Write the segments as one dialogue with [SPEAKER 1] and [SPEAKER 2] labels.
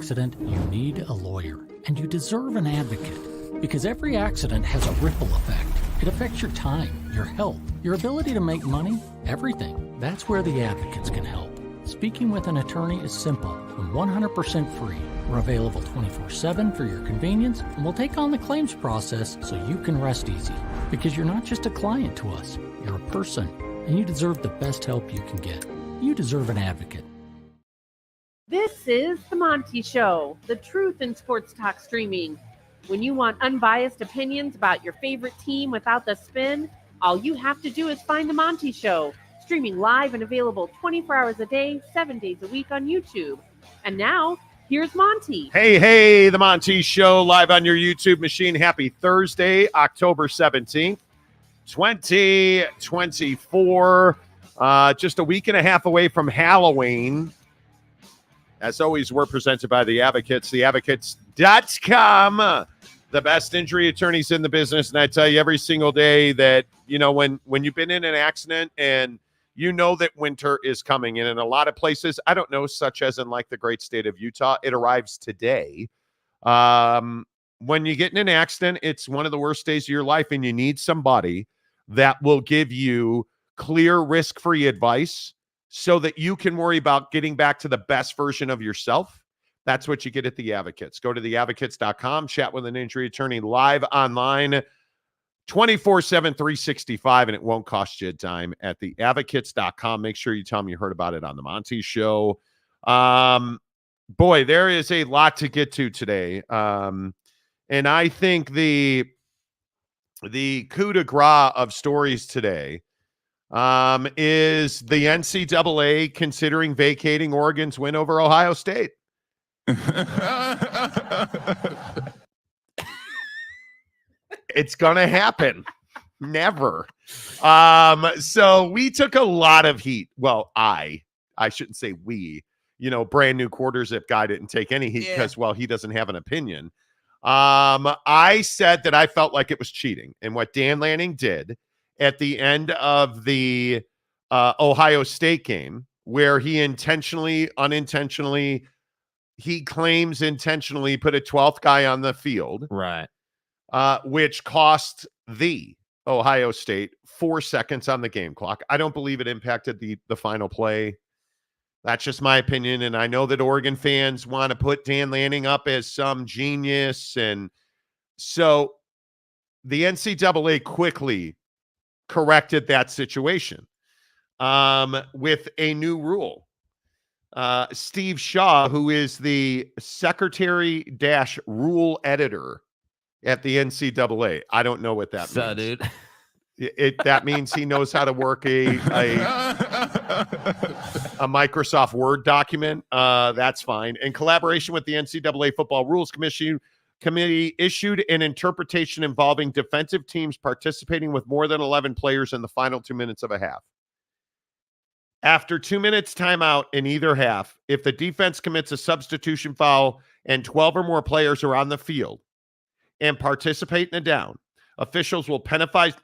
[SPEAKER 1] accident, you need a lawyer, and you deserve an advocate. Because every accident has a ripple effect. It affects your time, your health, your ability to make money, everything. That's where the advocates can help. Speaking with an attorney is simple and 100% free. We're available 24/7 for your convenience, and we'll take on the claims process so you can rest easy. Because you're not just a client to us, you're a person, and you deserve the best help you can get. You deserve an advocate.
[SPEAKER 2] This is the Monty Show, the truth in sports talk streaming. When you want unbiased opinions about your favorite team without the spin, all you have to do is find the Monty Show, streaming live and available 24 hours a day, 7 days a week on YouTube. And now, here's Monty.
[SPEAKER 3] Hey, the Monty Show live on your YouTube machine. Happy Thursday, October 17th, 2024. Just a week and a half away from Halloween. As always, we're presented by The Advocates, theadvocates.com, the best injury attorneys in the business. And I tell you every single day that, you know, when you've been in an accident and you know that winter is coming, and in a lot of places, I don't know, such as in like the great state of Utah, it arrives today. When you get in an accident, it's one of the worst days of your life, and you need somebody that will give you clear, risk-free advice so that you can worry about getting back to the best version of yourself. That's what you get at The Advocates. Go to theadvocates.com, chat with an injury attorney live online, 24/7, 365, and it won't cost you a dime at theadvocates.com. Make sure you tell them you heard about it on the Monty Show. Boy, there is a lot to get to today. And I think the coup de grace of stories today is the NCAA considering vacating Oregon's win over Ohio State. It's gonna happen. Never. So we took a lot of heat. Well, I shouldn't say we. You know, brand new quarter zip guy didn't take any heat because, well, he doesn't have an opinion. I said that I felt like it was cheating, and what Dan Lanning did at the end of the Ohio State game, where he unintentionally, he claims intentionally put a 12th guy on the field,
[SPEAKER 4] right?
[SPEAKER 3] Which cost the Ohio State 4 seconds on the game clock. I don't believe it impacted the final play. That's just my opinion, and I know that Oregon fans want to put Dan Lanning up as some genius, and so the NCAA quickly corrected that situation with a new rule. Steve Shaw, who is the secretary-rule editor at the NCAA. I don't know what that means.
[SPEAKER 4] Dude.
[SPEAKER 3] That means he knows how to work a Microsoft Word document. That's fine. In collaboration with the NCAA Football Rules Committee issued an interpretation involving defensive teams participating with more than 11 players in the final 2 minutes of a half. After 2 minutes timeout in either half, if the defense commits a substitution foul and 12 or more players are on the field and participate in a down, officials will penalize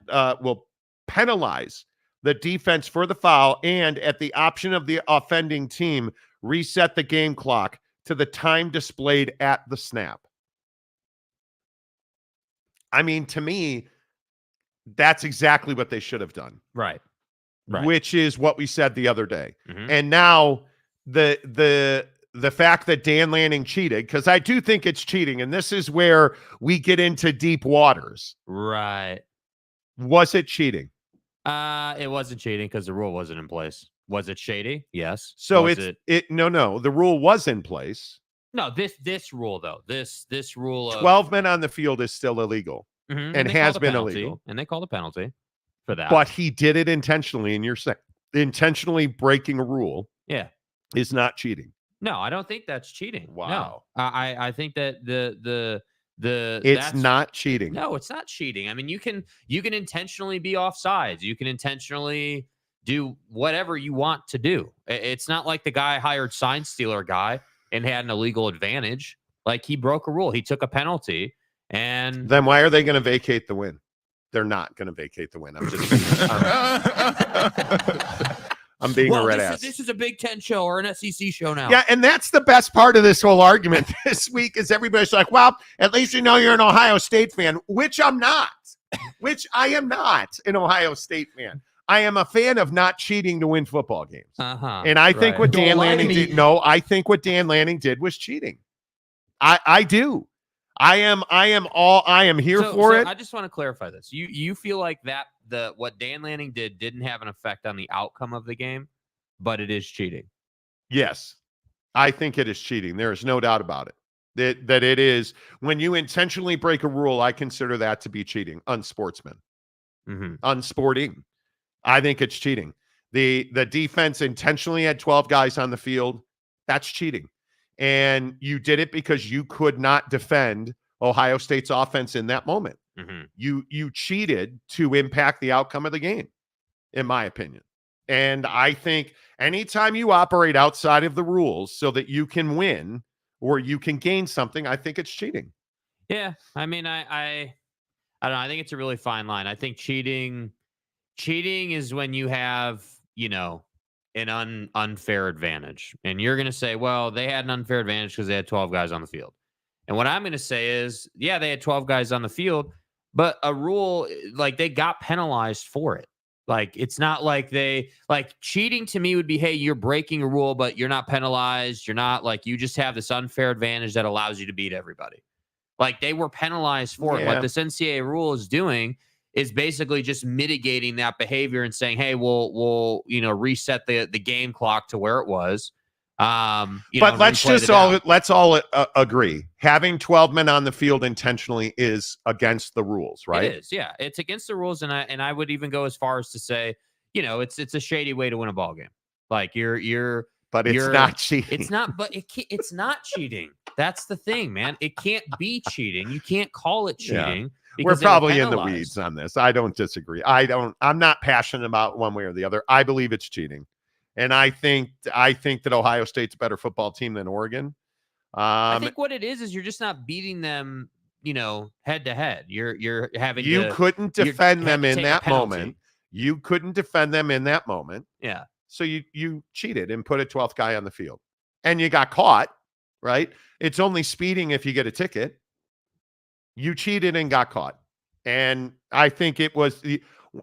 [SPEAKER 3] the defense for the foul and, at the option of the offending team, reset the game clock to the time displayed at the snap. I mean, to me, that's exactly what they should have done.
[SPEAKER 4] Right.
[SPEAKER 3] Which is what we said the other day.
[SPEAKER 4] Mm-hmm.
[SPEAKER 3] And now the fact that Dan Lanning cheated, because I do think it's cheating, and this is where we get into deep waters.
[SPEAKER 4] Right.
[SPEAKER 3] Was it cheating?
[SPEAKER 4] It wasn't cheating because the rule wasn't in place. Was it shady? Yes.
[SPEAKER 3] So no, the rule was in place.
[SPEAKER 4] No, this rule though. This rule of
[SPEAKER 3] 12 men on the field is still illegal, and has been illegal.
[SPEAKER 4] And they called a penalty for that.
[SPEAKER 3] But he did it intentionally, and you're saying intentionally breaking a rule is not cheating.
[SPEAKER 4] No, I don't think that's cheating.
[SPEAKER 3] Wow.
[SPEAKER 4] No. I think that
[SPEAKER 3] it's not cheating.
[SPEAKER 4] No, it's not cheating. I mean, you can intentionally be offsides. You can intentionally do whatever you want to do. It's not like the guy hired sign stealer guy and had an illegal advantage. Like, he broke a rule. He took a penalty. And
[SPEAKER 3] then why are they going to vacate the win? They're not going to vacate the win. I'm just I'm being a red ass.
[SPEAKER 4] This is a Big Ten show or an SEC show now.
[SPEAKER 3] Yeah, and that's the best part of this whole argument this week is everybody's like, well, at least you know you're an Ohio State fan, which I'm not. Which I am not an Ohio State fan. I am a fan of not cheating to win football games. And I think what Dan Lanning did, I think what Dan Lanning did was cheating. I do. I am here for it.
[SPEAKER 4] I just want to clarify this. You feel like that what Dan Lanning didn't have an effect on the outcome of the game, but it is cheating.
[SPEAKER 3] Yes. I think it is cheating. There is no doubt about it. That it is when you intentionally break a rule, I consider that to be cheating, unsportsman, unsporting. I think it's cheating. The defense intentionally had 12 guys on the field. That's cheating. And you did it because you could not defend Ohio State's offense in that moment. You cheated to impact the outcome of the game, in my opinion. And I think anytime you operate outside of the rules so that you can win or you can gain something, I think it's cheating.
[SPEAKER 4] Yeah. I mean, I don't know. I think it's a really fine line. I think cheating is when you have, an unfair advantage. And you're going to say, well, they had an unfair advantage because they had 12 guys on the field. And what I'm going to say is, yeah, they had 12 guys on the field, but a rule, like, they got penalized for it. Like, it's not like cheating to me would be, hey, you're breaking a rule, but you're not penalized. You're not you just have this unfair advantage that allows you to beat everybody. Like, they were penalized for it. What this NCAA rule is doing is basically just mitigating that behavior and saying, hey, we'll reset the game clock to where it was.
[SPEAKER 3] But let's all agree. Having 12 men on the field intentionally is against the rules, right?
[SPEAKER 4] It is, yeah. It's against the rules, and I would even go as far as to say, it's a shady way to win a ball game. Like but it's not cheating. It's not, but it's not cheating. That's the thing, man. It can't be cheating. You can't call it cheating. Yeah.
[SPEAKER 3] We're probably in the weeds on this. I don't disagree. I'm not passionate about one way or the other. I believe it's cheating. And I think that Ohio State's a better football team than Oregon.
[SPEAKER 4] I think what it is you're just not beating them, head to head. You're having
[SPEAKER 3] couldn't defend them in that moment. You couldn't defend them in that moment.
[SPEAKER 4] Yeah.
[SPEAKER 3] So you cheated and put a 12th guy on the field. And you got caught, right? It's only speeding if you get a ticket. You cheated and got caught. And I think it was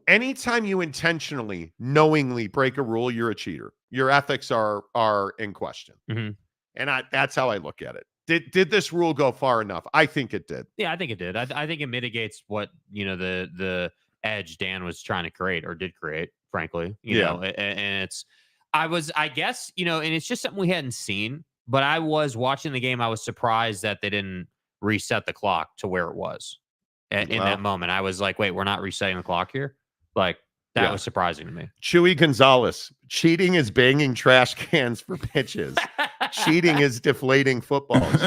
[SPEAKER 3] anytime you intentionally, knowingly break a rule, you're a cheater. Your ethics are in question. And that's how I look at it. Did this rule go far enough? I think it did.
[SPEAKER 4] Yeah, I think it did. I think it mitigates what, the edge Dan was trying to create or did create, frankly. You know, and I guess, and it's just something we hadn't seen, but I was watching the game. I was surprised that they didn't reset the clock to where it was in that moment. I was like, wait, we're not resetting the clock here? Like, that was surprising to me.
[SPEAKER 3] Chewy Gonzalez, cheating is banging trash cans for pitches. Cheating is deflating footballs.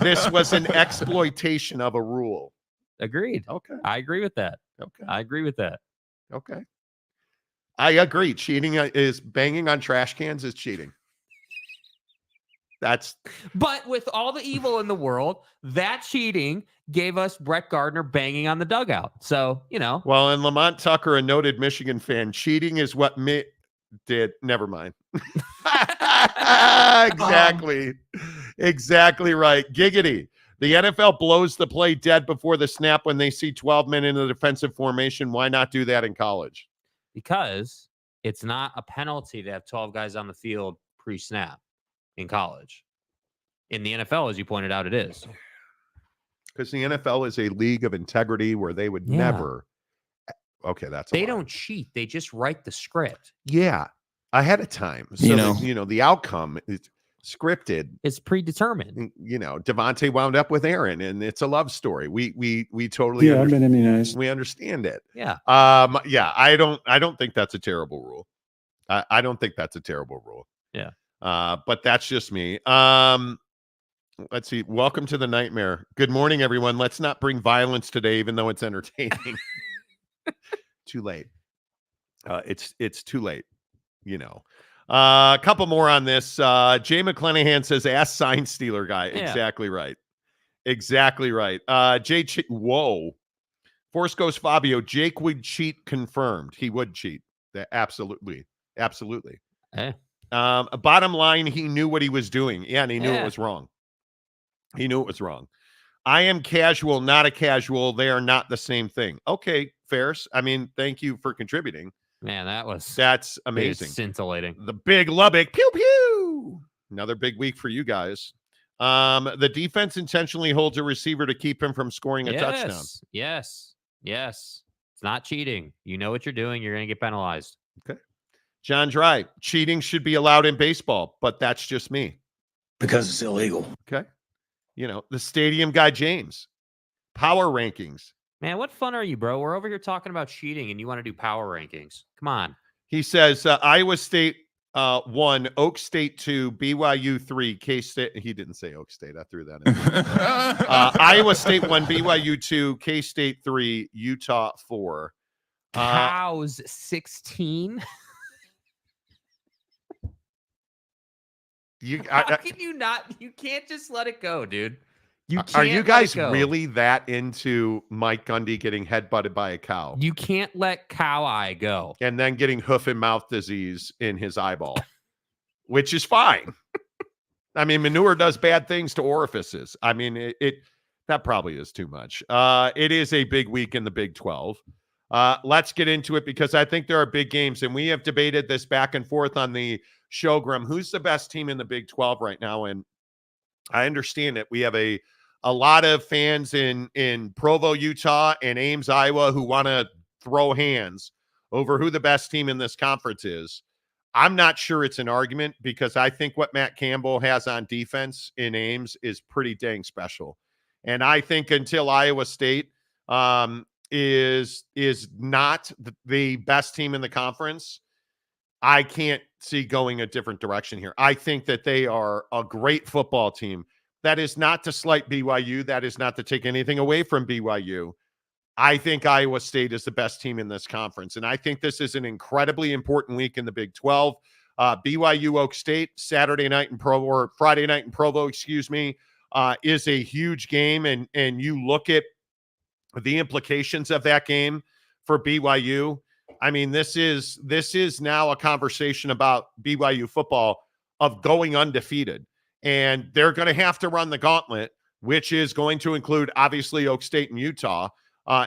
[SPEAKER 3] This was an exploitation of a rule.
[SPEAKER 4] Agreed.
[SPEAKER 3] Okay.
[SPEAKER 4] I agree with that.
[SPEAKER 3] Okay.
[SPEAKER 4] I agree with that.
[SPEAKER 3] Okay. I agree. Cheating is banging on trash cans is cheating.
[SPEAKER 4] But with all the evil in the world, that cheating gave us Brett Gardner banging on the dugout. So,
[SPEAKER 3] Well, and Lamont Tucker, a noted Michigan fan, cheating is what Mitt did. Never mind. Exactly. Exactly right. Giggity. The NFL blows the play dead before the snap when they see 12 men in the defensive formation. Why not do that in college?
[SPEAKER 4] Because it's not a penalty to have 12 guys on the field pre-snap. In college. In the NFL, as you pointed out, it is.
[SPEAKER 3] Because the NFL is a league of integrity where they would never. Okay,
[SPEAKER 4] they don't cheat. They just write the script.
[SPEAKER 3] Yeah, ahead of time. So the outcome is scripted.
[SPEAKER 4] It's predetermined.
[SPEAKER 3] Devontae wound up with Aaron, and it's a love story. We totally
[SPEAKER 5] I've been immunized.
[SPEAKER 3] We understand it.
[SPEAKER 4] Yeah.
[SPEAKER 3] I don't think that's a terrible rule. I don't think that's a terrible rule.
[SPEAKER 4] Yeah.
[SPEAKER 3] But that's just me. Let's see. Welcome to the nightmare. Good morning, everyone. Let's not bring violence today, even though it's entertaining. Too late. It's too late. A couple more on this. Jay McClanahan says, ask sign stealer guy. Yeah. Exactly right. Exactly right. Whoa. Force Ghost Fabio. Jake would cheat confirmed. He would cheat. Absolutely. Absolutely.
[SPEAKER 4] Eh.
[SPEAKER 3] Bottom line, he knew what he was doing. Yeah, and he knew it was wrong. He knew it was wrong. I am casual, not a casual. They are not the same thing. Okay, Ferris. I mean, thank you for contributing.
[SPEAKER 4] Man,
[SPEAKER 3] that's amazing.
[SPEAKER 4] Scintillating.
[SPEAKER 3] The big Lubbock. Pew, pew. Another big week for you guys. The defense intentionally holds a receiver to keep him from scoring a touchdown.
[SPEAKER 4] Yes. It's not cheating. You know what you're doing. You're going to get penalized.
[SPEAKER 3] Okay. John Dry, cheating should be allowed in baseball, but that's just me.
[SPEAKER 5] Because it's illegal.
[SPEAKER 3] Okay. You know, the stadium guy, James. Power rankings.
[SPEAKER 4] Man, what fun are you, bro? We're over here talking about cheating and you want to do power rankings. Come on.
[SPEAKER 3] He says Iowa State 1, Oak State 2, BYU 3, K-State. He didn't say Oak State. I threw that in. Iowa State 1, BYU 2, K-State 3, Utah 4.
[SPEAKER 4] Cows 16. How can you not? You can't just let it go, dude.
[SPEAKER 3] Are you guys really that into Mike Gundy getting headbutted by a cow?
[SPEAKER 4] You can't let cow eye go.
[SPEAKER 3] And then getting hoof and mouth disease in his eyeball, which is fine. I mean, manure does bad things to orifices. I mean, that probably is too much. It is a big week in the Big 12. Let's get into it because I think there are big games, and we have debated this back and forth on the show, Grum. Who's the best team in the Big 12 right now? And I understand that we have a lot of fans in Provo, Utah, and Ames, Iowa, who want to throw hands over who the best team in this conference is. I'm not sure it's an argument because I think what Matt Campbell has on defense in Ames is pretty dang special. And I think until Iowa State is not the best team in the conference, I can't see going a different direction here. I think that they are a great football team. That is not to slight BYU. That is not to take anything away from BYU. I think Iowa State is the best team in this conference. And I think this is an incredibly important week in the Big 12. BYU Oak State, Friday night in Provo, is a huge game. And you look at the implications of that game for BYU. I mean, this is now a conversation about BYU football of going undefeated. And they're going to have to run the gauntlet, which is going to include, obviously, Oak State and Utah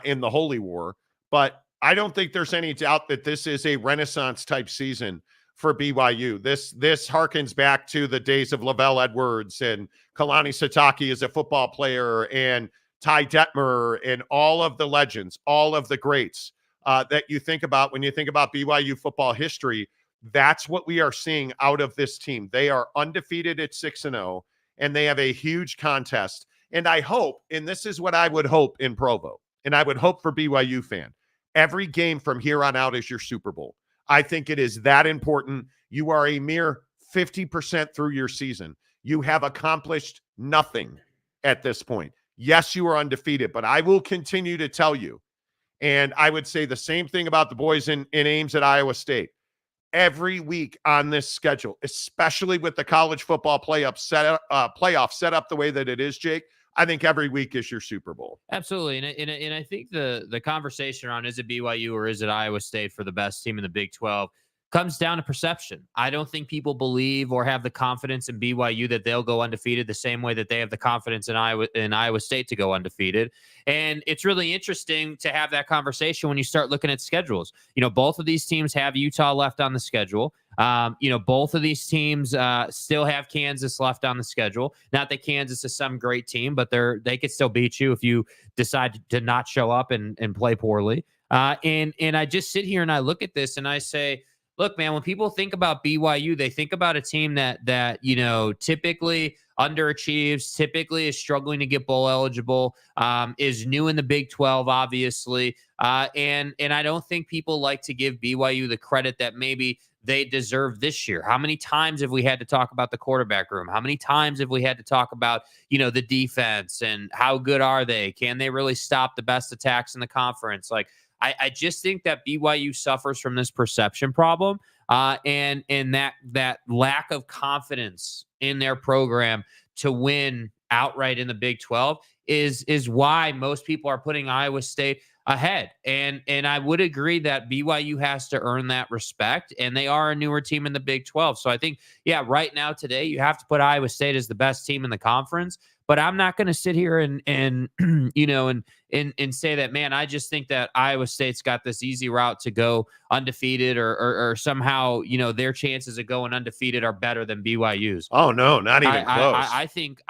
[SPEAKER 3] in the Holy War. But I don't think there's any doubt that this is a Renaissance-type season for BYU. This harkens back to the days of Lavelle Edwards and Kalani Sitake as a football player and Ty Detmer and all of the legends, all of the greats that you think about when you think about BYU football history. That's what we are seeing out of this team. They are undefeated at 6-0, and they have a huge contest. And I hope, and this is what I would hope in Provo, and I would hope for BYU fan, every game from here on out is your Super Bowl. I think it is that important. You are a mere 50% through your season. You have accomplished nothing at this point. Yes, you are undefeated, but I will continue to tell you, and I would say the same thing about the boys in Ames at Iowa State. Every week on this schedule, especially with the college football playoff set up the way that it is, Jake, I think every week is your Super Bowl.
[SPEAKER 4] Absolutely. And I think the conversation around is it BYU or is it Iowa State for the best team in the Big 12 comes down to perception. I don't think people believe or have the confidence in BYU that they'll go undefeated the same way that they have the confidence in Iowa State to go undefeated. And it's really interesting to have that conversation when you start looking at schedules. You know, both of these teams have Utah left on the schedule. Both of these teams still have Kansas left on the schedule. Not that Kansas is some great team, but they could still beat you if you decide to not show up and play poorly. And I just sit here and I look at this and I say, look, man, when people think about BYU, they think about a team that typically underachieves, typically is struggling to get bowl eligible, is new in the Big 12, obviously. And I don't think people like to give BYU the credit that maybe they deserve this year. How many times have we had to talk about the quarterback room? How many times have we had to talk about, the defense and how good are they? Can they really stop the best attacks in the conference? Like, I just think that BYU suffers from this perception problem and that lack of confidence in their program to win outright in the Big 12 is why most people are putting Iowa State ahead. And I would agree that BYU has to earn that respect, and they are a newer team in the Big 12. So I think, yeah, right now today you have to put Iowa State as the best team in the conference. But I'm not going to sit here and you know and say that, man, I just think that Iowa State's got this easy route to go undefeated or somehow, you know, their chances of going undefeated are better than BYU's.
[SPEAKER 3] Oh no, not even close.
[SPEAKER 4] I think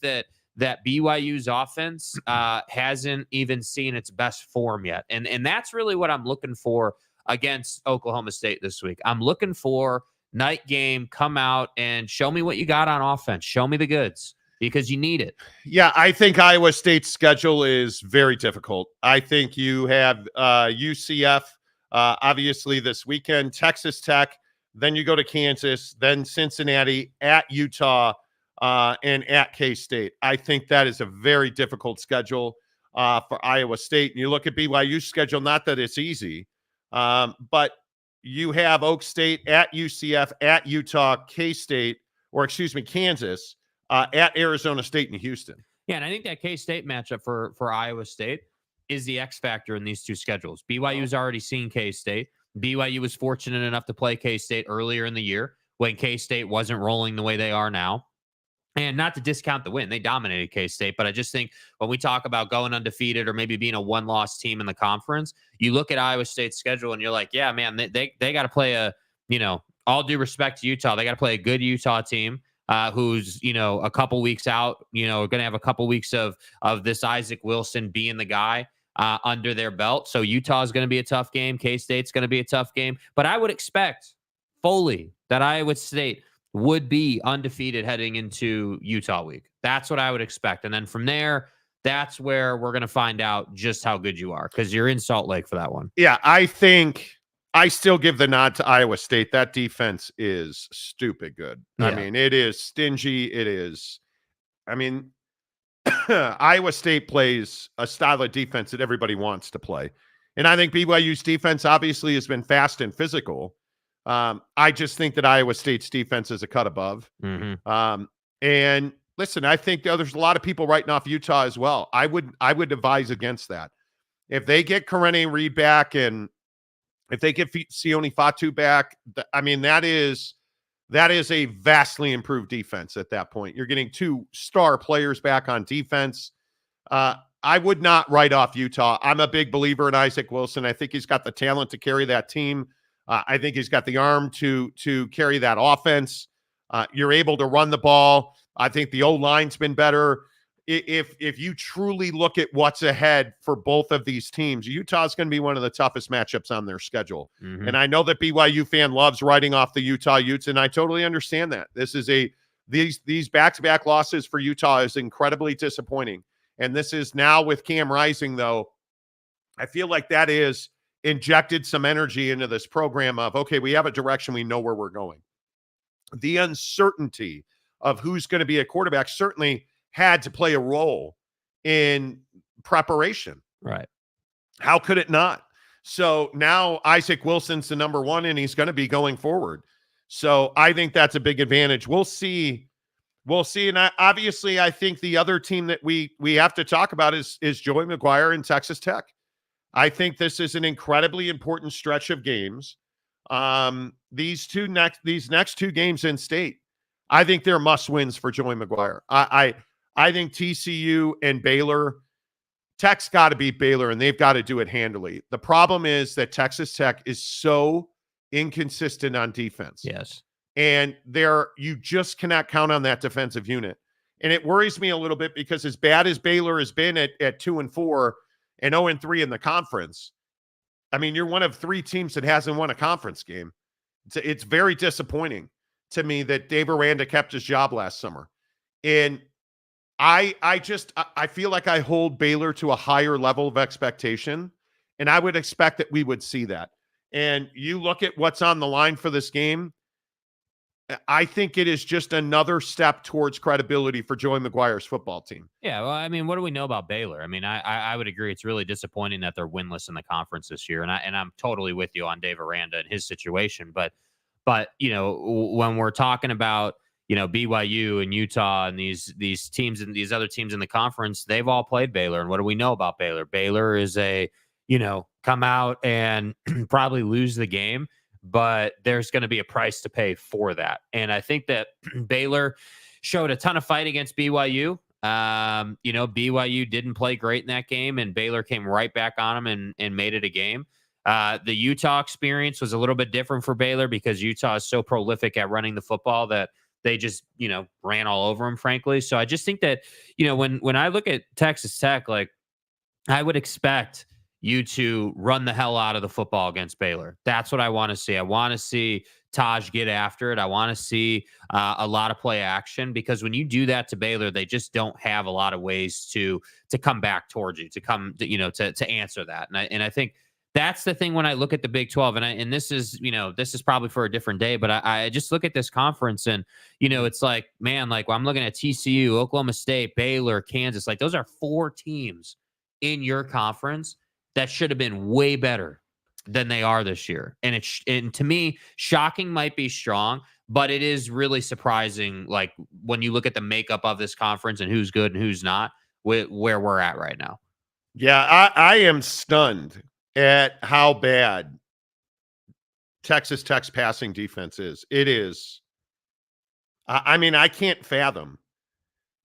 [SPEAKER 4] that BYU's offense hasn't even seen its best form yet. And that's really what I'm looking for against Oklahoma State this week. I'm looking for night game, come out and show me what you got on offense. Show me the goods, because you need it.
[SPEAKER 3] Yeah, I think Iowa State's schedule is very difficult. I think you have UCF, obviously, this weekend, Texas Tech, then you go to Kansas, then Cincinnati, at Utah, and at K-State. I think that is a very difficult schedule for Iowa State. And you look at BYU's schedule, not that it's easy, but you have Oak State, at UCF, at Utah, K-State, or excuse me, Kansas, at Arizona State and Houston.
[SPEAKER 4] Yeah, and I think that K-State matchup for Iowa State is the X factor in these two schedules. BYU's already seen K-State. BYU was fortunate enough to play K-State earlier in the year when K-State wasn't rolling the way they are now. And not to discount the win, they dominated K-State, but I just think when we talk about going undefeated or maybe being a one-loss team in the conference, you look at Iowa State's schedule and you're like, yeah, man, they got to play a, you know, all due respect to Utah, they got to play a good Utah team who's, you know, a couple weeks out, you know, going to have a couple weeks of this Isaac Wilson being the guy under their belt. So Utah is going to be a tough game. K-State's going to be a tough game, but I would expect fully that Iowa State would be undefeated heading into Utah week. That's what I would expect. And then from there, that's where we're going to find out just how good you are, because you're in Salt Lake for that one.
[SPEAKER 3] Yeah, I think I still give the nod to Iowa State. That defense is stupid good.
[SPEAKER 4] Yeah.
[SPEAKER 3] I mean, it is stingy. It is, I mean, Iowa State plays a style of defense that everybody wants to play. And I think BYU's defense obviously has been fast and physical. I just think that Iowa State's defense is a cut above.
[SPEAKER 4] Mm-hmm.
[SPEAKER 3] And listen, I think there's a lot of people writing off Utah as well. I would advise against that. If they get Karene Reed back and if they get Sione Fatu back, I mean, that is a vastly improved defense at that point. You're getting two star players back on defense. I would not write off Utah. I'm a big believer in Isaac Wilson. I think he's got the talent to carry that team. I think he's got the arm to carry that offense. You're able to run the ball. I think the O-line's been better. If you truly look at what's ahead for both of these teams, Utah's going to be one of the toughest matchups on their schedule.
[SPEAKER 4] Mm-hmm.
[SPEAKER 3] And I know that BYU fan loves writing off the Utah Utes, and I totally understand that. This is these back-to-back losses for Utah is incredibly disappointing. And this is now with Cam Rising, though, I feel like that is injected some energy into this program of, okay, we have a direction, we know where we're going. The uncertainty of who's going to be a quarterback certainly had to play a role in preparation.
[SPEAKER 4] Right.
[SPEAKER 3] How could it not? So now Isaac Wilson's the number one, and he's going to be going forward. So I think that's a big advantage. We'll see. And obviously, I think the other team that we have to talk about is Joey McGuire and Texas Tech. I think this is an incredibly important stretch of games. These next two games in state, I think they're must wins for Joey McGuire. I think TCU and Baylor, Tech's got to beat Baylor, and they've got to do it handily. The problem is that Texas Tech is so inconsistent on defense.
[SPEAKER 4] Yes.
[SPEAKER 3] And you just cannot count on that defensive unit. And it worries me a little bit because as bad as Baylor has been at 2-4 and 0-3 in the conference, I mean, you're one of three teams that hasn't won a conference game. It's very disappointing to me that Dave Aranda kept his job last summer. And I feel like I hold Baylor to a higher level of expectation, and I would expect that we would see that. And you look at what's on the line for this game, I think it is just another step towards credibility for Joey McGuire's football team.
[SPEAKER 4] Yeah, well, I mean, what do we know about Baylor? I mean, I would agree it's really disappointing that they're winless in the conference this year, and I'm totally with you on Dave Aranda and his situation. But you know, when we're talking about, you know, BYU and Utah and these teams and these other teams in the conference, they've all played Baylor. And what do we know about Baylor? Baylor is a come out and probably lose the game, but there's going to be a price to pay for that. And I think that Baylor showed a ton of fight against BYU. BYU didn't play great in that game, and Baylor came right back on them and made it a game. The Utah experience was a little bit different for Baylor because Utah is so prolific at running the football that they just, ran all over them, frankly. So I just think that, when I look at Texas Tech, like, I would expect you to run the hell out of the football against Baylor. That's what I want to see. I want to see Taj get after it. I want to see a lot of play action, because when you do that to Baylor, they just don't have a lot of ways to come back towards you, to answer that. And I think that's the thing when I look at the Big 12, and this is probably for a different day, but I just look at this conference and, it's like, man, like, when I'm looking at TCU, Oklahoma State, Baylor, Kansas, like, those are 4 teams in your conference that should have been way better than they are this year. And to me, shocking might be strong, but it is really surprising, like, when you look at the makeup of this conference and who's good and who's not, where we're at right now.
[SPEAKER 3] Yeah, I am stunned at how bad Texas Tech's passing defense is. It is. I mean, I can't fathom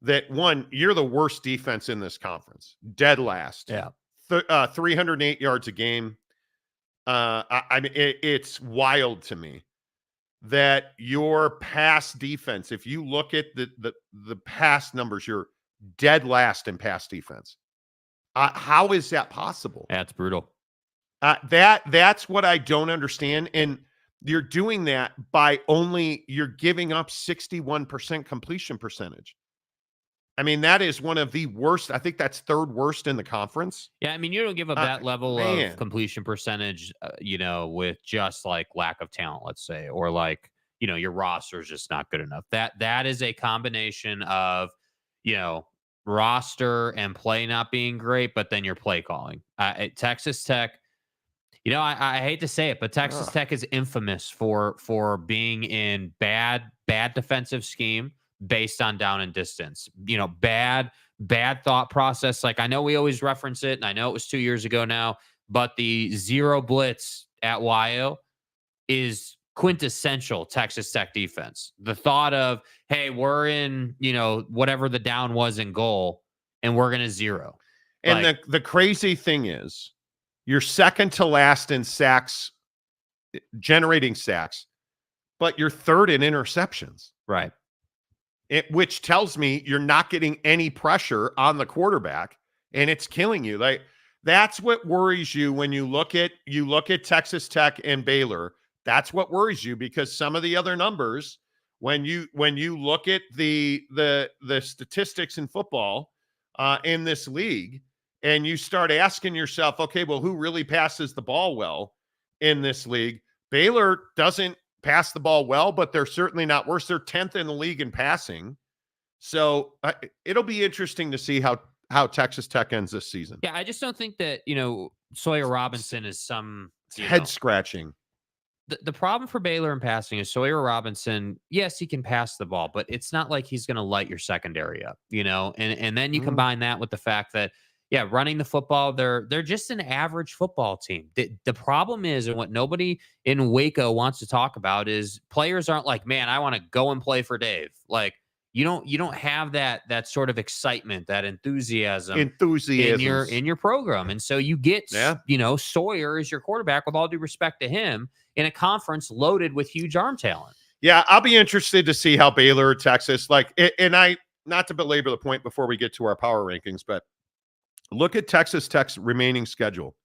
[SPEAKER 3] that. One, you're the worst defense in this conference, dead last.
[SPEAKER 4] Yeah.
[SPEAKER 3] 308 yards a game. I mean, it's wild to me that your pass defense, if you look at the pass numbers, you're dead last in pass defense. How is that possible?
[SPEAKER 4] That's brutal.
[SPEAKER 3] That's what I don't understand. And you're doing that by you're giving up 61% completion percentage. I mean, that is one of the worst. I think that's 3rd worst in the conference.
[SPEAKER 4] Yeah, I mean, you don't give up that level of completion percentage, with just like lack of talent, let's say, or like, your roster is just not good enough. That is a combination of, roster and play not being great, but then your play calling. Texas Tech, I hate to say it, but Texas Tech is infamous for being in bad defensive scheme based on down and distance. Bad thought process. Like, I know we always reference it, and I know it was 2 years ago now, but the 0 blitz at YO is quintessential Texas Tech defense. The thought of, hey, we're in, whatever the down was in goal, and we're going to 0.
[SPEAKER 3] And the crazy thing is, you're second to last in sacks, generating sacks, but you're 3rd in interceptions.
[SPEAKER 4] Right.
[SPEAKER 3] Which tells me you're not getting any pressure on the quarterback, and it's killing you. Like, that's what worries you when you look at Texas Tech and Baylor. That's what worries you, because some of the other numbers, when you look at the statistics in football in this league, and you start asking yourself, okay, well, who really passes the ball well in this league? Baylor doesn't pass the ball well, but they're certainly not worse. They're 10th in the league in passing. So it'll be interesting to see how Texas Tech ends this season.
[SPEAKER 4] Yeah, I just don't think that, Sawyer Robinson is some
[SPEAKER 3] head scratching.
[SPEAKER 4] The problem for Baylor in passing is Sawyer Robinson, yes, he can pass the ball, but it's not like he's going to light your secondary up, and then you combine that with the fact that, yeah, running the football, they're just an average football team. The problem is, and what nobody in Waco wants to talk about, is players aren't like, man, I want to go and play for Dave. Like, you don't have that sort of excitement, that enthusiasm in your program. And so you get, Sawyer as your quarterback, with all due respect to him, in a conference loaded with huge arm talent.
[SPEAKER 3] Yeah, I'll be interested to see how Baylor, Texas, not to belabor the point before we get to our power rankings, but look at Texas Tech's remaining schedule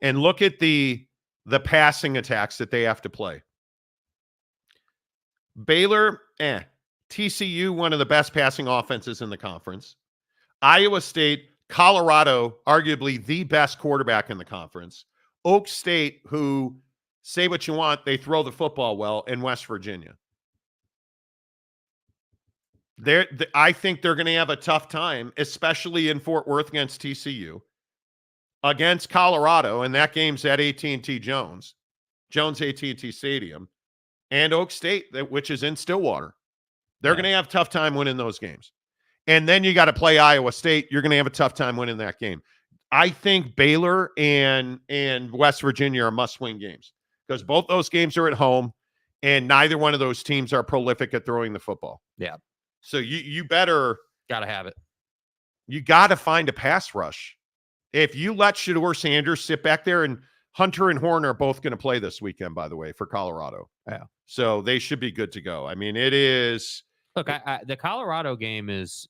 [SPEAKER 3] and look at the passing attacks that they have to play. Baylor, TCU, one of the best passing offenses in the conference. Iowa State, Colorado, arguably the best quarterback in the conference. Oak State, who, say what you want, they throw the football well, in West Virginia. I think they're going to have a tough time, especially in Fort Worth against TCU, against Colorado, and that game's at AT&T Jones AT&T Stadium, and Oak State, which is in Stillwater. They're going to have a tough time winning those games. And then you got to play Iowa State. You're going to have a tough time winning that game. I think Baylor and West Virginia are must-win games because both those games are at home, and neither one of those teams are prolific at throwing the football.
[SPEAKER 4] Yeah.
[SPEAKER 3] So you better
[SPEAKER 4] Got to have it.
[SPEAKER 3] You got to find a pass rush. If you let Shedeur Sanders sit back there, and Hunter and Horn are both going to play this weekend, by the way, for Colorado.
[SPEAKER 4] Yeah.
[SPEAKER 3] So they should be good to go. I mean, it is.
[SPEAKER 4] Look, the Colorado game is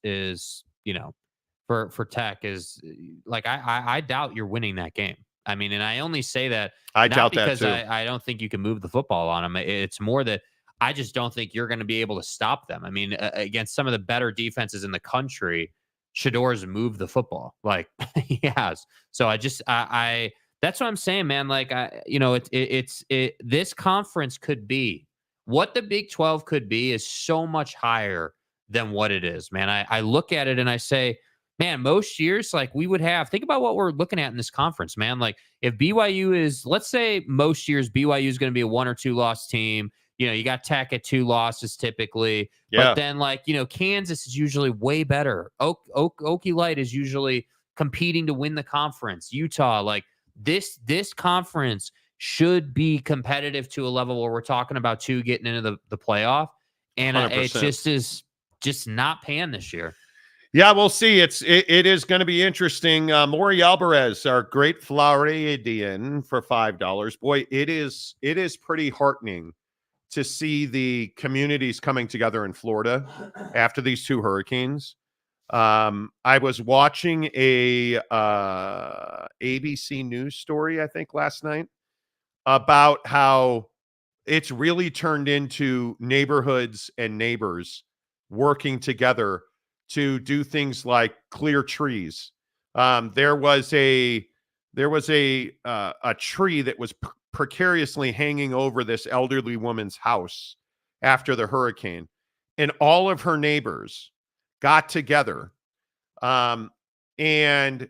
[SPEAKER 4] for Tech is like I doubt you're winning that game. I mean, and I only say that
[SPEAKER 3] I
[SPEAKER 4] not
[SPEAKER 3] doubt
[SPEAKER 4] because
[SPEAKER 3] that too.
[SPEAKER 4] I don't think you can move the football on them. It's more that I just don't think you're going to be able to stop them. I mean, against some of the better defenses in the country, Shedeur's moved the football like he has. So I that's what I'm saying, man. Like this conference could be what the Big 12 could be is so much higher than what it is, man. I look at it and I say, man, most years, like we would have, think about what we're looking at in this conference, man. Like if BYU is, let's say most years BYU is going to be a 1 or 2 loss team. You got Tech at 2 losses typically, but then Kansas is usually way better. Okie Light is usually competing to win the conference. Utah, like this conference should be competitive to a level where we're talking about 2 getting into the playoff. And it just is just not paying this year.
[SPEAKER 3] Yeah, we'll see. It is going to be interesting. Maury Alvarez, our great Floridian, for $5. Boy, it is pretty heartening to see the communities coming together in Florida after these 2 hurricanes. I was watching a ABC News story, I think, last night about how it's really turned into neighborhoods and neighbors working together to do things like clear trees. There was a tree that was precariously hanging over this elderly woman's house after the hurricane, and all of her neighbors got together and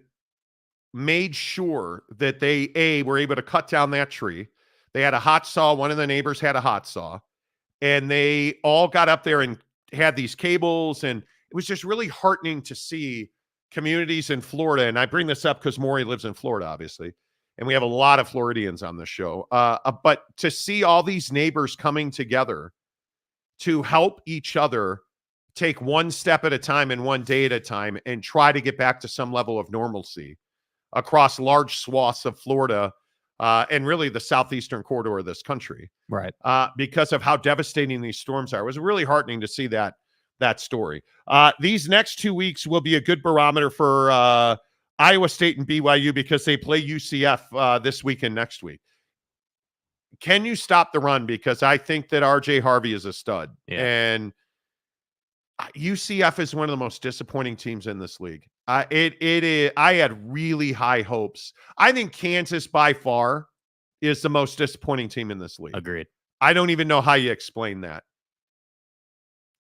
[SPEAKER 3] made sure that they were able to cut down that tree. They had a hot saw. One of the neighbors had a hot saw, and they all got up there and had these cables, and it was just really heartening to see communities in Florida. And I bring this up because Maury lives in Florida, obviously, and we have a lot of Floridians on the show. But to see all these neighbors coming together to help each other take one step at a time and one day at a time and try to get back to some level of normalcy across large swaths of Florida and really the southeastern corridor of this country.
[SPEAKER 4] Right.
[SPEAKER 3] Because of how devastating these storms are. It was really heartening to see that story. These next 2 weeks will be a good barometer for Iowa State and BYU because they play UCF this week and next week. Can you stop the run? Because I think that RJ Harvey is a stud.
[SPEAKER 4] Yeah.
[SPEAKER 3] And UCF is one of the most disappointing teams in this league. It is. I had really high hopes. I think Kansas by far is the most disappointing team in this league.
[SPEAKER 4] Agreed.
[SPEAKER 3] I don't even know how you explain that.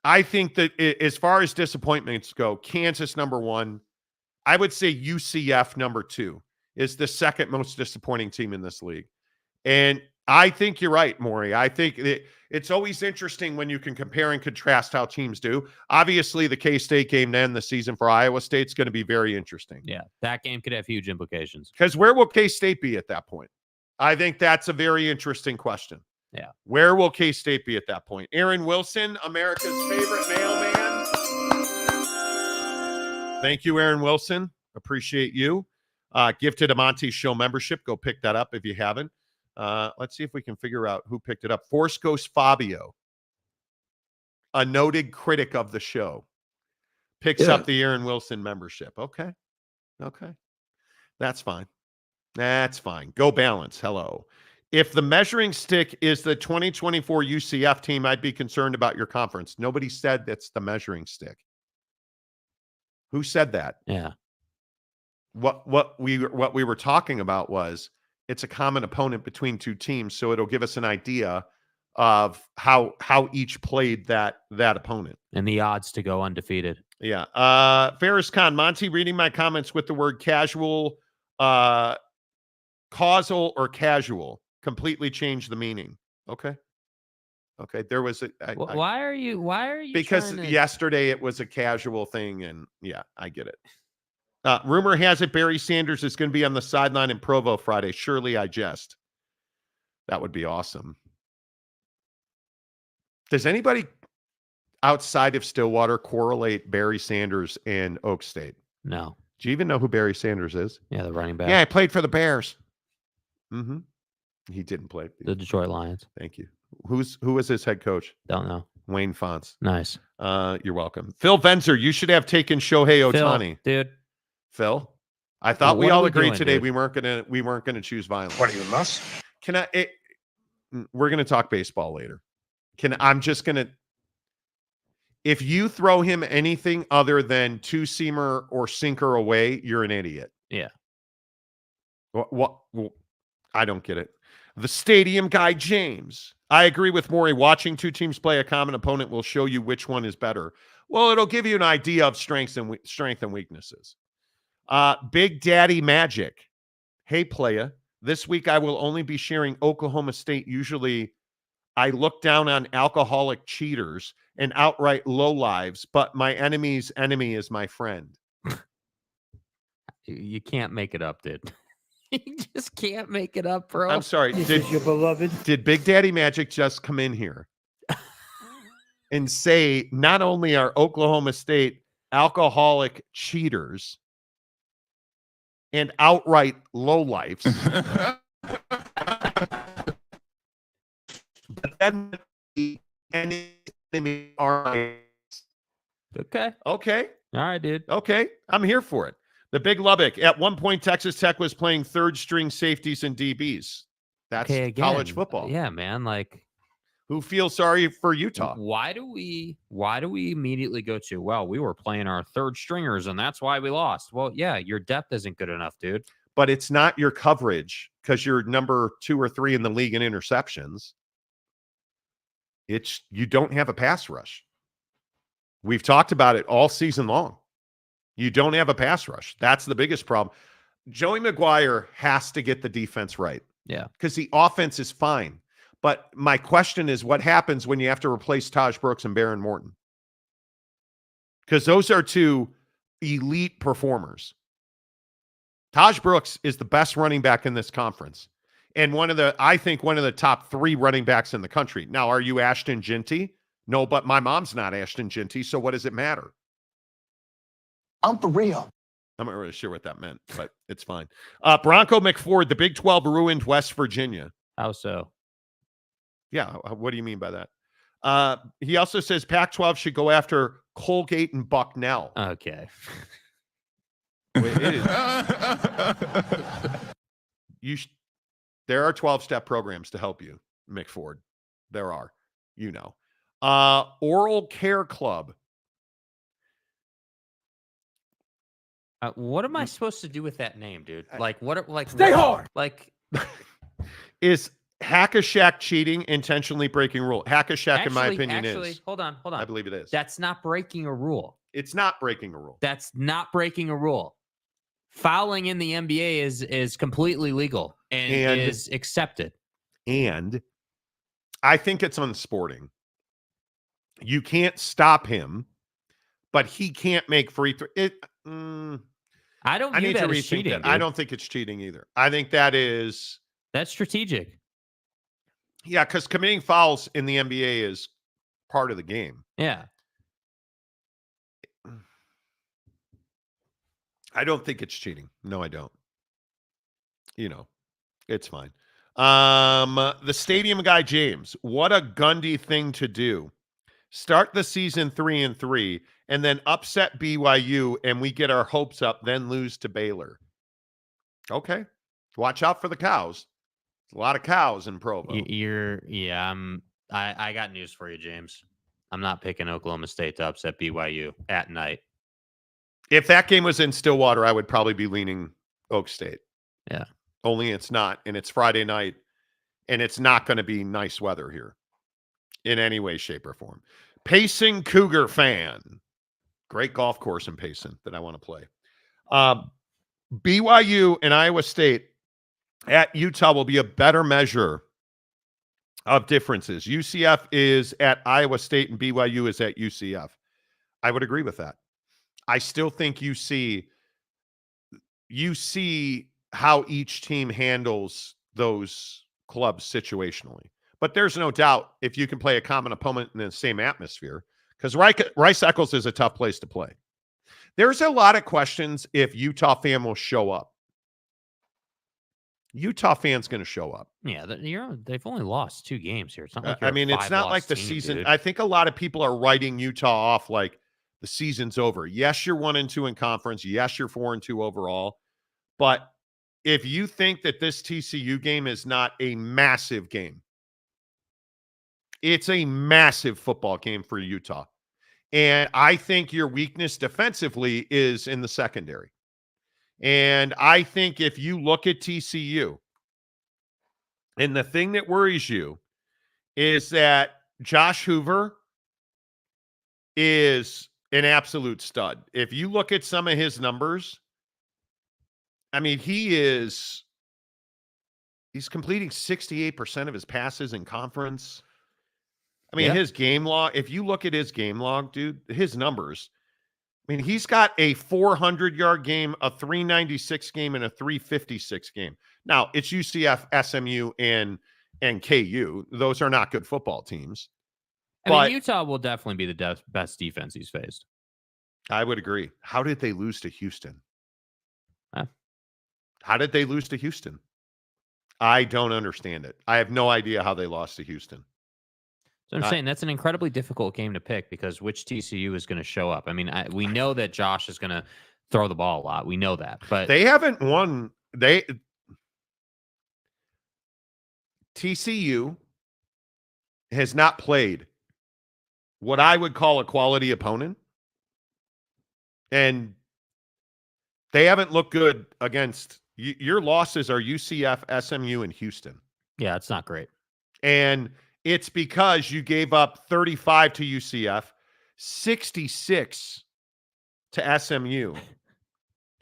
[SPEAKER 3] I think that as far as disappointments go, Kansas number 1. I would say UCF number 2 is the second most disappointing team in this league. And I think you're right, Maury. I think it's always interesting when you can compare and contrast how teams do. Obviously, the K-State game to end the season for Iowa State is going to be very interesting.
[SPEAKER 4] Yeah, that game could have huge implications.
[SPEAKER 3] Because where will K-State be at that point? I think that's a very interesting question.
[SPEAKER 4] Yeah.
[SPEAKER 3] Where will K-State be at that point? Aaron Wilson, America's favorite mailman. Thank you, Aaron Wilson. Appreciate you. Gifted a Monty Show membership. Go pick that up if you haven't. Let's see if we can figure out who picked it up. Force Ghost Fabio, a noted critic of the show, picks up the Aaron Wilson membership. Okay. That's fine. Go Balance. Hello. If the measuring stick is the 2024 UCF team, I'd be concerned about your conference. Nobody said that's the measuring stick. Who said that?
[SPEAKER 4] Yeah.
[SPEAKER 3] What we were talking about was it's a common opponent between 2 teams, so it'll give us an idea of how each played that opponent
[SPEAKER 4] and the odds to go undefeated.
[SPEAKER 3] Yeah. Ferris Khan, Monty reading my comments with the word casual, causal or casual completely changed the meaning. Okay. There was
[SPEAKER 4] why are you
[SPEAKER 3] because yesterday it was a casual thing, and yeah, I get it. Rumor has it Barry Sanders is going to be on the sideline in Provo Friday. Surely I jest. That would be awesome. Does anybody outside of Stillwater correlate Barry Sanders and Oak State?
[SPEAKER 4] No.
[SPEAKER 3] Do you even know who Barry Sanders is?
[SPEAKER 4] Yeah, the running back.
[SPEAKER 3] Yeah, I played for the Bears. Mm-hmm. He didn't play.
[SPEAKER 4] The Detroit Lions.
[SPEAKER 3] Thank you. Who was his head coach?
[SPEAKER 4] Don't know.
[SPEAKER 3] Wayne Fonts.
[SPEAKER 4] Nice.
[SPEAKER 3] You're welcome. Phil Venzer, you should have taken Shohei Ohtani.
[SPEAKER 4] Dude.
[SPEAKER 3] Phil, I thought
[SPEAKER 4] What
[SPEAKER 3] we
[SPEAKER 4] are
[SPEAKER 3] all
[SPEAKER 4] we
[SPEAKER 3] agreed
[SPEAKER 4] doing,
[SPEAKER 3] today
[SPEAKER 4] dude?
[SPEAKER 3] we weren't gonna choose violence.
[SPEAKER 5] What are you, nuts?
[SPEAKER 3] We're gonna talk baseball later. If you throw him anything other than two-seamer or sinker away, you're an idiot.
[SPEAKER 4] Yeah.
[SPEAKER 3] What? I don't get it. The stadium guy, James. I agree with Maury. Watching two teams play a common opponent will show you which one is better. Well, it'll give you an idea of strengths and weaknesses. Big Daddy Magic. Hey, playa. This week I will only be sharing Oklahoma State. Usually I look down on alcoholic cheaters and outright lowlives, but my enemy's enemy is my friend.
[SPEAKER 4] You can't make it up, dude. You just can't make it up, bro.
[SPEAKER 3] I'm sorry.
[SPEAKER 5] This is your beloved.
[SPEAKER 3] Did Big Daddy Magic just come in here and say not only are Oklahoma State alcoholic cheaters and outright lowlifes, but then the enemy are
[SPEAKER 4] Okay.
[SPEAKER 3] okay.
[SPEAKER 4] All right, dude.
[SPEAKER 3] Okay, I'm here for it. The Big Lubbock. At one point, Texas Tech was playing third-string safeties and DBs. That's
[SPEAKER 4] Okay, again,
[SPEAKER 3] college football.
[SPEAKER 4] Yeah, man. Like,
[SPEAKER 3] Who feels sorry for Utah?
[SPEAKER 4] why do we immediately go to, well, we were playing our third stringers and that's why we lost? Well, yeah, your depth isn't good enough, dude.
[SPEAKER 3] But it's not your coverage because you're number 2 or 3 in the league in interceptions. You don't have a pass rush. We've talked about it all season long. You don't have a pass rush. That's the biggest problem. Joey McGuire has to get the defense right.
[SPEAKER 4] Yeah.
[SPEAKER 3] Because the offense is fine. But my question is, what happens when you have to replace Taj Brooks and Baron Morton? Because those are two elite performers. Taj Brooks is the best running back in this conference. And I think one of the top 3 running backs in the country. Now, are you Ashton Ginty? No, but my mom's not Ashton Ginty, so what does it matter?
[SPEAKER 5] I'm for real.
[SPEAKER 3] I'm not really sure what that meant, but it's fine. Bronco McFord, the Big 12 ruined West Virginia.
[SPEAKER 4] How so?
[SPEAKER 3] Yeah, what do you mean by that? He also says Pac-12 should go after Colgate and Bucknell.
[SPEAKER 4] Okay.
[SPEAKER 3] There are 12-step programs to help you, McFord. There are, Oral Care Club.
[SPEAKER 4] What am I supposed to do with that name, dude? Like,
[SPEAKER 5] Stay hard.
[SPEAKER 4] Like,
[SPEAKER 3] Is Hack-a-Shack cheating, intentionally breaking rule? Hack-a-Shack, in my opinion, is.
[SPEAKER 4] Hold on.
[SPEAKER 3] I believe it is.
[SPEAKER 4] That's not breaking a rule.
[SPEAKER 3] It's not breaking a rule.
[SPEAKER 4] That's not breaking a rule. Fouling in the NBA is completely legal and is accepted.
[SPEAKER 3] And I think it's unsporting. You can't stop him, but he can't make free throw.
[SPEAKER 4] I don't
[SPEAKER 3] I
[SPEAKER 4] view
[SPEAKER 3] need to
[SPEAKER 4] that as
[SPEAKER 3] rethink
[SPEAKER 4] cheating.
[SPEAKER 3] that.
[SPEAKER 4] Dude.
[SPEAKER 3] I don't think it's cheating either. I think that's
[SPEAKER 4] strategic.
[SPEAKER 3] Yeah, because committing fouls in the NBA is part of the game.
[SPEAKER 4] Yeah.
[SPEAKER 3] I don't think it's cheating. No, I don't. It's fine. The stadium guy, James, what a Gundy thing to do. Start the season 3-3 and then upset BYU and we get our hopes up, then lose to Baylor. Okay. Watch out for the cows. A lot of cows in Provo.
[SPEAKER 4] I got news for you, James. I'm not picking Oklahoma State to upset BYU at night.
[SPEAKER 3] If that game was in Stillwater, I would probably be leaning Oak State.
[SPEAKER 4] Yeah.
[SPEAKER 3] Only it's not, and it's Friday night, and it's not going to be nice weather here in any way, shape, or form. Payson Cougar fan. Great golf course in Payson that I want to play. BYU and Iowa State at Utah will be a better measure of differences. UCF is at Iowa State and BYU is at UCF. I would agree with that. I still think UC you see how each team handles those clubs situationally. But there's no doubt if you can play a common opponent in the same atmosphere, because Rice-Eccles is a tough place to play. There's a lot of questions if Utah fan will show up. Utah fan's going to show up.
[SPEAKER 4] Yeah, they've only lost 2 games here. It's not like
[SPEAKER 3] it's not like the season.
[SPEAKER 4] Dude.
[SPEAKER 3] I think a lot of people are writing Utah off like the season's over. Yes, you're 1-2 in conference. Yes, you're 4-2 overall. But if you think that this TCU game is not a massive game, it's a massive football game for Utah. And I think your weakness defensively is in the secondary. And I think if you look at TCU, and the thing that worries you is that Josh Hoover is an absolute stud. If you look at some of his numbers, I mean, he's completing 68% of his passes in conference. I mean, his game log, if you look at his game log, dude, his numbers, I mean, he's got a 400-yard game, a 396 game, and a 356 game. Now, it's UCF, SMU, and KU. Those are not good football teams.
[SPEAKER 4] I mean, Utah will definitely be the best defense he's faced.
[SPEAKER 3] I would agree. How did they lose to Houston?
[SPEAKER 4] Huh?
[SPEAKER 3] How did they lose to Houston? I don't understand it. I have no idea how they lost to Houston.
[SPEAKER 4] So I'm saying that's an incredibly difficult game to pick because which TCU is going to show up? I mean, we know that Josh is going to throw the ball a lot. We know that. But
[SPEAKER 3] they haven't won. TCU has not played what I would call a quality opponent. And they haven't looked good against your losses are UCF, SMU, and Houston.
[SPEAKER 4] Yeah, it's not great.
[SPEAKER 3] And it's because you gave up 35 to UCF, 66 to SMU,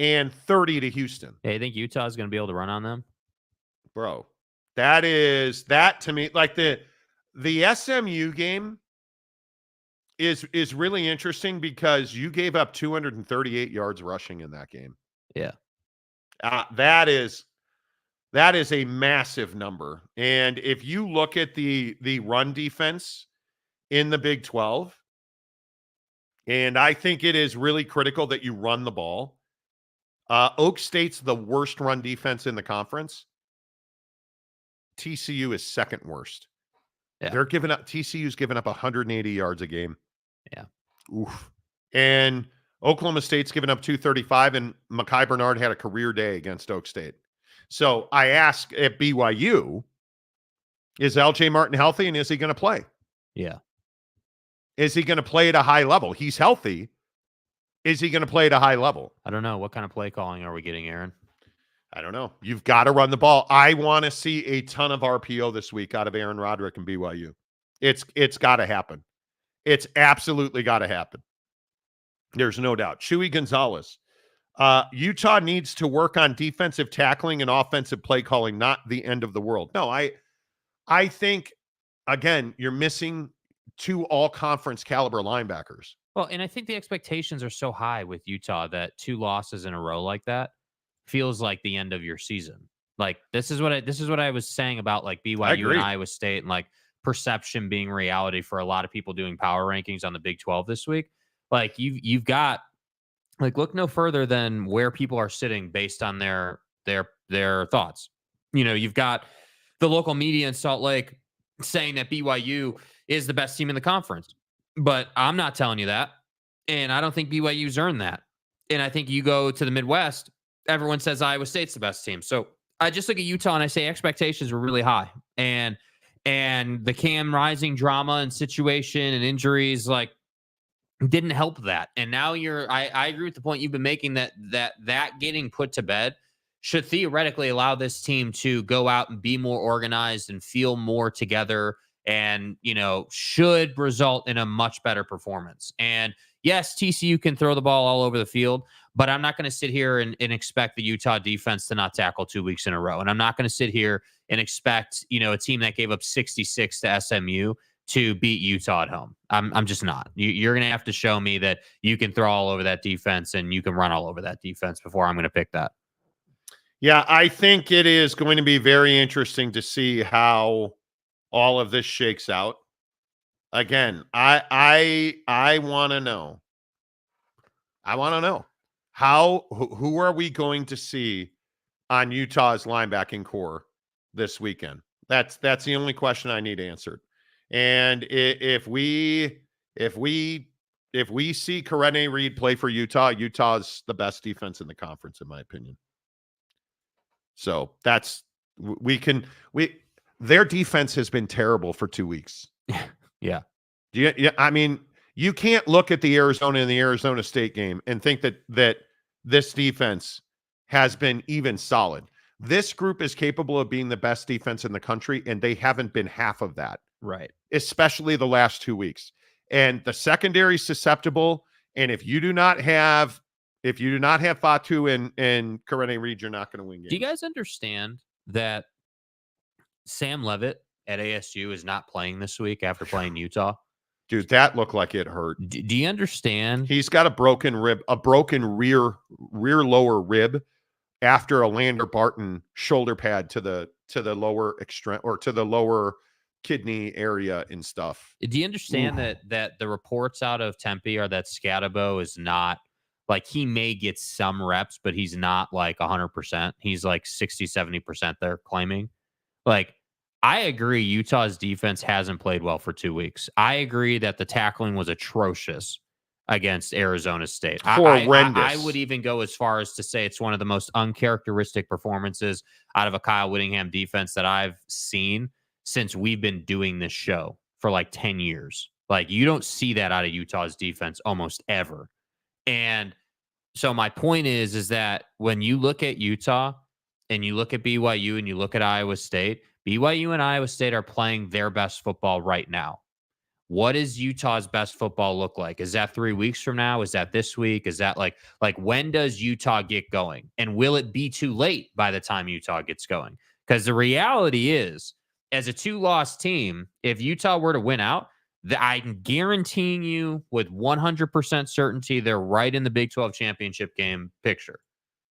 [SPEAKER 3] and 30 to Houston.
[SPEAKER 4] Yeah, you think Utah is going to be able to run on them?
[SPEAKER 3] Bro, that to me, like the SMU game is really interesting because you gave up 238 yards rushing in that game.
[SPEAKER 4] Yeah.
[SPEAKER 3] That is a massive number. And if you look at the run defense in the Big 12, and I think it is really critical that you run the ball. Oak State's the worst run defense in the conference. TCU is second worst.
[SPEAKER 4] Yeah.
[SPEAKER 3] TCU's given up 180 yards a game.
[SPEAKER 4] Yeah.
[SPEAKER 3] Oof. And Oklahoma State's given up 235, and Mekhi Bernard had a career day against Oak State. So I ask at BYU, is LJ Martin healthy and is he going to play?
[SPEAKER 4] Yeah.
[SPEAKER 3] Is he going to play at a high level? He's healthy. Is he going to play at a high level?
[SPEAKER 4] I don't know. What kind of play calling are we getting, Aaron?
[SPEAKER 3] I don't know. You've got to run the ball. I want to see a ton of RPO this week out of Aaron Roderick and BYU. It's got to happen. It's absolutely got to happen. There's no doubt. Chewy Gonzalez. Utah needs to work on defensive tackling and offensive play calling, not the end of the world. No, I think, again, you're missing 2 all-conference caliber linebackers.
[SPEAKER 4] Well, and I think the expectations are so high with Utah that 2 losses in a row like that feels like the end of your season. Like this is what I was saying about like BYU and Iowa State and like perception being reality for a lot of people doing power rankings on the Big 12 this week. Like you've got like look no further than where people are sitting based on their thoughts. You know, you've got the local media in Salt Lake saying that BYU is the best team in the conference. But I'm not telling you that. And I don't think BYU's earned that. And I think you go to the Midwest, everyone says Iowa State's the best team. So I just look at Utah and I say expectations were really high. And the Cam Rising drama and situation and injuries like didn't help that. And now I agree with the point you've been making that getting put to bed should theoretically allow this team to go out and be more organized and feel more together and, you know, should result in a much better performance. And yes, TCU can throw the ball all over the field, but I'm not going to sit here and expect the Utah defense to not tackle 2 weeks in a row. And I'm not going to sit here and expect, you know, a team that gave up 66 to SMU to beat Utah at home. I'm just not. You're going to have to show me that you can throw all over that defense and you can run all over that defense before I'm going to pick that.
[SPEAKER 3] Yeah, I think it is going to be very interesting to see how all of this shakes out. Again, I want to know. I want to know who are we going to see on Utah's linebacking core this weekend? That's the only question I need answered. And if we see Karene Reed play for Utah, Utah's the best defense in the conference, in my opinion. So that's their defense has been terrible for 2 weeks.
[SPEAKER 4] Yeah.
[SPEAKER 3] I mean, you can't look at the Arizona and the Arizona State game and think that this defense has been even solid. This group is capable of being the best defense in the country, and they haven't been half of that.
[SPEAKER 4] Right.
[SPEAKER 3] Especially the last 2 weeks. And the secondary is susceptible. And if you do not have Fatu and Karene Reed, you're not going to win games.
[SPEAKER 4] Do you guys understand that Sam Levitt at ASU is not playing this week after playing Utah?
[SPEAKER 3] Dude, that looked like it hurt.
[SPEAKER 4] Do you understand?
[SPEAKER 3] He's got a broken rib, a broken rear lower rib after a Lander Barton shoulder pad to the lower extreme or to the lower kidney area and stuff.
[SPEAKER 4] Do you understand that the reports out of Tempe are that Scatabo is not like, he may get some reps, but he's not like 100%. He's like 60, 70% they're claiming. Like, I agree Utah's defense hasn't played well for 2 weeks. I agree that the tackling was atrocious against Arizona State.
[SPEAKER 3] Horrendous.
[SPEAKER 4] I would even go as far as to say it's one of the most uncharacteristic performances out of a Kyle Whittingham defense that I've seen since we've been doing this show for like 10 years. Like, you don't see that out of Utah's defense almost ever. And so my point is that when you look at Utah and you look at BYU and you look at Iowa State, BYU and Iowa State are playing their best football right now. What does Utah's best football look like? Is that 3 weeks from now? Is that this week? Is that like when does Utah get going? And will it be too late by the time Utah gets going? Because the reality is, as a 2-loss team, if Utah were to win out, I'm guaranteeing you with 100% certainty they're right in the Big 12 championship game picture.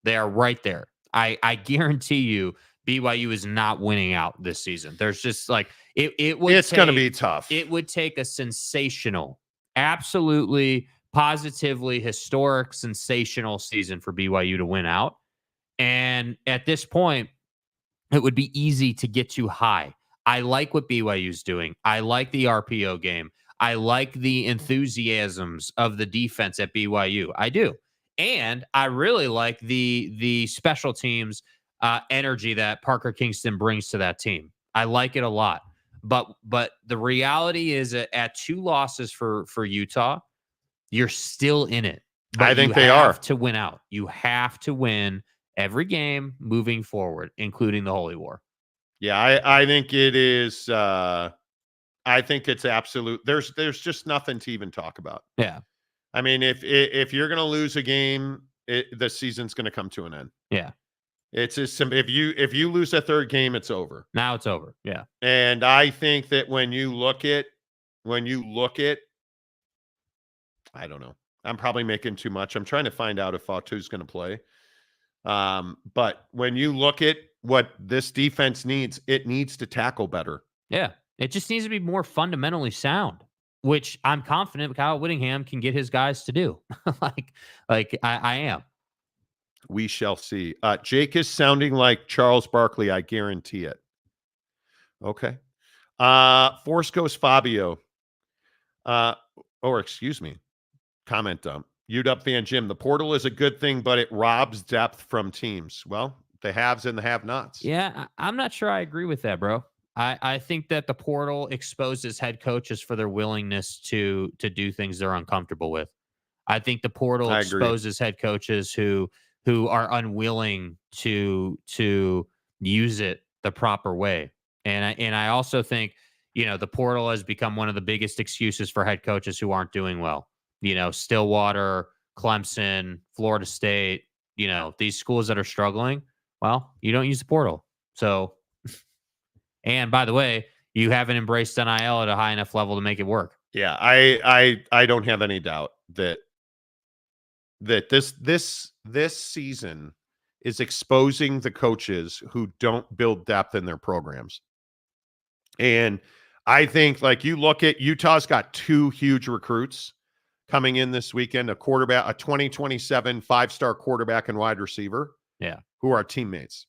[SPEAKER 4] They are right there. I guarantee you BYU is not winning out this season. There's just like it's going to
[SPEAKER 3] be tough.
[SPEAKER 4] It would take a sensational, absolutely, positively historic, sensational season for BYU to win out. And at this point, it would be easy to get too high. I like what BYU's doing. I like the RPO game. I like the enthusiasms of the defense at BYU. I do. And I really like the special teams energy that Parker Kingston brings to that team. I like it a lot. But the reality is that at 2 losses for Utah, you're still in it. But
[SPEAKER 3] I think they are.
[SPEAKER 4] You have to win out. You have to win every game moving forward, including the Holy War.
[SPEAKER 3] Yeah, I think it is. I think it's absolute. There's just nothing to even talk about.
[SPEAKER 4] Yeah.
[SPEAKER 3] I mean, if you're going to lose a game, the season's going to come to an end.
[SPEAKER 4] Yeah.
[SPEAKER 3] It's as simple. If you lose a third game, it's over.
[SPEAKER 4] Now it's over. Yeah.
[SPEAKER 3] And I think that when you look at, I don't know. I'm probably making too much. I'm trying to find out if Fatu's going to play. But when you look at what this defense needs, it needs to tackle better.
[SPEAKER 4] Yeah. It just needs to be more fundamentally sound, which I'm confident Kyle Whittingham can get his guys to do. like I am.
[SPEAKER 3] We shall see. Jake is sounding like Charles Barkley. I guarantee it. Okay. Force Ghost Fabio. Excuse me. Comment dump. UW fan Jim. The portal is a good thing, but it robs depth from teams. Well, the haves and the have-nots.
[SPEAKER 4] Yeah, I'm not sure I agree with that, bro. I think that the portal exposes head coaches for their willingness to do things they're uncomfortable with. I think the portal exposes head coaches who are unwilling to use it the proper way. And I also think, the portal has become one of the biggest excuses for head coaches who aren't doing well. Stillwater, Clemson, Florida State, these schools that are struggling. Well, you don't use the portal. So, and by the way, you haven't embraced NIL at a high enough level to make it work.
[SPEAKER 3] Yeah, I don't have any doubt that this season is exposing the coaches who don't build depth in their programs. And I think, like, you look at Utah's got 2 huge recruits coming in this weekend, a 2027 5-star quarterback and wide receiver, who are teammates.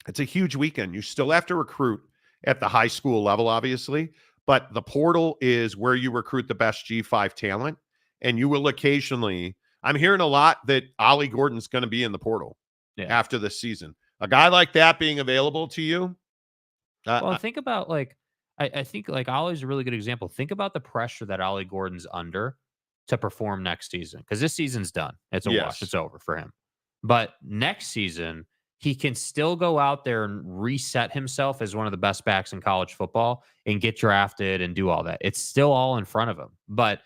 [SPEAKER 3] It's a huge weekend. You still have to recruit at the high school level, obviously, but the portal is where you recruit the best G5 talent. And you will occasionally, I'm hearing a lot that Ollie Gordon's going to be in the portal after this season. A guy like that being available to you.
[SPEAKER 4] Well, think about, like, I think, like, Ollie's a really good example. Think about the pressure that Ollie Gordon's under to perform next season, because this season's done. It's a wash. It's over for him. But next season, he can still go out there and reset himself as one of the best backs in college football and get drafted and do all that. It's still all in front of him. But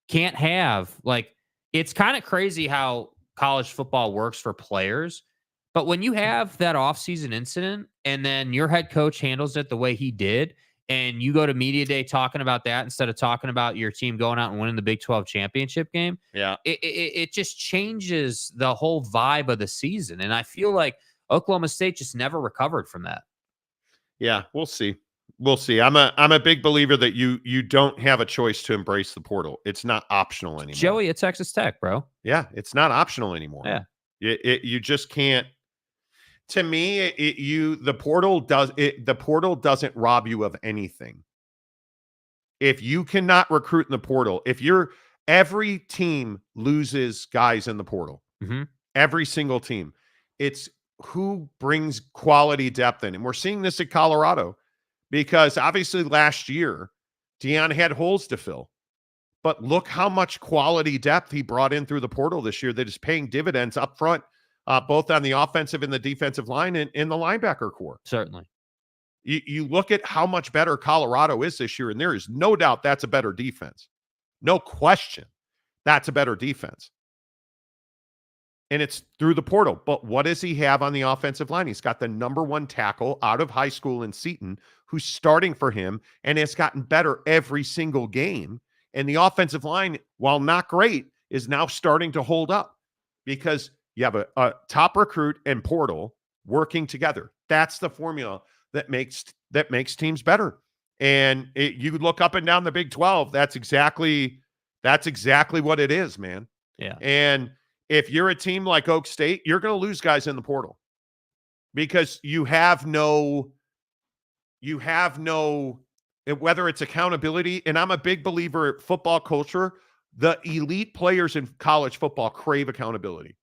[SPEAKER 4] can't have, like, it's kind of crazy how college football works for players. But when you have that offseason incident and then your head coach handles it the way he did, and you go to media day talking about that instead of talking about your team going out and winning the Big 12 championship game, it just changes the whole vibe of the season. And I feel like Oklahoma State just never recovered from that.
[SPEAKER 3] Yeah, we'll see. We'll see. I'm a big believer that you don't have a choice to embrace the portal. It's not optional anymore.
[SPEAKER 4] Joey at Texas Tech, bro.
[SPEAKER 3] Yeah, it's not optional anymore.
[SPEAKER 4] Yeah.
[SPEAKER 3] You just can't. To me, the portal doesn't rob you of anything. If you cannot recruit in the portal, every team loses guys in the portal. Every single team. It's who brings quality depth in. And we're seeing this at Colorado, because obviously last year Deion had holes to fill. But look how much quality depth he brought in through the portal this year that is paying dividends up front. Both on the offensive and the defensive line and in the linebacker core.
[SPEAKER 4] Certainly.
[SPEAKER 3] You look at how much better Colorado is this year, and there is no doubt that's a better defense. No question. That's a better defense. And it's through the portal. But what does he have on the offensive line? He's got the #1 tackle out of high school in Seton, who's starting for him and has gotten better every single game. And the offensive line, while not great, is now starting to hold up, because you have a top recruit and portal working together. That's the formula that makes teams better. And you look up and down the Big 12. That's exactly what it is, man.
[SPEAKER 4] Yeah.
[SPEAKER 3] And if you're a team like Oak State, you're going to lose guys in the portal, because you have no, whether it's accountability. And I'm a big believer in football culture. The elite players in college football crave accountability.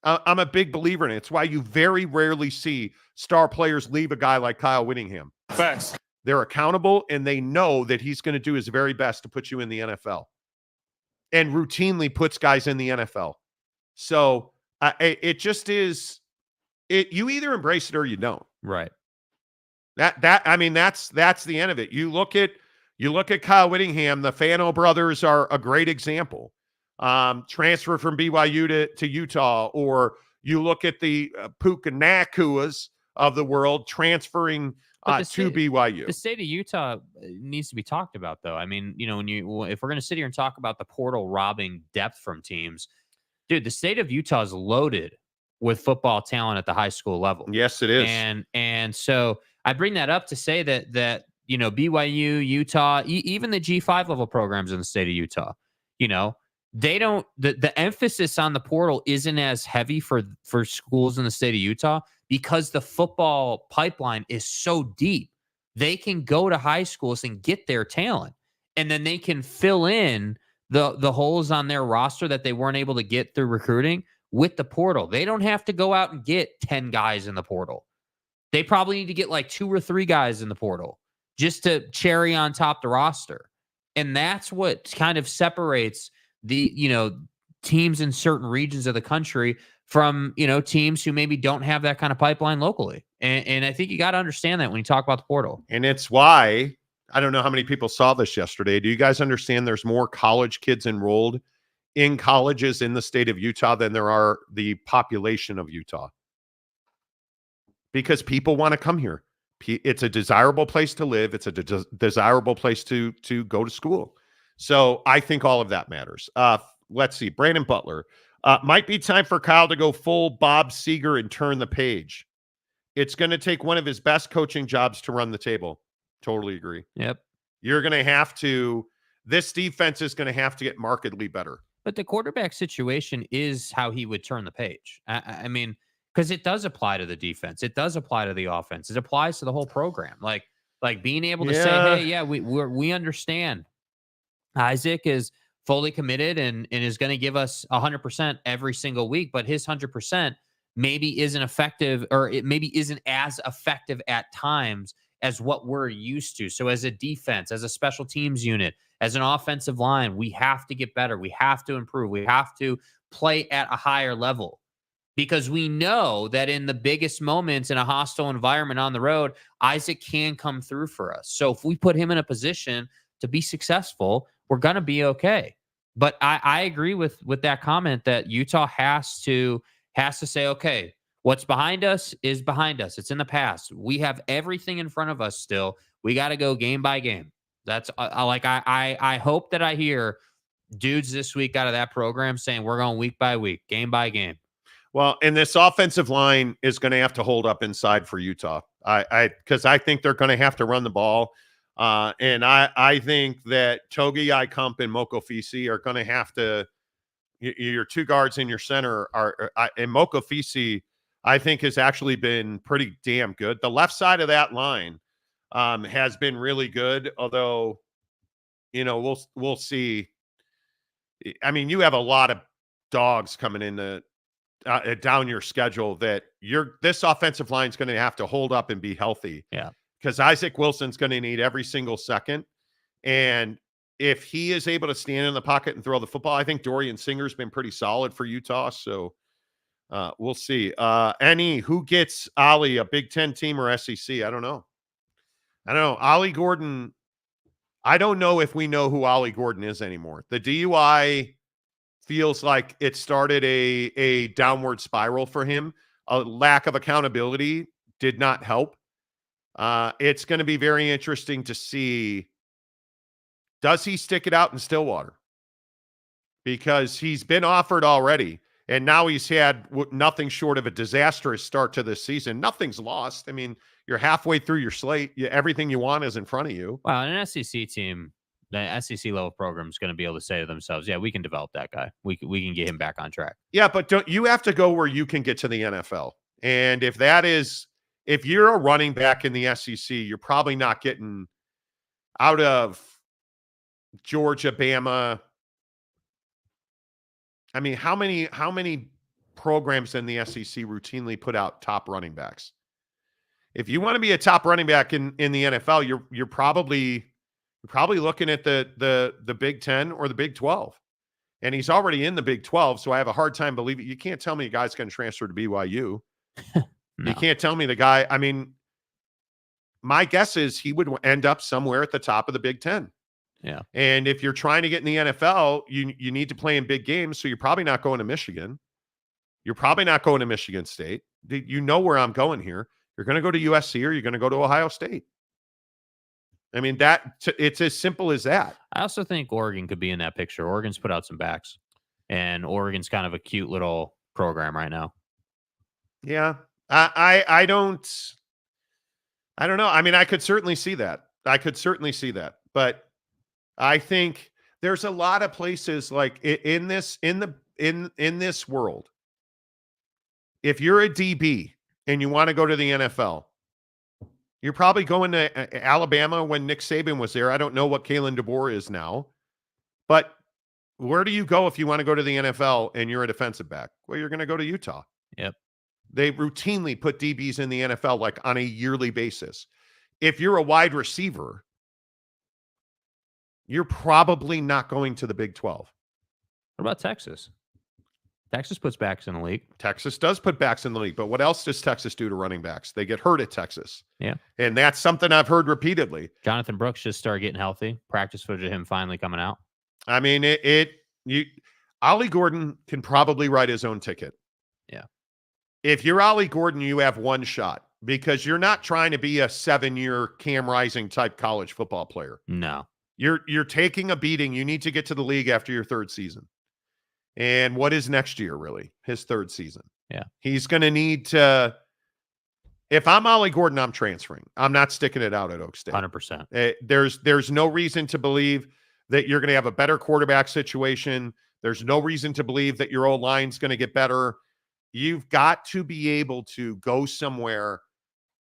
[SPEAKER 3] I'm a big believer in it. It's why you very rarely see star players leave a guy like Kyle Whittingham.
[SPEAKER 5] Facts.
[SPEAKER 3] They're accountable, and they know that he's going to do his very best to put you in the NFL, and routinely puts guys in the NFL. So it just is. You either embrace it or you don't.
[SPEAKER 4] Right.
[SPEAKER 3] That's the end of it. You look at Kyle Whittingham. The Fano brothers are a great example. Transfer from BYU to Utah, or you look at the Puka Nakuas of the world transferring to BYU.
[SPEAKER 4] The state of Utah needs to be talked about, though. I mean, if we're going to sit here and talk about the portal robbing depth from teams, dude, the state of Utah is loaded with football talent at the high school level.
[SPEAKER 3] Yes, it is.
[SPEAKER 4] And so I bring that up to say that BYU, Utah, even the G5 level programs in the state of Utah, they don't, the emphasis on the portal isn't as heavy for schools in the state of Utah, because the football pipeline is so deep. They can go to high schools and get their talent, and then they can fill in the holes on their roster that they weren't able to get through recruiting with the portal. They don't have to go out and get 10 guys in the portal. They probably need to get like 2 or 3 guys in the portal just to cherry on top the roster. And that's what kind of separates the, teams in certain regions of the country from, teams who maybe don't have that kind of pipeline locally. And I think you got to understand that when you talk about the portal.
[SPEAKER 3] And it's why, I don't know how many people saw this yesterday. Do you guys understand there's more college kids enrolled in colleges in the state of Utah than there are the population of Utah? Because people want to come here. It's a desirable place to live. It's a desirable place to go to school. So I think all of that matters. Let's see. Brandon Butler. Might be time for Kyle to go full Bob Seger and turn the page. It's going to take one of his best coaching jobs to run the table. Totally agree.
[SPEAKER 4] Yep.
[SPEAKER 3] You're going to have to, this defense is going to have to get markedly better.
[SPEAKER 4] But the quarterback situation is how he would turn the page. I mean, because it does apply to the defense. It does apply to the offense. It applies to the whole program. Like being able to say, hey, yeah, we understand. Isaac is fully committed and is going to give us 100% every single week, but his 100% maybe isn't effective, or it maybe isn't as effective at times as what we're used to. So as a defense, as a special teams unit, as an offensive line, we have to get better. We have to improve. We have to play at a higher level, because we know that in the biggest moments in a hostile environment on the road, Isaac can come through for us. So if we put him in a position to be successful, we're going to be okay. But I agree with that comment that Utah has to say, okay, what's behind us is behind us. It's in the past. We have everything in front of us still. We got to go game by game. That's I hope that I hear dudes this week out of that program saying we're going week by week, game by game.
[SPEAKER 3] Well, and this offensive line is going to have to hold up inside for Utah. Because I think they're going to have to run the ball. And I think that Togi Ikump and Mokofisi are going to have to, your two guards in your center and Mokofisi, I think, has actually been pretty damn good. The left side of that line has been really good, although, we'll see. I mean, you have a lot of dogs coming in down your schedule that this offensive line is going to have to hold up and be healthy.
[SPEAKER 4] Yeah.
[SPEAKER 3] Because Isaac Wilson's going to need every single second. And if he is able to stand in the pocket and throw the football, I think Dorian Singer's been pretty solid for Utah. So we'll see. Who gets Ollie, a Big Ten team or SEC? I don't know. Ollie Gordon, I don't know if we know who Ollie Gordon is anymore. The DUI feels like it started a downward spiral for him. A lack of accountability did not help. It's going to be very interesting to see, does he stick it out in Stillwater? Because he's been offered already, and now he's had nothing short of a disastrous start to this season. Nothing's lost. I mean, you're halfway through your slate. Everything you want is in front of you.
[SPEAKER 4] Well, an SEC team, the SEC level program is going to be able to say to themselves, yeah, we can develop that guy. We can get him back on track.
[SPEAKER 3] Yeah, but you have to go where you can get to the NFL. And if you're a running back in the SEC, you're probably not getting out of Georgia, Bama. I mean, how many programs in the SEC routinely put out top running backs? If you want to be a top running back in the NFL, you're probably looking at the Big Ten or the Big 12. And he's already in the Big 12, so I have a hard time believing. You can't tell me a guy's going to transfer to BYU. No. You can't tell me the guy. I mean, my guess is he would end up somewhere at the top of the Big Ten.
[SPEAKER 4] Yeah.
[SPEAKER 3] And if you're trying to get in the NFL, you need to play in big games. So you're probably not going to Michigan. You're probably not going to Michigan State. You know where I'm going here. You're going to go to USC or you're going to go to Ohio State. I mean, it's as simple as that.
[SPEAKER 4] I also think Oregon could be in that picture. Oregon's put out some backs, and Oregon's kind of a cute little program right now.
[SPEAKER 3] Yeah. I don't know. I mean, I could certainly see that. But I think there's a lot of places like in this world. If you're a DB and you want to go to the NFL, you're probably going to Alabama when Nick Saban was there. I don't know what Kalen DeBoer is now, but where do you go if you want to go to the NFL and you're a defensive back? Well, you're going to go to Utah.
[SPEAKER 4] Yep.
[SPEAKER 3] They routinely put DBs in the NFL like on a yearly basis. If you're a wide receiver, you're probably not going to the Big 12.
[SPEAKER 4] What about Texas? Texas puts backs in the league.
[SPEAKER 3] Texas does put backs in the league, but what else does Texas do to running backs? They get hurt at Texas.
[SPEAKER 4] Yeah.
[SPEAKER 3] And that's something I've heard repeatedly.
[SPEAKER 4] Jonathan Brooks just started getting healthy. Practice footage of him finally coming out.
[SPEAKER 3] I mean, Ollie Gordon can probably write his own ticket.
[SPEAKER 4] Yeah.
[SPEAKER 3] If you're Ollie Gordon, you have one shot because you're not trying to be a 7-year Cam Rising type college football player.
[SPEAKER 4] No.
[SPEAKER 3] You're taking a beating. You need to get to the league after your third season. And what is next year, really? His third season.
[SPEAKER 4] Yeah.
[SPEAKER 3] He's going to need to, if I'm Ollie Gordon, I'm transferring. I'm not sticking it out at Oak State.
[SPEAKER 4] 100%.
[SPEAKER 3] There's no reason to believe that you're going to have a better quarterback situation. There's no reason to believe that your old line's going to get better. You've got to be able to go somewhere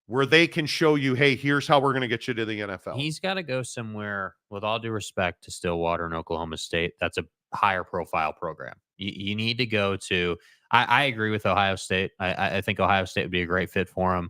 [SPEAKER 3] where they can show you, hey, here's how we're going to get you to the NFL.
[SPEAKER 4] He's got to go somewhere, with all due respect to Stillwater and Oklahoma State, that's a higher profile program. You need to go to, I agree with Ohio State. I think Ohio State would be a great fit for him.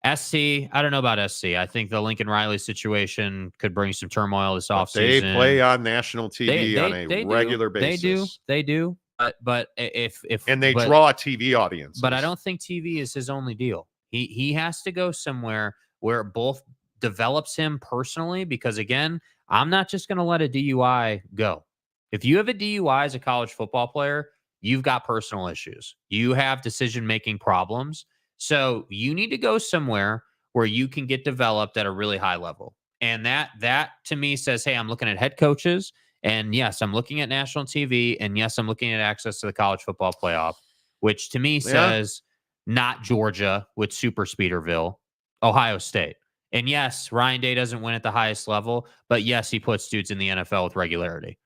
[SPEAKER 4] SC, I don't know about SC. I think the Lincoln Riley situation could bring some turmoil this offseason.
[SPEAKER 3] They play on national TV on a regular basis.
[SPEAKER 4] They do. But if
[SPEAKER 3] they draw a TV audience.
[SPEAKER 4] But I don't think TV is his only deal. He has to go somewhere where it both develops him personally, because again, I'm not just going to let a DUI go. If you have a DUI as a college football player, you've got personal issues. You have decision-making problems. So you need to go somewhere where you can get developed at a really high level. And that to me says, hey, I'm looking at head coaches. And yes, I'm looking at national TV. And yes, I'm looking at access to the college football playoff, which to me says not Georgia with Super Speederville, Ohio State. And yes, Ryan Day doesn't win at the highest level, but yes, he puts dudes in the NFL with regularity.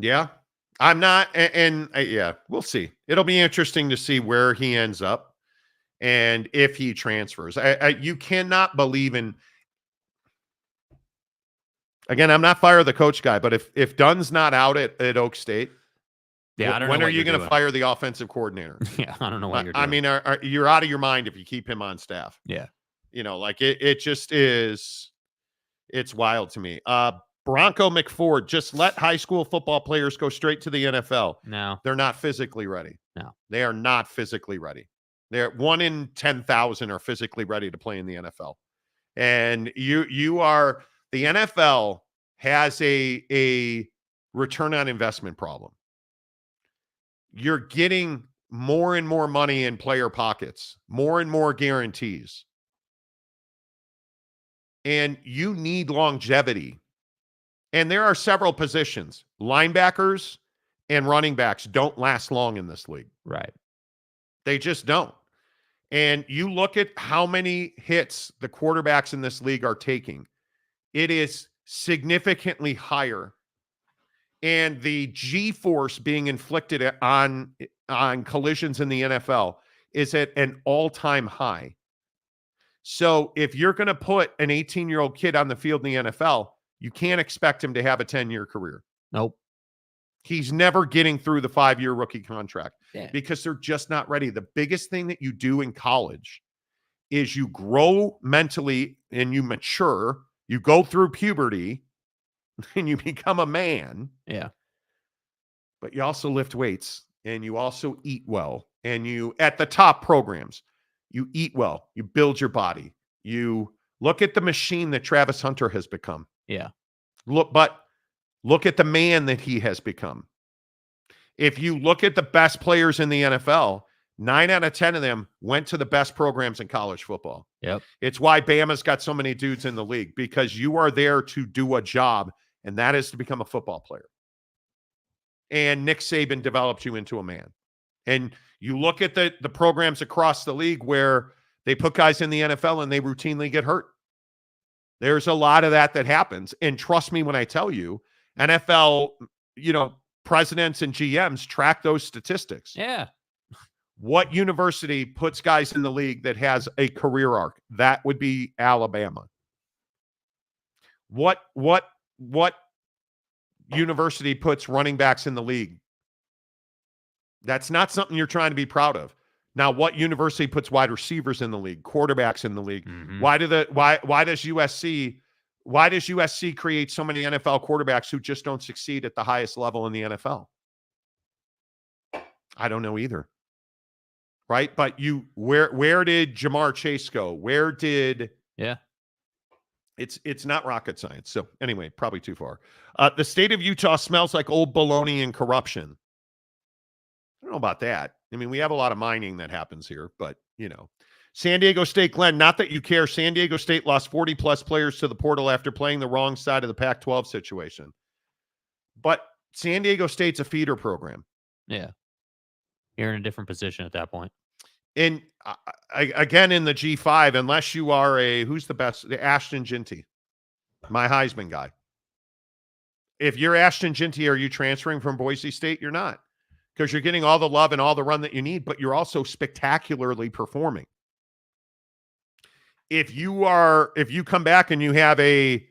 [SPEAKER 3] Yeah, I'm not. And yeah, we'll see. It'll be interesting to see where he ends up and if he transfers. You cannot believe in. Again, I'm not fire the coach guy, but if Dunn's not out at Oak State,
[SPEAKER 4] yeah, I don't
[SPEAKER 3] when
[SPEAKER 4] know
[SPEAKER 3] are you going to fire the offensive coordinator?
[SPEAKER 4] Yeah, I don't know what you're doing.
[SPEAKER 3] I mean, you're out of your mind if you keep him on staff.
[SPEAKER 4] Yeah.
[SPEAKER 3] Like it just is. It's wild to me. Bronco McFord, just let high school football players go straight to the NFL.
[SPEAKER 4] No.
[SPEAKER 3] They're not physically ready.
[SPEAKER 4] No.
[SPEAKER 3] They are not physically ready. They're 1 in 10,000 are physically ready to play in the NFL. And you are, the NFL has a return on investment problem. You're getting more and more money in player pockets, more and more guarantees. And you need longevity. And there are several positions. Linebackers and running backs don't last long in this league.
[SPEAKER 4] Right.
[SPEAKER 3] They just don't. And you look at how many hits the quarterbacks in this league are taking. It is significantly higher. And the G-force being inflicted on collisions in the NFL is at an all-time high. So if you're going to put an 18-year-old kid on the field in the NFL, you can't expect him to have a 10-year career.
[SPEAKER 4] Nope.
[SPEAKER 3] He's never getting through the 5-year rookie contract because they're just not ready. The biggest thing that you do in college is you grow mentally and you mature. You go through puberty and you become a man.
[SPEAKER 4] Yeah.
[SPEAKER 3] But you also lift weights and you also eat well. And you, at the top programs, you eat well. You build your body. You look at the machine that Travis Hunter has become.
[SPEAKER 4] Yeah.
[SPEAKER 3] Look at the man that he has become. If you look at the best players in the NFL, 9 out of 10 of them went to the best programs in college football.
[SPEAKER 4] Yep.
[SPEAKER 3] It's why Bama's got so many dudes in the league, because you are there to do a job, and that is to become a football player. And Nick Saban developed you into a man. And you look at the programs across the league where they put guys in the NFL and they routinely get hurt. There's a lot of that happens. And trust me when I tell you, NFL, presidents and GMs track those statistics.
[SPEAKER 4] Yeah.
[SPEAKER 3] What university puts guys in the league that has a career arc? That would be Alabama. What university puts running backs in the league? That's not something you're trying to be proud of. Now, what university puts wide receivers in the league, quarterbacks in the league?
[SPEAKER 4] Mm-hmm.
[SPEAKER 3] Why does USC create so many NFL quarterbacks who just don't succeed at the highest level in the NFL? I don't know either. Right? But where did Jamar Chase go? Where did It's not rocket science. So anyway, probably too far. The state of Utah smells like old baloney and corruption. I don't know about that. I mean, we have a lot of mining that happens here, but San Diego State, Glenn, not that you care. San Diego State lost 40+ players to the portal after playing the wrong side of the Pac-12 situation. But San Diego State's a feeder program.
[SPEAKER 4] Yeah. You're in a different position at that point.
[SPEAKER 3] And again, in the G5, unless you are who's the best? The Ashton Ginty, my Heisman guy. If you're Ashton Ginty, are you transferring from Boise State? You're not, because you're getting all the love and all the run that you need, but you're also spectacularly performing. If you come back and you have a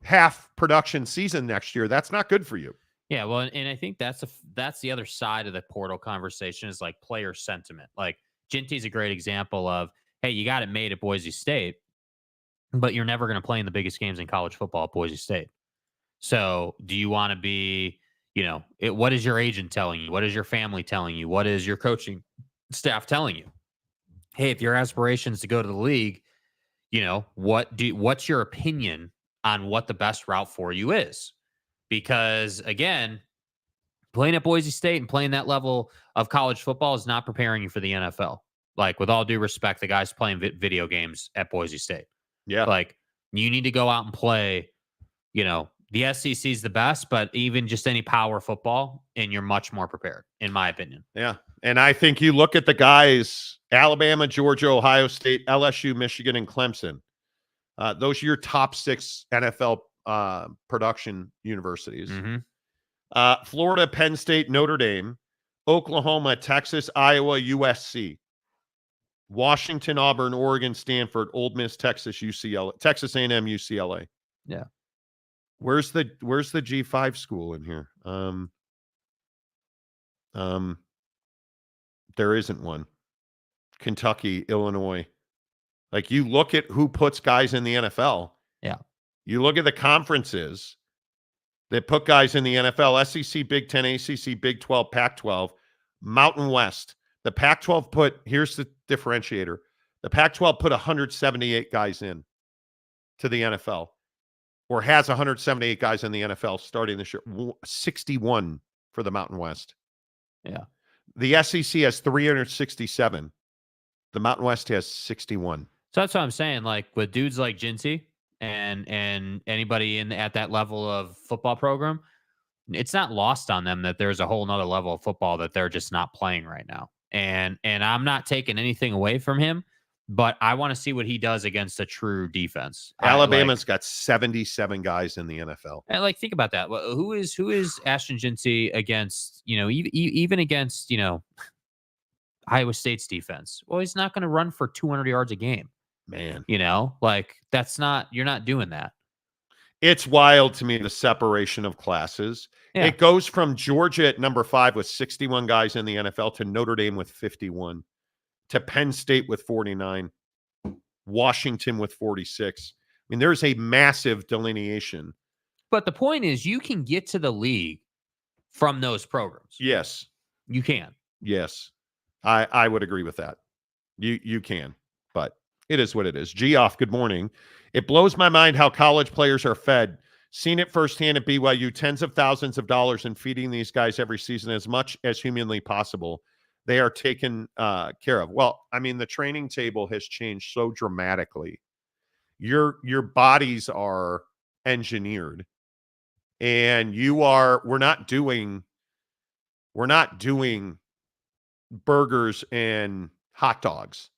[SPEAKER 3] half production season next year, that's not good for you.
[SPEAKER 4] Yeah, well, and I think that's the other side of the portal conversation is like player sentiment. Like Ginty's a great example of, hey, you got it made at Boise State, but you're never going to play in the biggest games in college football at Boise State. So do you want to be, what is your agent telling you? What is your family telling you? What is your coaching staff telling you? Hey, if your aspirations to go to the league, what's your opinion on what the best route for you is? Because again, playing at Boise State and playing that level of college football is not preparing you for the NFL. Like, with all due respect, the guys playing video games at Boise State.
[SPEAKER 3] Yeah.
[SPEAKER 4] Like, you need to go out and play, the SEC is the best, but even just any power football, and you're much more prepared, in my opinion.
[SPEAKER 3] Yeah. And I think you look at the guys, Alabama, Georgia, Ohio State, LSU, Michigan, and Clemson. Those are your top 6 NFL production universities.
[SPEAKER 4] Mm-hmm.
[SPEAKER 3] Florida, Penn State, Notre Dame, Oklahoma, Texas, Iowa, USC, Washington, Auburn, Oregon, Stanford, Ole Miss, Texas, UCLA, Texas A&M, UCLA.
[SPEAKER 4] Yeah.
[SPEAKER 3] Where's the G5 school in here? There isn't one. Kentucky, Illinois. Like, you look at who puts guys in the NFL.
[SPEAKER 4] Yeah.
[SPEAKER 3] You look at the conferences that put guys in the NFL: SEC, Big 10, ACC, Big 12, Pac-12, Mountain West. The Pac-12 here's the differentiator. The Pac-12 put 178 guys in to the NFL, or has 178 guys in the NFL starting this year. 61 for the Mountain West.
[SPEAKER 4] Yeah.
[SPEAKER 3] The SEC has 367. The Mountain West has 61.
[SPEAKER 4] So that's what I'm saying. Like, with dudes like Ginty and anybody at that level of football program, it's not lost on them that there's a whole nother level of football that they're just not playing right now. And I'm not taking anything away from him, but I want to see what he does against a true defense.
[SPEAKER 3] Alabama's got 77 guys in the NFL.
[SPEAKER 4] And think about that. Who is Ashton Ginty against, even against, Iowa State's defense? Well, he's not going to run for 200 yards a game.
[SPEAKER 3] Man,
[SPEAKER 4] that's not, you're not doing that.
[SPEAKER 3] It's wild to me, the separation of classes.
[SPEAKER 4] Yeah.
[SPEAKER 3] It goes from Georgia at number 5 with 61 guys in the NFL to Notre Dame with 51, to Penn State with 49, Washington with 46. I mean, there's a massive delineation.
[SPEAKER 4] But the point is, you can get to the league from those programs.
[SPEAKER 3] Yes.
[SPEAKER 4] You can.
[SPEAKER 3] Yes. I would agree with that. You can, but it is what it is. Geoff, good morning. It blows my mind how college players are fed. Seen it firsthand at BYU, tens of thousands of dollars in feeding these guys every season as much as humanly possible. They are taken care of. Well, I mean, the training table has changed so dramatically. Your bodies are engineered, and we're not doing burgers and hot dogs.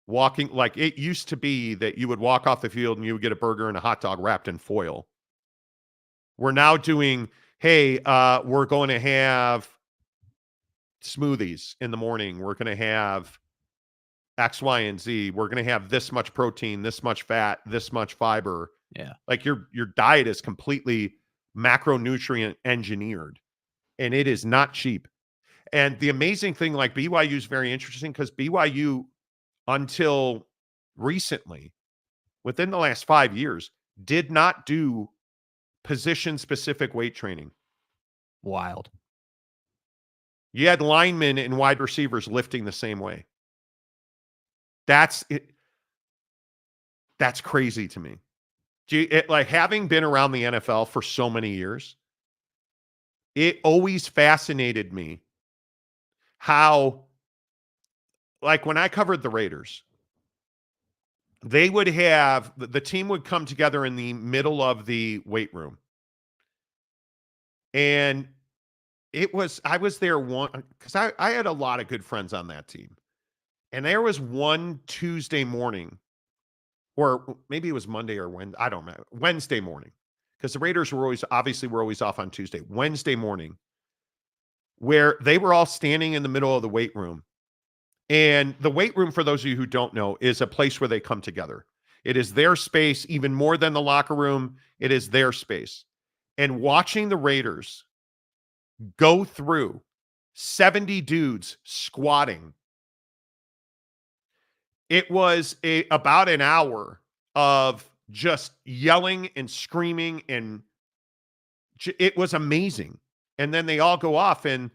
[SPEAKER 3] Walking, like it used to be that you would walk off the field and you would get a burger and a hot dog wrapped in foil. We're now doing, hey, we're going to have smoothies in the morning. We're going to have X, Y, and Z. We're going to have this much protein, this much fat, this much fiber.
[SPEAKER 4] Yeah.
[SPEAKER 3] Like your diet is completely macronutrient engineered, and it is not cheap. And the amazing thing, like BYU is very interesting because BYU, until recently, within the last 5 years, did not do position-specific weight training.
[SPEAKER 4] Wild.
[SPEAKER 3] You had linemen and wide receivers lifting the same way. That's it. That's crazy to me. Like, having been around the NFL for so many years, it always fascinated me how, like, when I covered the Raiders, they would have, the team would come together in the middle of the weight room. And I was there one, because I had a lot of good friends on that team. And there was one Tuesday morning, or maybe it was Monday or Wednesday, I don't know, Wednesday morning, because the Raiders were always off on Tuesday. Wednesday morning, where they were all standing in the middle of the weight room. And the weight room, for those of you who don't know, is a place where they come together. It is their space, even more than the locker room. It is their space. And watching the Raiders go through 70 dudes squatting, it was about an hour of just yelling and screaming, and it was amazing. And then they all go off, and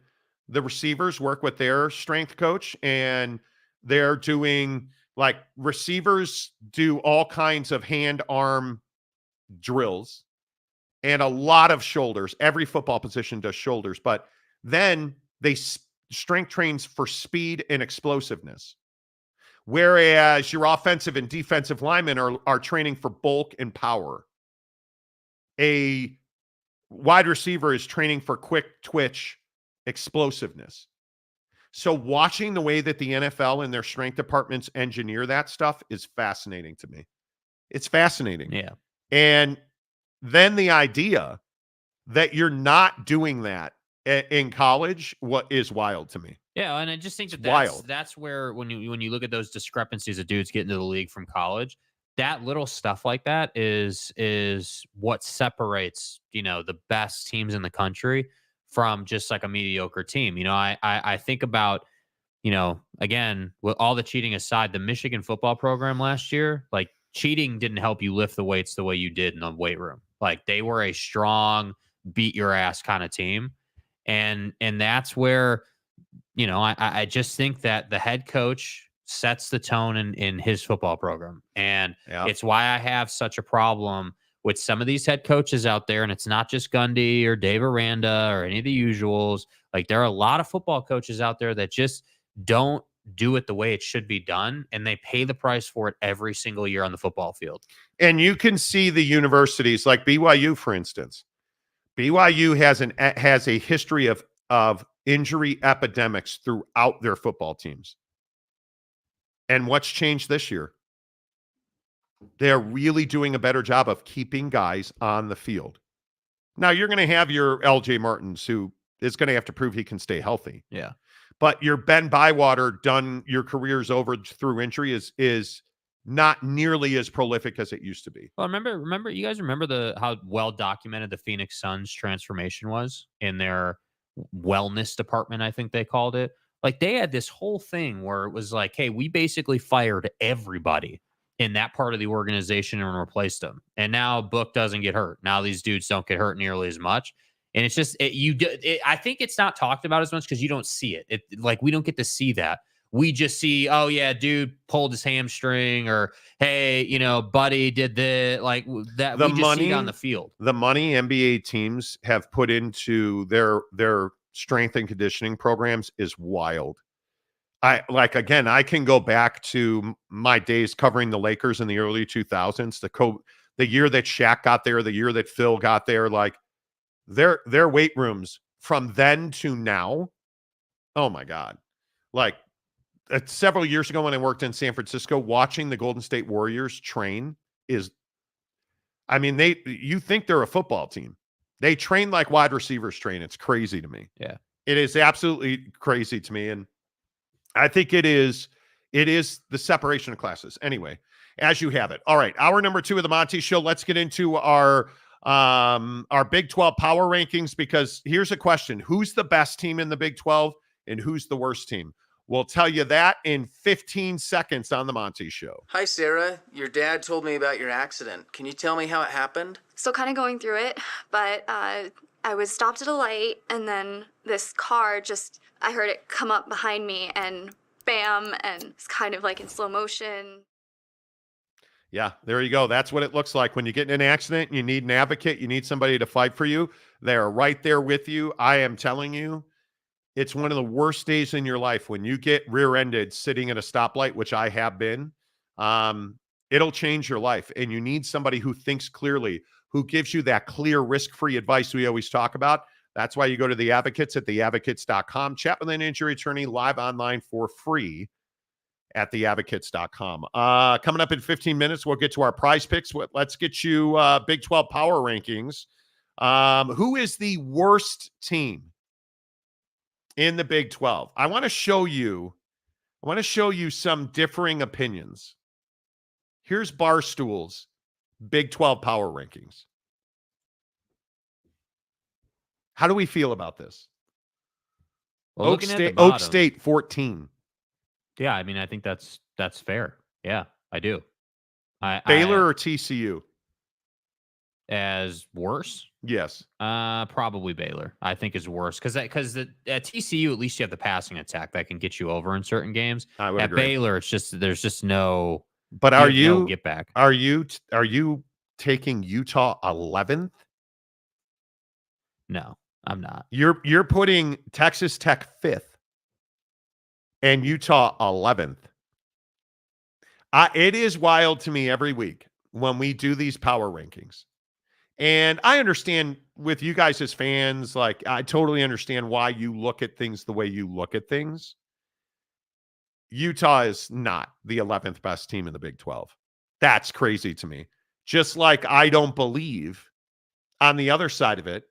[SPEAKER 3] the receivers work with their strength coach, and they're doing, like, receivers do all kinds of hand-arm drills and a lot of shoulders. Every football position does shoulders, but then they strength trains for speed and explosiveness. Whereas your offensive and defensive linemen are training for bulk and power. A wide receiver is training for quick twitch explosiveness. So watching the way that the NFL and their strength departments engineer that stuff is fascinating to me. It's fascinating.
[SPEAKER 4] Yeah.
[SPEAKER 3] And then the idea that you're not doing that in college, what is wild to me.
[SPEAKER 4] Yeah, and I just think that's where when you look at those discrepancies of dudes getting to the league from college, that little stuff like that is what separates, the best teams in the country from just like a mediocre team. I think about, again, with all the cheating aside, the Michigan football program last year, like, cheating didn't help you lift the weights the way you did in the weight room. Like, they were a strong, beat your ass kind of team. And that's where, I just think that the head coach sets the tone in his football program. And It's why I have such a problem with some of these head coaches out there. And it's not just Gundy or Dave Aranda or any of the usuals. Like, there are a lot of football coaches out there that just don't do it the way it should be done. And they pay the price for it every single year on the football field.
[SPEAKER 3] And you can see the universities like BYU, for instance. BYU has a history of injury epidemics throughout their football teams. And what's changed this year? They're really doing a better job of keeping guys on the field. Now, you're going to have your LJ Martins, who is going to have to prove he can stay healthy.
[SPEAKER 4] Yeah.
[SPEAKER 3] But your Ben Bywater, your career's over through injury, is not nearly as prolific as it used to be.
[SPEAKER 4] Well, remember, you guys remember how well documented the Phoenix Suns transformation was in their wellness department, I think they called it. Like, they had this whole thing where it was like, hey, we basically fired everybody in that part of the organization and replaced them. And now Book doesn't get hurt. Now these dudes don't get hurt nearly as much. And it's just, I think it's not talked about as much because you don't see it. Like, we don't get to see that. We just see, oh yeah, dude pulled his hamstring, or hey, buddy did this, like that. We just see it on the field.
[SPEAKER 3] The money NBA teams have put into their strength and conditioning programs is wild. I can go back to my days covering the Lakers in the early 2000s, the year that Shaq got there, the year that Phil got there, like their weight rooms from then to now. Oh my God. Like, several years ago when I worked in San Francisco, watching the Golden State Warriors train you think they're a football team. They train like wide receivers train. It's crazy to me.
[SPEAKER 4] Yeah.
[SPEAKER 3] It is absolutely crazy to me. And I think it is the separation of classes. Anyway, as you have it. All right. Hour number 2 of the Monty Show. Let's get into our Big 12 power rankings, because here's a question. Who's the best team in the Big 12 and who's the worst team? We'll tell you that in 15 seconds on the Monty Show.
[SPEAKER 6] Hi, Sarah. Your dad told me about your accident. Can you tell me how it happened?
[SPEAKER 7] Still kind of going through it, but I was stopped at a light, and then this car I heard it come up behind me, and bam, and it's kind of like in slow motion.
[SPEAKER 3] Yeah, there you go. That's what it looks like when you get in an accident. You need an advocate. You need somebody to fight for you. They're right there with you. I am telling you, it's one of the worst days in your life when you get rear-ended sitting at a stoplight, which I have been. It'll change your life. And you need somebody who thinks clearly, who gives you that clear, risk-free advice we always talk about. That's why you go to the Advocates at theadvocates.com. Chat with an injury attorney live online for free at theadvocates.com. Coming up in 15 minutes, we'll get to our prize picks. Let's get you Big 12 power rankings. Who is the worst team in the Big 12? I want to show you some differing opinions. Here's Barstool's Big 12 power rankings. How do we feel about this?
[SPEAKER 4] Well,
[SPEAKER 3] Oak State 14.
[SPEAKER 4] Yeah, I mean, I think that's fair. Yeah, I do.
[SPEAKER 3] Baylor or TCU?
[SPEAKER 4] As worse?
[SPEAKER 3] Yes.
[SPEAKER 4] Probably Baylor. I think is worse because at TCU at least you have the passing attack that can get you over in certain games.
[SPEAKER 3] I would
[SPEAKER 4] at
[SPEAKER 3] agree.
[SPEAKER 4] Baylor, it's just there's just no.
[SPEAKER 3] But are you
[SPEAKER 4] no get back?
[SPEAKER 3] Are you taking Utah 11th?
[SPEAKER 4] No, I'm not.
[SPEAKER 3] You're putting Texas Tech 5th and Utah 11th. It is wild to me every week when we do these power rankings. And I understand with you guys as fans, like I totally understand why you look at things the way you look at things. Utah is not the 11th best team in the Big 12. That's crazy to me. Just like I don't believe on the other side of it,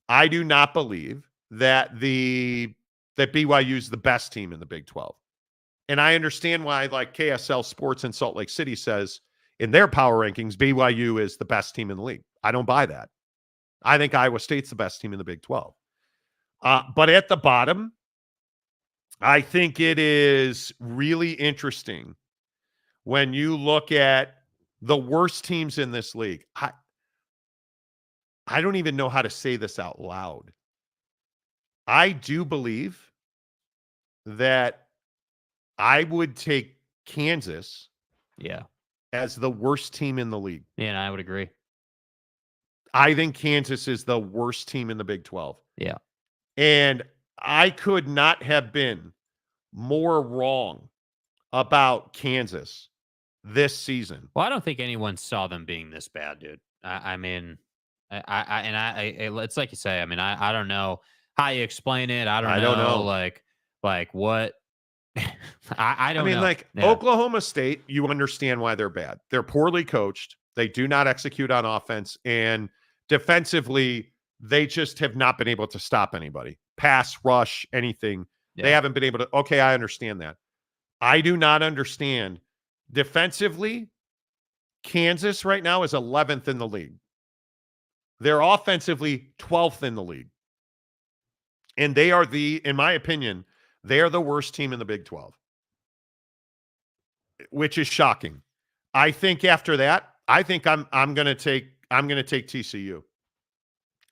[SPEAKER 3] I do not believe that BYU is the best team in the Big 12. And I understand why like KSL Sports in Salt Lake City says in their power rankings, BYU is the best team in the league. I don't buy that. I think Iowa State's the best team in the Big 12. But at the bottom, I think it is really interesting when you look at the worst teams in this league. I don't even know how to say this out loud. I do believe that I would take Kansas as the worst team in the league.
[SPEAKER 4] Yeah, and I would agree.
[SPEAKER 3] I think Kansas is the worst team in the Big 12.
[SPEAKER 4] Yeah.
[SPEAKER 3] And I could not have been more wrong about Kansas this season.
[SPEAKER 4] Well, I don't think anyone saw them being this bad, dude. I mean, it's like you say. I mean, I don't know how you explain it. I don't know. Like what. I don't know.
[SPEAKER 3] Like Oklahoma State, you understand why they're bad. They're poorly coached. They do not execute on offense. And defensively, they just have not been able to stop anybody. Pass, rush, anything. Yeah. They haven't been able to. Okay, I understand that. I do not understand. Defensively, Kansas right now is 11th in the league. They're offensively 12th in the league. And they are in my opinion, they are the worst team in the Big 12, which is shocking. I think after that, I think I'm going to take TCU.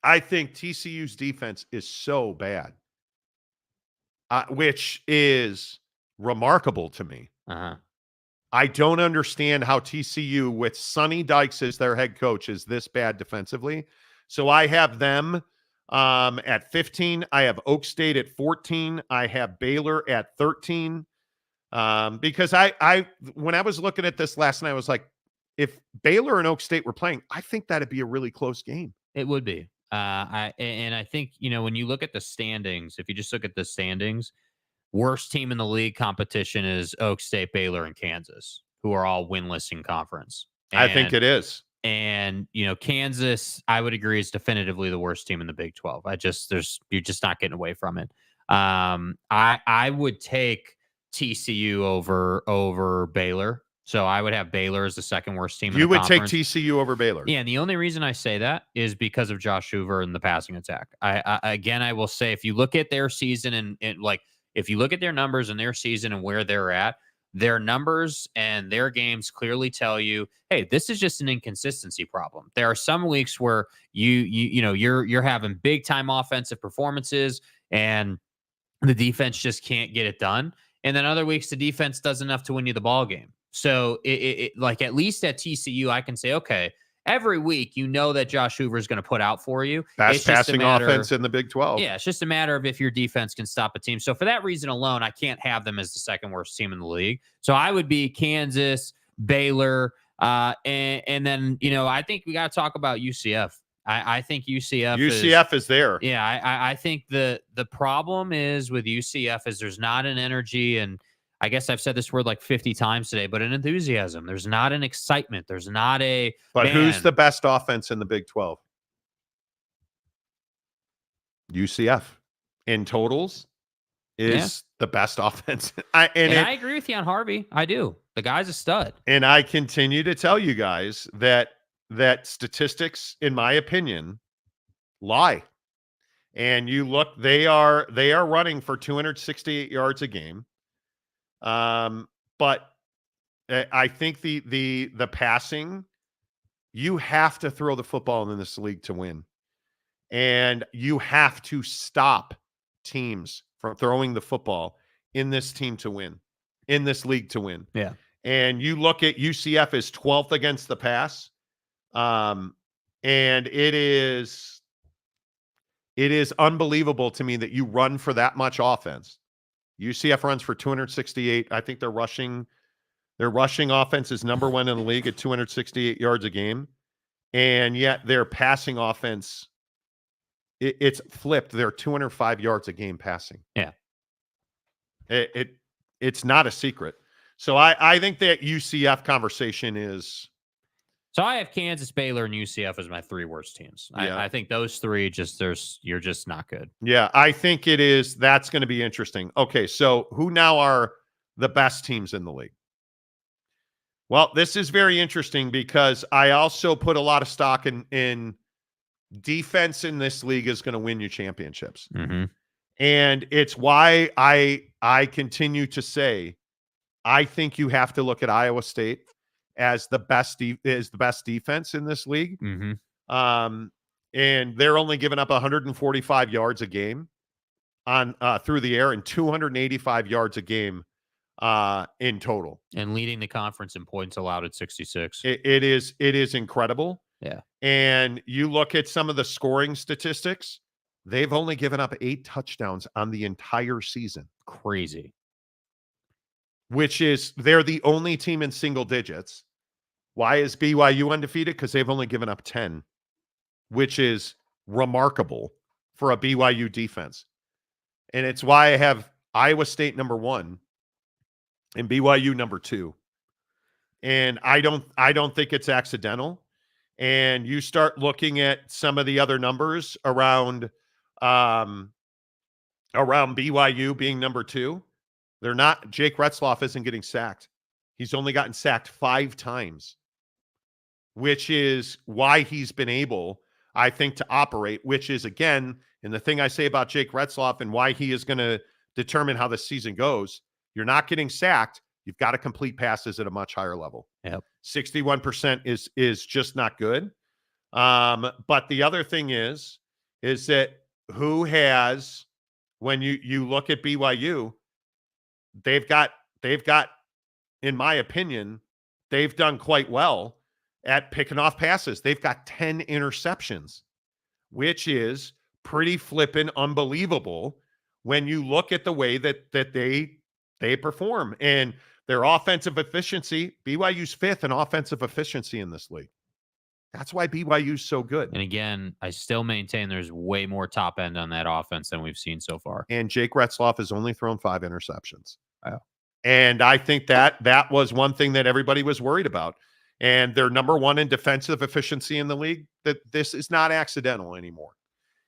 [SPEAKER 3] I think TCU's defense is so bad, which is remarkable to me.
[SPEAKER 4] Uh-huh.
[SPEAKER 3] I don't understand how TCU, with Sonny Dykes as their head coach, is this bad defensively. So I have them at 15. I have Oak State at 14. I have Baylor at 13. Because I when I was looking at this last night, I was like, if Baylor and Oak State were playing, I think that'd be a really close game.
[SPEAKER 4] It would be. I think, when you look at the standings, if you just look at the standings, worst team in the league competition is Oak State, Baylor, and Kansas, who are all winless in conference.
[SPEAKER 3] I think it is.
[SPEAKER 4] And, Kansas, I would agree, is definitively the worst team in the Big 12. You're just not getting away from it. I would take TCU over Baylor. So I would have Baylor as the second worst team.
[SPEAKER 3] You would take TCU over Baylor.
[SPEAKER 4] Yeah, and the only reason I say that is because of Josh Hoover and the passing attack. I will say, if you look at their season and if you look at their numbers and their season and where they're at, their numbers and their games clearly tell you, hey, this is just an inconsistency problem. There are some weeks where you're having big time offensive performances and the defense just can't get it done. And then other weeks the defense does enough to win you the ball game. So it like at least at TCU, I can say, okay, every week that Josh Hoover is going to put out for you.
[SPEAKER 3] Best passing offense in the Big 12.
[SPEAKER 4] Yeah, it's just a matter of if your defense can stop a team. So for that reason alone, I can't have them as the second worst team in the league. So I would be Kansas, Baylor, and then I think we got to talk about UCF. I think UCF
[SPEAKER 3] is there.
[SPEAKER 4] Yeah, I think the problem is with UCF is there's not an energy, and I guess I've said this word like 50 times today, but an enthusiasm. There's not an excitement. There's not a
[SPEAKER 3] But
[SPEAKER 4] man.
[SPEAKER 3] Who's the best offense in the Big 12? UCF in totals is the best offense. I
[SPEAKER 4] agree with you on Harvey. I do. The guy's a stud.
[SPEAKER 3] And I continue to tell you guys that statistics, in my opinion, lie. And you look, they are running for 268 yards a game. But I think the passing, you have to throw the football in this league to win. And you have to stop teams from throwing the football in this league to win.
[SPEAKER 4] Yeah.
[SPEAKER 3] And you look at UCF is 12th against the pass. And it is unbelievable to me that you run for that much offense. UCF runs for 268. I think their rushing offense is number one in the league at 268 yards a game. And yet their passing offense, it's flipped. They're 205 yards a game passing.
[SPEAKER 4] Yeah.
[SPEAKER 3] It's not a secret. So I think that UCF conversation is.
[SPEAKER 4] So I have Kansas, Baylor, and UCF as my three worst teams.
[SPEAKER 3] Yeah.
[SPEAKER 4] I think those three you're just not good.
[SPEAKER 3] Yeah, I think it is. That's going to be interesting. Okay, so who now are the best teams in the league? Well, this is very interesting because I also put a lot of stock in defense in this league is going to win you championships.
[SPEAKER 4] Mm-hmm.
[SPEAKER 3] And it's why I continue to say I think you have to look at Iowa State as the best defense in this league.
[SPEAKER 4] Mm-hmm.
[SPEAKER 3] And they're only giving up 145 yards a game on through the air and 285 yards a game in total.
[SPEAKER 4] And leading the conference in points allowed at 66.
[SPEAKER 3] It is incredible.
[SPEAKER 4] Yeah.
[SPEAKER 3] And you look at some of the scoring statistics, they've only given up 8 touchdowns on the entire season.
[SPEAKER 4] Crazy.
[SPEAKER 3] Which is, they're the only team in single digits. Why is BYU undefeated? Because they've only given up 10, which is remarkable for a BYU defense. And it's why I have Iowa State number 1 and BYU number 2. And I don't think it's accidental. And you start looking at some of the other numbers around BYU being number 2. They're not. Jake Retzloff isn't getting sacked. He's only gotten sacked 5 times, which is why he's been able, I think, to operate, which is, again, and the thing I say about Jake Retzloff and why he is going to determine how the season goes, you're not getting sacked. You've got to complete passes at a much higher level.
[SPEAKER 4] Yep.
[SPEAKER 3] 61% is just not good. But the other thing is that who has, when you look at BYU, they've got, in my opinion, they've done quite well at picking off passes. They've got 10 interceptions, which is pretty flippin' unbelievable when you look at the way that they perform. And their offensive efficiency, BYU's 5th in offensive efficiency in this league. That's why BYU's so good.
[SPEAKER 4] And again, I still maintain there's way more top end on that offense than we've seen so far.
[SPEAKER 3] And Jake Retzloff has only thrown 5 interceptions.
[SPEAKER 4] Wow.
[SPEAKER 3] And I think that was one thing that everybody was worried about. And they're number 1 in defensive efficiency in the league. That this is not accidental anymore.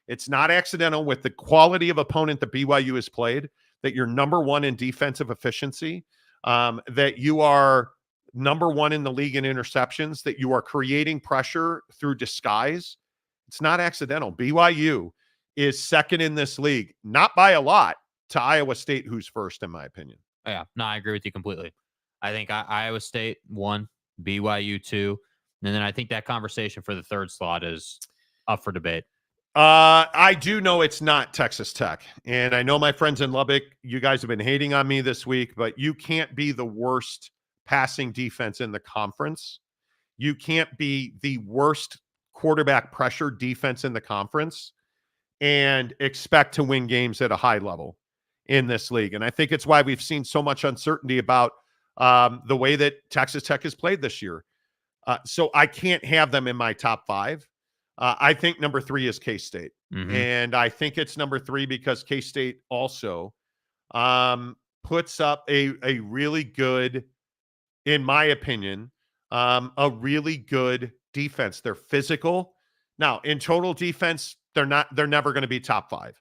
[SPEAKER 3] It's not accidental with the quality of opponent that BYU has played, that you're number 1 in defensive efficiency, that you are number 1 in the league in interceptions, that you are creating pressure through disguise. It's not accidental. BYU is 2nd in this league, not by a lot, to Iowa State, who's 1st, in my opinion.
[SPEAKER 4] Yeah, no, I agree with you completely. I think Iowa State 1, BYU 2, and then I think that conversation for the 3rd slot is up for debate.
[SPEAKER 3] I do know it's not Texas Tech. And I know my friends in Lubbock, you guys have been hating on me this week, but you can't be the worst passing defense in the conference. You can't be the worst quarterback pressure defense in the conference and expect to win games at a high level in this league. And I think it's why we've seen so much uncertainty about the way that Texas Tech has played this year. So I can't have them in my top 5. I think number 3 is K-State.
[SPEAKER 4] Mhm.
[SPEAKER 3] And I think it's number 3 because K-State also puts up a really good, in my opinion, a really good defense. They're physical. Now, in total defense, they're never going to be top 5.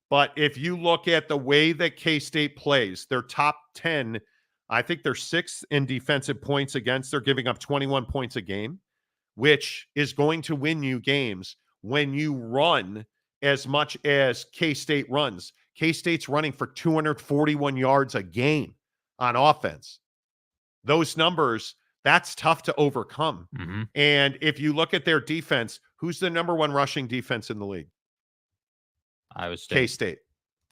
[SPEAKER 3] But if you look at the way that K-State plays, they're top 10. I think they're 6th in defensive points against. They're giving up 21 points a game, which is going to win you games when you run as much as K-State runs. K-State's running for 241 yards a game on offense. Those numbers, that's tough to overcome.
[SPEAKER 4] Mhm.
[SPEAKER 3] And if you look at their defense, who's the number 1 rushing defense in the league?
[SPEAKER 4] Iowa State.
[SPEAKER 3] K-State.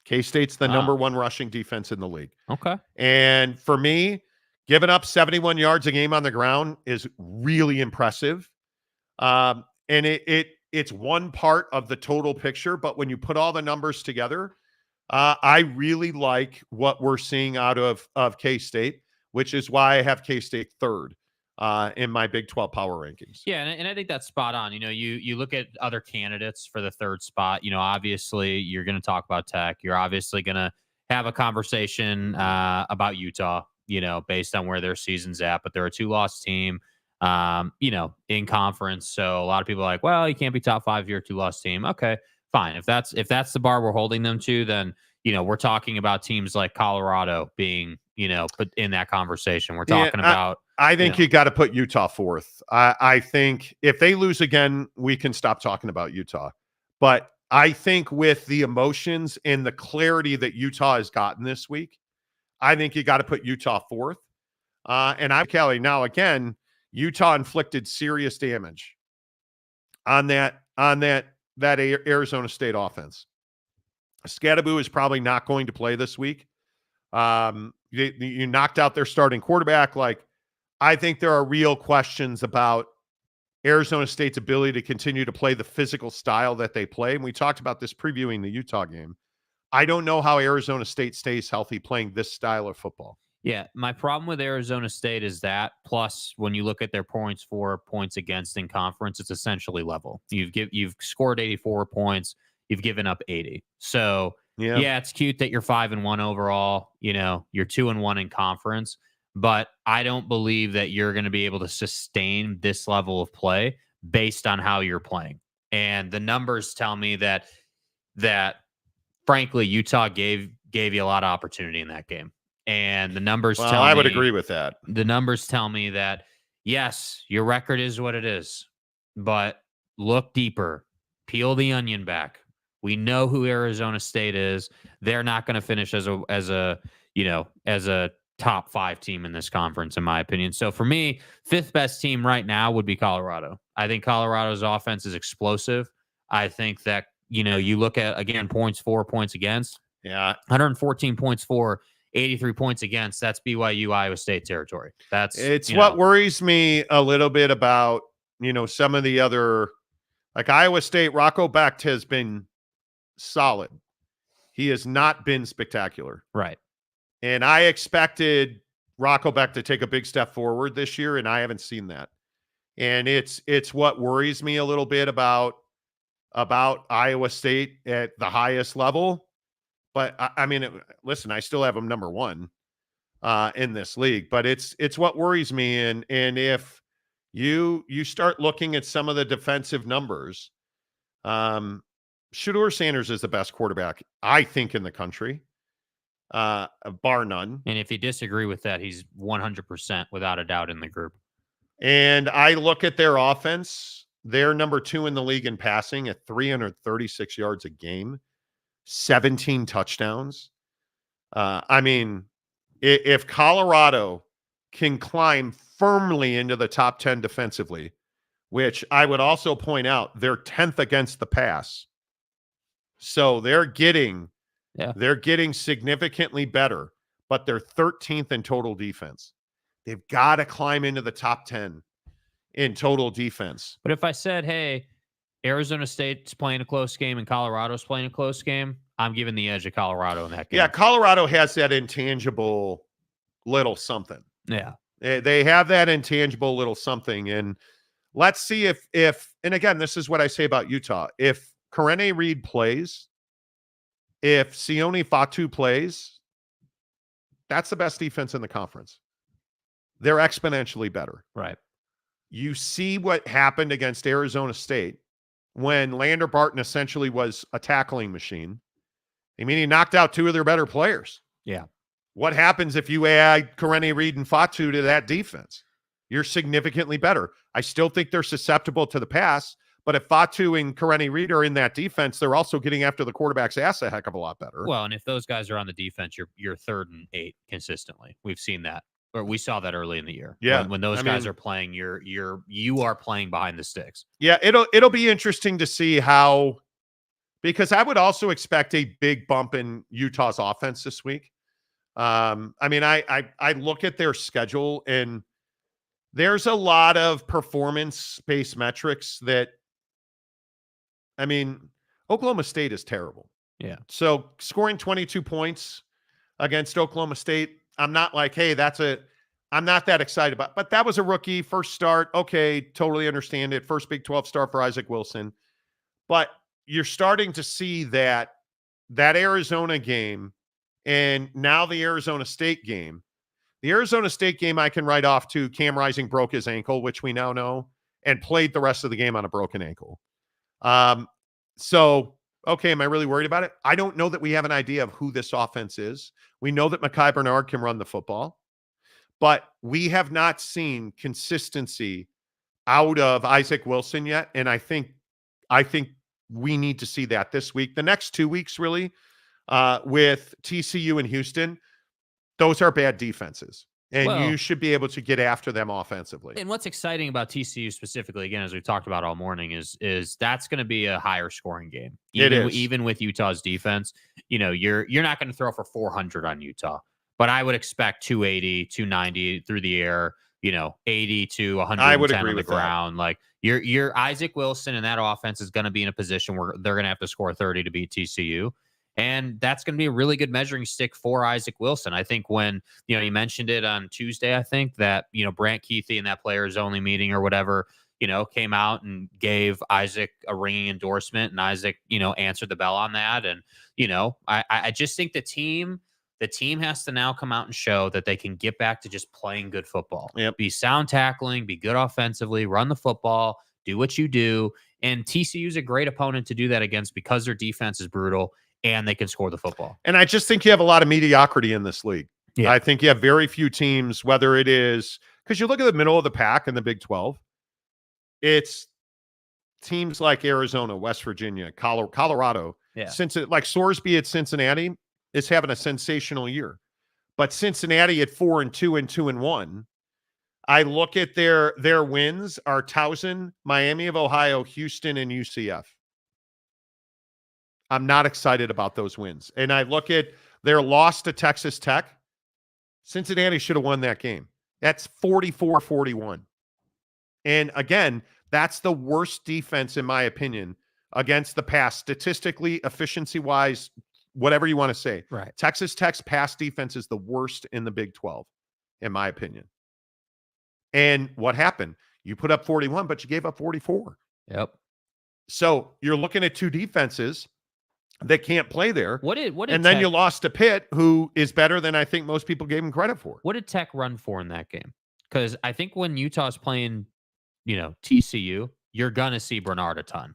[SPEAKER 3] K-State's the
[SPEAKER 4] Ah.
[SPEAKER 3] number 1 rushing defense in the league.
[SPEAKER 4] Okay.
[SPEAKER 3] And for me, giving up 71 yards a game on the ground is really impressive. And it's one part of the total picture, but when you put all the numbers together, I really like what we're seeing out of K-State, which is why I have K-State 3rd in my Big 12 power rankings.
[SPEAKER 4] Yeah, and I think that's spot on. You look at other candidates for the 3rd spot. Obviously you're going to talk about Tech. You're obviously going to have a conversation about Utah, based on where their season's at. But they're a 2-loss team, in conference. So a lot of people are like, well, you can't be top 5 if you're a 2-loss team. Okay, fine. If that's the bar we're holding them to, then we're talking about teams like Colorado being put in that conversation. We're talking about.
[SPEAKER 3] I think you got to put Utah 4th. I think if they lose again, we can stop talking about Utah. But I think with the emotions and the clarity that Utah has gotten this week, I think you got to put Utah 4th. And I'm Kelly. Now, again, Utah inflicted serious damage on that Arizona State offense. Scadaboo is probably not going to play this week. You knocked out their starting quarterback. I think there are real questions about Arizona State's ability to continue to play the physical style that they play. And we talked about this previewing the Utah game. I don't know how Arizona State stays healthy playing this style of football.
[SPEAKER 4] Yeah, my problem with Arizona State is that, plus when you look at their points for, points against in conference, it's essentially level. You've scored 84 points, you've given up 80. So yeah, it's cute that you're 5-1 overall. You're 2-1 in conference, but I don't believe that you're going to be able to sustain this level of play based on how you're playing. And the numbers tell me that frankly, Utah gave you a lot of opportunity in that game. And the numbers tell me,
[SPEAKER 3] I would agree with that.
[SPEAKER 4] The numbers tell me that, yes, your record is what it is, but look deeper, peel the onion back. We know who Arizona State is. They're not going to finish as a top 5 team in this conference, in my opinion. So for me, 5th best team right now would be Colorado. I think Colorado's offense is explosive. I think that, you look at, again, points for, points against.
[SPEAKER 3] Yeah.
[SPEAKER 4] 114 points for, 83 points against. That's BYU Iowa State territory. It's
[SPEAKER 3] what worries me a little bit about, some of the other, like Iowa State. Rocco Becht has been solid. He has not been spectacular.
[SPEAKER 4] Right.
[SPEAKER 3] And I expected Rocco Becht to take a big step forward this year, and I haven't seen that. And it's what worries me a little bit about Iowa State at the highest level. But I mean, listen, I still have them number 1 in this league, but it's what worries me. And if you start looking at some of the defensive numbers, Shedeur Sanders is the best quarterback, I think, in the country, bar none.
[SPEAKER 4] And if you disagree with that, he's 100% without a doubt in the group.
[SPEAKER 3] And I look at their offense. They're number 2 in the league in passing at 336 yards a game. 17 touchdowns. I mean, if Colorado can climb firmly into the top 10 defensively, which I would also point out, they're 10th against the pass. So they're getting significantly better, but they're 13th in total defense. They've got to climb into the top 10 in total defense.
[SPEAKER 4] But if I said, hey, Arizona State's playing a close game and Colorado's playing a close game, I'm giving the edge to Colorado in that game.
[SPEAKER 3] Yeah, Colorado has that intangible little something.
[SPEAKER 4] Yeah.
[SPEAKER 3] They have that intangible little something. And let's see if and again, this is what I say about Utah. If Karene Reed plays, if Sione Fatu plays, that's the best defense in the conference. They're exponentially better.
[SPEAKER 4] Right.
[SPEAKER 3] You see what happened against Arizona State when Lander Barton essentially was a tackling machine. I mean, he knocked out two of their better players.
[SPEAKER 4] Yeah.
[SPEAKER 3] What happens if you add Karene Reed and Fatu to that defense? You're significantly better. I still think they're susceptible to the pass, but if Fatu and Karene Reed are in that defense, they're also getting after the quarterback's ass a heck of a lot better.
[SPEAKER 4] Well, and if those guys are on the defense, you're 3rd and 8 consistently. We've seen that, or we saw that early in the year.
[SPEAKER 3] Yeah,
[SPEAKER 4] when those guys are playing, you are playing behind the sticks.
[SPEAKER 3] Yeah, it'll be interesting to see how, because I would also expect a big bump in Utah's offense this week. I mean, I look at their schedule and there's a lot of performance-based metrics that, I mean, Oklahoma State is terrible.
[SPEAKER 4] Yeah.
[SPEAKER 3] So scoring 22 points against Oklahoma State, I'm not like, hey, I'm not that excited about, but that was a rookie first start. Okay. Totally understand it. First Big 12 start for Isaac Wilson. But you're starting to see that Arizona game and now the Arizona State game. The Arizona State game I can write off to Cam Rising broke his ankle, which we now know, and played the rest of the game on a broken ankle. So, okay, am I really worried about it? I don't know that we have an idea of who this offense is. We know that Mekhi Bernard can run the football, but we have not seen consistency out of Isaac Wilson yet, and I think we need to see that this week. The next 2 weeks, really, with TCU and Houston, those are bad defenses, and you should be able to get after them offensively.
[SPEAKER 4] And what's exciting about TCU specifically, again, as we've talked about all morning, is that's going to be a higher scoring game. Even with Utah's defense, you're not going to throw for 400 on Utah, but I would expect 280, 290 through the air, 80 to 110 on the ground. That. Like your Isaac Wilson and that offense is going to be in a position where they're going to have to score 30 to beat TCU. And that's going to be a really good measuring stick for Isaac Wilson. I think when, you mentioned it on Tuesday, I think that, Brant Keithy in that players only meeting or whatever, came out and gave Isaac a ringing endorsement, and Isaac, answered the bell on that. And, I just think the team has to now come out and show that they can get back to just playing good football.
[SPEAKER 3] Yep.
[SPEAKER 4] Be sound tackling, be good offensively, run the football, do what you do. And TCU is a great opponent to do that against because their defense is brutal and they can score the football.
[SPEAKER 3] And I just think you have a lot of mediocrity in this league. Yeah. I think you have very few teams, whether it is, because you look at the middle of the pack in the Big 12, it's teams like Arizona, West Virginia, Colorado.
[SPEAKER 4] Yeah.
[SPEAKER 3] Like Sorsby at Cincinnati is having a sensational year. But Cincinnati at 4-2 and 2-1, I look at their wins are Towson, Miami of Ohio, Houston, and UCF. I'm not excited about those wins. And I look at their loss to Texas Tech. Cincinnati should have won that game. That's 44-41. And again, that's the worst defense, in my opinion, against the pass. Statistically, efficiency-wise, whatever you want to say.
[SPEAKER 4] Right.
[SPEAKER 3] Texas Tech's pass defense is the worst in the Big 12, in my opinion. And what happened? You put up 41, but you gave up 44.
[SPEAKER 4] Yep.
[SPEAKER 3] So you're looking at two defenses that can't play there.
[SPEAKER 4] What did
[SPEAKER 3] and then you lost to Pitt, who is better than I think most people gave him credit for.
[SPEAKER 4] What did Tech run for in that game? Because I think when Utah's playing, TCU, you're going to see Bernard a ton.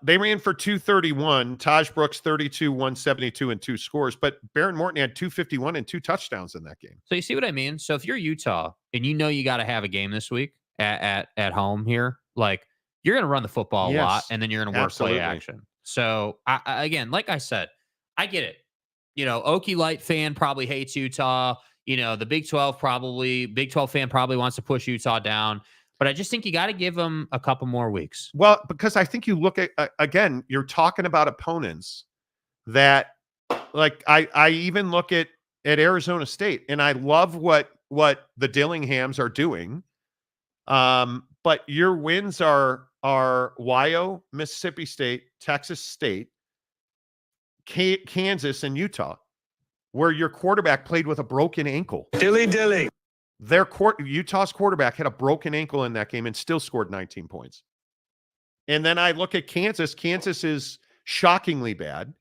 [SPEAKER 3] They ran for 231. Taj Brooks, 32, 172, and 2 scores. But Baron Morton had 251 and 2 touchdowns in that game.
[SPEAKER 4] So you see what I mean? So if you're Utah and you got to have a game this week at home here, like you're going to run the football a lot, and then you're going to work play action. So, again, like I said, I get it. Okie Light fan probably hates Utah. The Big 12 fan probably wants to push Utah down. But I just think you got to give them a couple more weeks.
[SPEAKER 3] Well, because I think you look at, again, you're talking about opponents that, like, I even look at Arizona State, and I love what the Dillinghams are doing. But your wins are WYO, Mississippi State, Texas State, Kansas, and Utah, where your quarterback played with a broken ankle.
[SPEAKER 5] Dilly.
[SPEAKER 3] Utah's quarterback had a broken ankle in that game and still scored 19 points. And then I look at Kansas. Kansas is shockingly bad.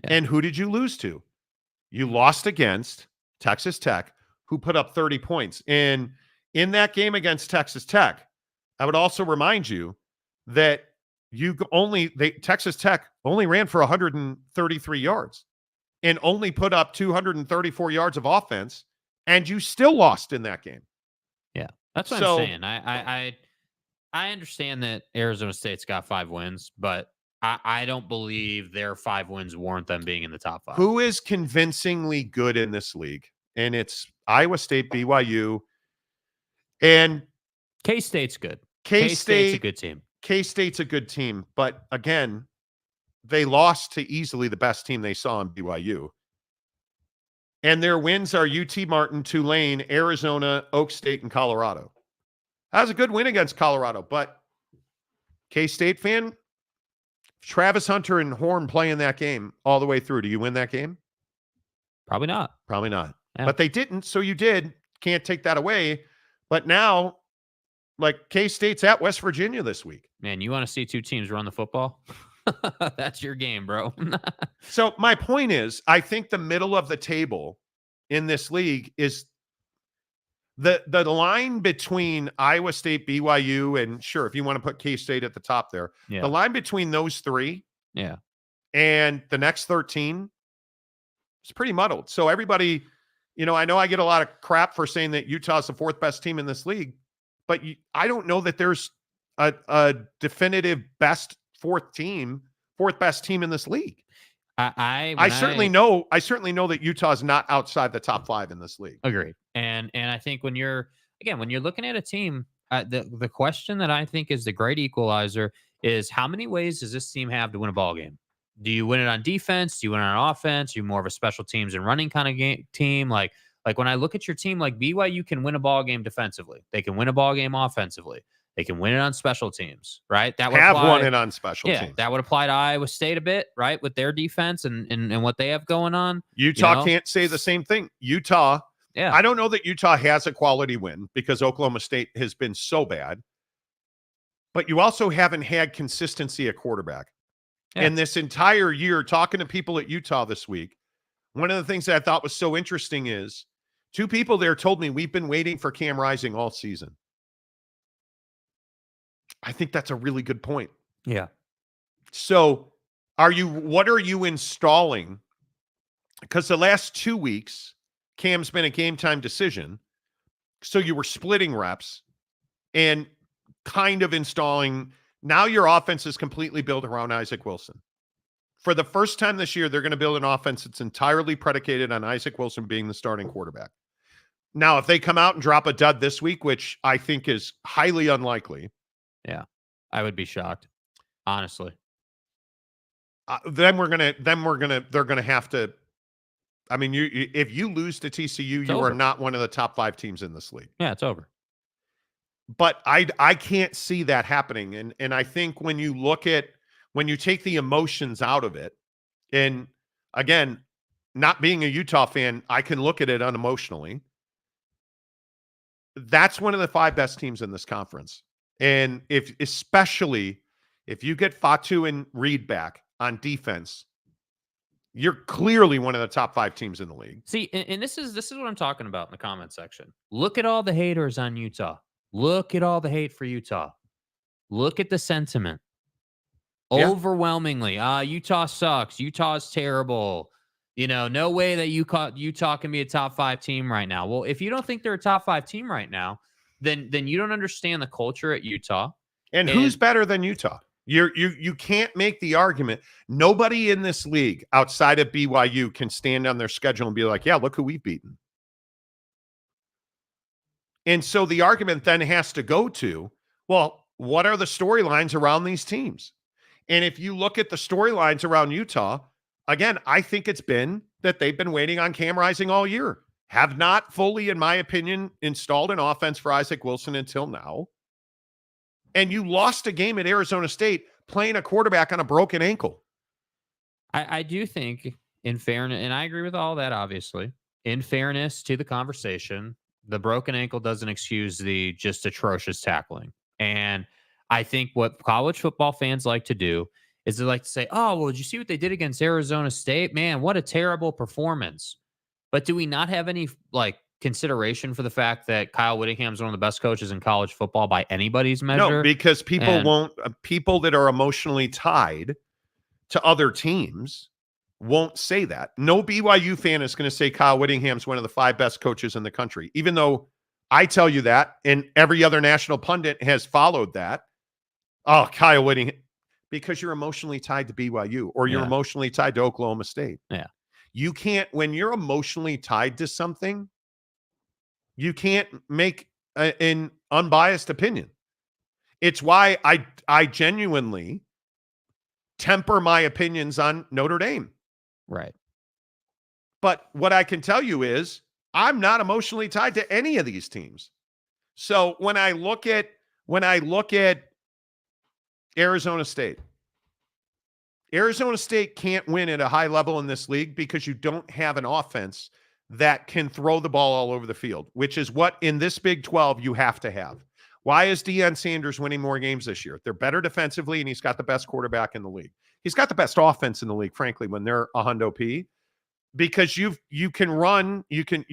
[SPEAKER 3] Yeah. And who did you lose to? You lost against Texas Tech, who put up 30 points. And in that game against Texas Tech, I would also remind you that Texas Tech only ran for 133 yards and only put up 234 yards of offense, and you still lost in that game.
[SPEAKER 4] Yeah, that's what I'm saying. I understand that Arizona State's got 5 wins, but I don't believe their 5 wins warrant them being in the top 5.
[SPEAKER 3] Who is convincingly good in this league? And it's Iowa State, BYU, and
[SPEAKER 4] K-State's good.
[SPEAKER 3] K-State's
[SPEAKER 4] a good team.
[SPEAKER 3] K-State's a good team, but again, they lost to easily the best team they saw in BYU. And their wins are UT Martin, Tulane, Arizona, Oak State, and Colorado. That was a good win against Colorado, but K-State fan, Travis Hunter and Horn playing that game all the way through. Do you win that game?
[SPEAKER 4] Probably not.
[SPEAKER 3] Probably not.
[SPEAKER 4] Yeah.
[SPEAKER 3] But they didn't, so you did. Can't take that away. But now, like, K-State's at West Virginia this week.
[SPEAKER 4] Man, you want to see 2 teams run the football? That's your game, bro.
[SPEAKER 3] So my point is, I think the middle of the table in this league is the line between Iowa State, BYU, and sure, if you want to put K-State at the top there, the line between those 3 and the next 13 is pretty muddled. So everybody, I know I get a lot of crap for saying that Utah's the 4th best team in this league, but I don't know that there's a definitive best 4th best team in this league. I certainly know that Utah's not outside the top 5 in this league.
[SPEAKER 4] Agreed. And I think when you're looking at a team, the question that I think is the great equalizer is how many ways does this team have to win a ball game? Do you win it on defense? Do you win it on offense? Are you more of a special teams and running kind of team? Like when I look at your team, like BYU can win a ball game defensively. They can win a ball game offensively. They can win it on special teams, right? That would
[SPEAKER 3] won it on special teams.
[SPEAKER 4] That would apply to Iowa State a bit, right? With their defense and what they have going on.
[SPEAKER 3] Utah can't say the same thing. Utah, I don't know that Utah has a quality win because Oklahoma State has been so bad. But you also haven't had consistency at quarterback. Yeah. And this entire year, talking to people at Utah this week, one of the things that I thought was so interesting is 2 people there told me we've been waiting for Cam Rising all season. I think that's a really good point.
[SPEAKER 4] Yeah.
[SPEAKER 3] So what are you installing? Because the last 2 weeks, Cam's been a game time decision. So you were splitting reps and kind of installing. Now your offense is completely built around Isaac Wilson. For the first time this year, they're going to build an offense that's entirely predicated on Isaac Wilson being the starting quarterback. Now, if they come out and drop a dud this week, which I think is highly unlikely.
[SPEAKER 4] Yeah, I would be shocked, honestly.
[SPEAKER 3] They're going to have to. I mean, if you lose to TCU, you are not one of the top 5 teams in this league.
[SPEAKER 4] Yeah, it's over.
[SPEAKER 3] But I can't see that happening. And I think when you take the emotions out of it, and again, not being a Utah fan, I can look at it unemotionally. That's one of the 5 best teams in this conference. And especially if you get Fatu and Reed back on defense, you're clearly one of the top 5 teams in the league.
[SPEAKER 4] See, and this is what I'm talking about in the comment section. Look at all the haters on Utah. Look at all the hate for Utah. Look at the sentiment. Yeah. Overwhelmingly, Utah sucks. Utah's terrible. No way that Utah can be a top 5 team right now. Well, if you don't think they're a top 5 team right now, then you don't understand the culture at Utah.
[SPEAKER 3] And who's better than Utah? You can't make the argument. Nobody in this league outside of BYU can stand on their schedule and be like, yeah, look who we've beaten. And so the argument then has to go to, well, what are the storylines around these teams? And if you look at the storylines around Utah, again, I think it's been that they've been waiting on Cam Rising all year. Have not fully, in my opinion, installed an offense for Isaac Wilson until now. And you lost a game at Arizona State playing a quarterback on a broken ankle.
[SPEAKER 4] I do think, in fairness, and I agree with all that, obviously, in fairness to the conversation, The broken ankle doesn't excuse the just atrocious tackling. And I think what college football fans like to do is they like to say, oh, well, did you see what they did against Arizona State? Man, what a terrible performance. But do we not have any consideration for the fact that Kyle Whittingham's one of the best coaches in college football by anybody's measure?
[SPEAKER 3] No, because people that are emotionally tied to other teams won't say that. No BYU fan is going to say Kyle Whittingham's one of the 5 best coaches in the country, even though I tell you that, and every other national pundit has followed that. Oh, Kyle Whittingham, because you're emotionally tied to BYU or you're emotionally tied to Oklahoma State.
[SPEAKER 4] Yeah.
[SPEAKER 3] You can't, when you're emotionally tied to something, you can't make an unbiased opinion. It's why I genuinely temper my opinions on Notre Dame.
[SPEAKER 4] Right.
[SPEAKER 3] But what I can tell you is I'm not emotionally tied to any of these teams. So when I look at Arizona State can't win at a high level in this league because you don't have an offense that can throw the ball all over the field, which is what in this Big 12 you have to have. Why is Deion Sanders winning more games this year? They're better defensively, and he's got the best quarterback in the league. He's got the best offense in the league, frankly, when they're a hundo P, because you can run, you can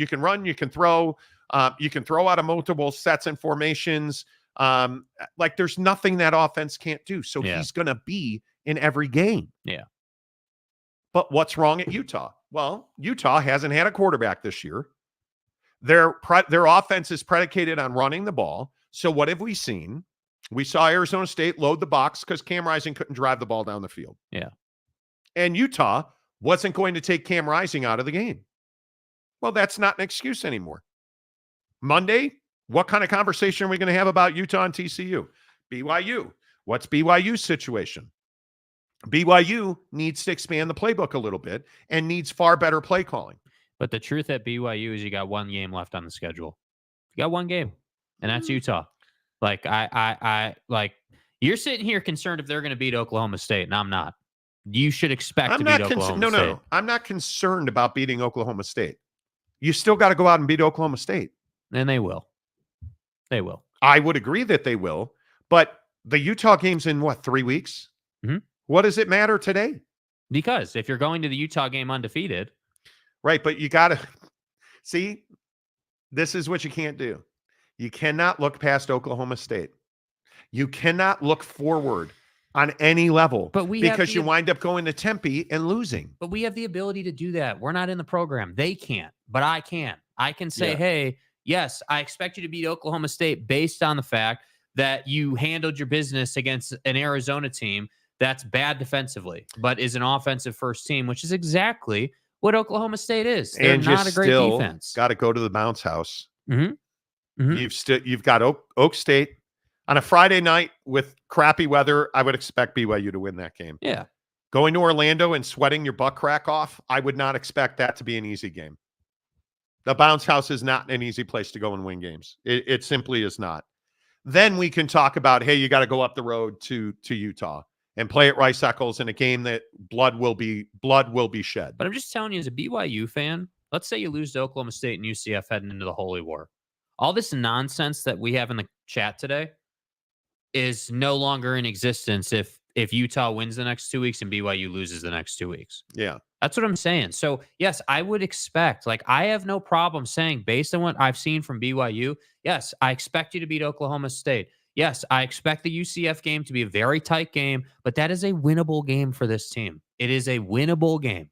[SPEAKER 3] throw out of multiple sets and formations. There's nothing that offense can't do. So he's going to be in every game.
[SPEAKER 4] Yeah.
[SPEAKER 3] But what's wrong at Utah? Well, Utah hasn't had a quarterback this year. Their offense is predicated on running the ball. So what have we seen? We saw Arizona State load the box because Cam Rising couldn't drive the ball down the field.
[SPEAKER 4] Yeah.
[SPEAKER 3] And Utah wasn't going to take Cam Rising out of the game. Well, that's not an excuse anymore. Monday, what kind of conversation are we going to have about Utah and TCU? BYU. What's BYU's situation? BYU needs to expand the playbook a little bit and needs far better play calling.
[SPEAKER 4] But the truth at BYU is you got one game left on the schedule. You got one game, and that's Utah. You're sitting here concerned if they're going to beat Oklahoma State, and I'm not. You should expect to beat Oklahoma State.
[SPEAKER 3] No. I'm not concerned about beating Oklahoma State. You still got to go out and beat Oklahoma State.
[SPEAKER 4] And they will. They will.
[SPEAKER 3] I would agree that they will. But the Utah game's in, 3 weeks?
[SPEAKER 4] Mm-hmm.
[SPEAKER 3] What does it matter today?
[SPEAKER 4] Because if you're going to the Utah game undefeated.
[SPEAKER 3] Right, but you got to see, this is what you can't do. You cannot look past Oklahoma State. You cannot look forward on any level because you wind up going to Tempe and losing.
[SPEAKER 4] But we have the ability to do that. We're not in the program. They can't, but I can. I can say, hey, yes, I expect you to beat Oklahoma State based on the fact that you handled your business against an Arizona team that's bad defensively, but is an offensive first team, which is exactly what Oklahoma State is. They're not a great defense.
[SPEAKER 3] Got to go to the bounce house.
[SPEAKER 4] Mm-hmm. Mm-hmm.
[SPEAKER 3] You've got Oak State on a Friday night with crappy weather. I would expect BYU to win that game.
[SPEAKER 4] Yeah.
[SPEAKER 3] Going to Orlando and sweating your butt crack off, I would not expect that to be an easy game. The bounce house is not an easy place to go and win games. It simply is not. Then we can talk about, hey, you got to go up the road to Utah and play at Rice Eccles in a game that blood will be shed.
[SPEAKER 4] But I'm just telling you, as a BYU fan, let's say you lose to Oklahoma State and UCF heading into the Holy War. All this nonsense that we have in the chat today is no longer in existence if Utah wins the next 2 weeks and BYU loses the next 2 weeks.
[SPEAKER 3] Yeah.
[SPEAKER 4] That's what I'm saying. So, yes, I would expect, I have no problem saying, based on what I've seen from BYU, yes, I expect you to beat Oklahoma State. Yes, I expect the UCF game to be a very tight game, but that is a winnable game for this team. It is a winnable game.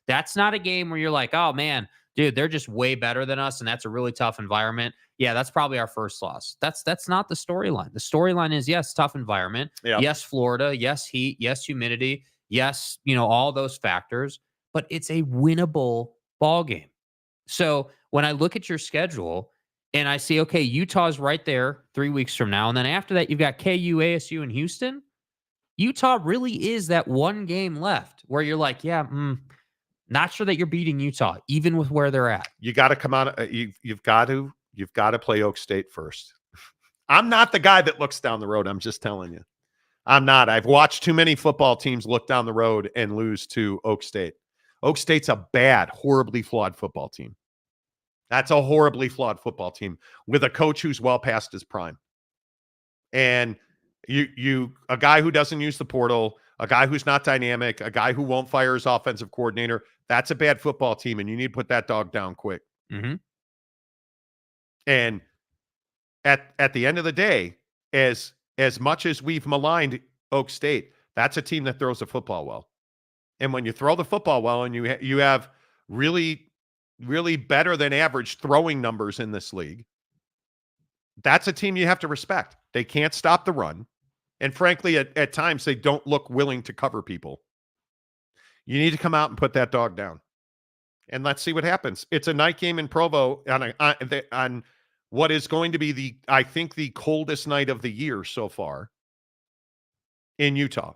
[SPEAKER 4] That's not a game where you're like, oh, man, dude, they're just way better than us, and that's a really tough environment. Yeah, that's probably our first loss. That's not the storyline. The storyline is, yes, tough environment. Yep. Yes, Florida. Yes, heat. Yes, humidity. Yes, all those factors. But it's a winnable ball game. So when I look at your schedule and I see, okay, Utah's right there 3 weeks from now, and then after that, you've got KU, ASU, and Houston. Utah really is that one game left where you're like, not sure that you're beating Utah, even with where they're at.
[SPEAKER 3] You got to come out. You've got to play Oak State first. I'm not the guy that looks down the road. I'm just telling you. I'm not. I've watched too many football teams look down the road and lose to Oak State. Oak State's a bad, horribly flawed football team. That's a horribly flawed football team with a coach who's well past his prime. And a guy who doesn't use the portal, a guy who's not dynamic, a guy who won't fire his offensive coordinator, that's a bad football team, and you need to put that dog down quick.
[SPEAKER 4] Mm-hmm.
[SPEAKER 3] And at the end of the day, as much as we've maligned Oak State, that's a team that throws the football well. And when you throw the football well and you have really, really better than average throwing numbers in this league, that's a team you have to respect. They can't stop the run. And frankly, at times, they don't look willing to cover people. You need to come out and put that dog down. And let's see what happens. It's a night game in Provo on what is going to be I think the coldest night of the year so far in Utah.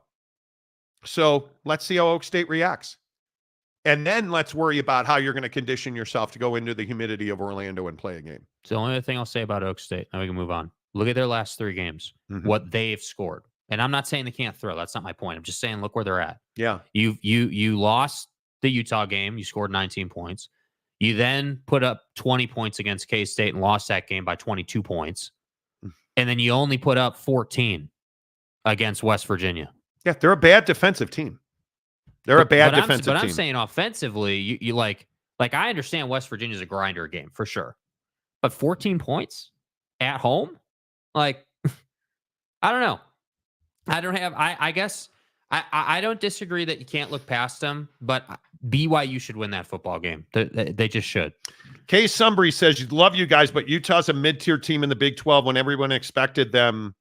[SPEAKER 3] So let's see how Oak State reacts. And then let's worry about how you're going to condition yourself to go into the humidity of Orlando and play a game.
[SPEAKER 4] It's the only thing I'll say about Oak State. Now we can move on. Look at their last 3 games, what they've scored. And I'm not saying they can't throw. That's not my point. I'm just saying, look where they're at.
[SPEAKER 3] Yeah.
[SPEAKER 4] You lost the Utah game. You scored 19 points. You then put up 20 points against K-State and lost that game by 22 points. And then you only put up 14 against West Virginia.
[SPEAKER 3] Yeah, they're a bad defensive team. They're a bad defensive team.
[SPEAKER 4] But I'm saying offensively, you like I understand West Virginia's a grinder game for sure. But 14 points at home? Like, I don't know. I guess I don't disagree that you can't look past them, but BYU should win that football game. They just should.
[SPEAKER 3] Kay Sumbry says, love you guys, but Utah's a mid-tier team in the Big 12 when everyone expected them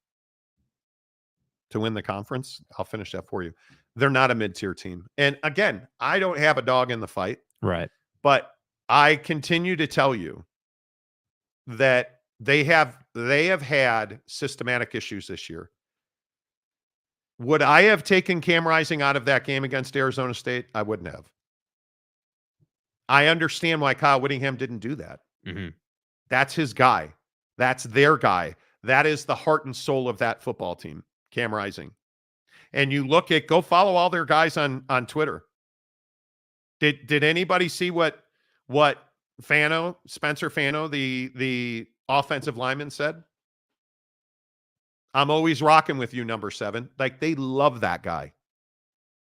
[SPEAKER 3] to win the conference. I'll finish that for you. They're not a mid-tier team. And again, I don't have a dog in the fight.
[SPEAKER 4] Right.
[SPEAKER 3] But I continue to tell you that they have had systematic issues this year. Would I have taken Cam Rising out of that game against Arizona State? I wouldn't have. I understand why Kyle Whittingham didn't do that.
[SPEAKER 4] Mm-hmm.
[SPEAKER 3] That's his guy. That's their guy. That is the heart and soul of that football team, Cam Rising. And you go follow all their guys on Twitter. Did anybody see what Spencer Fano, the offensive lineman, said? I'm always rocking with you, number 7. Like, they love that guy.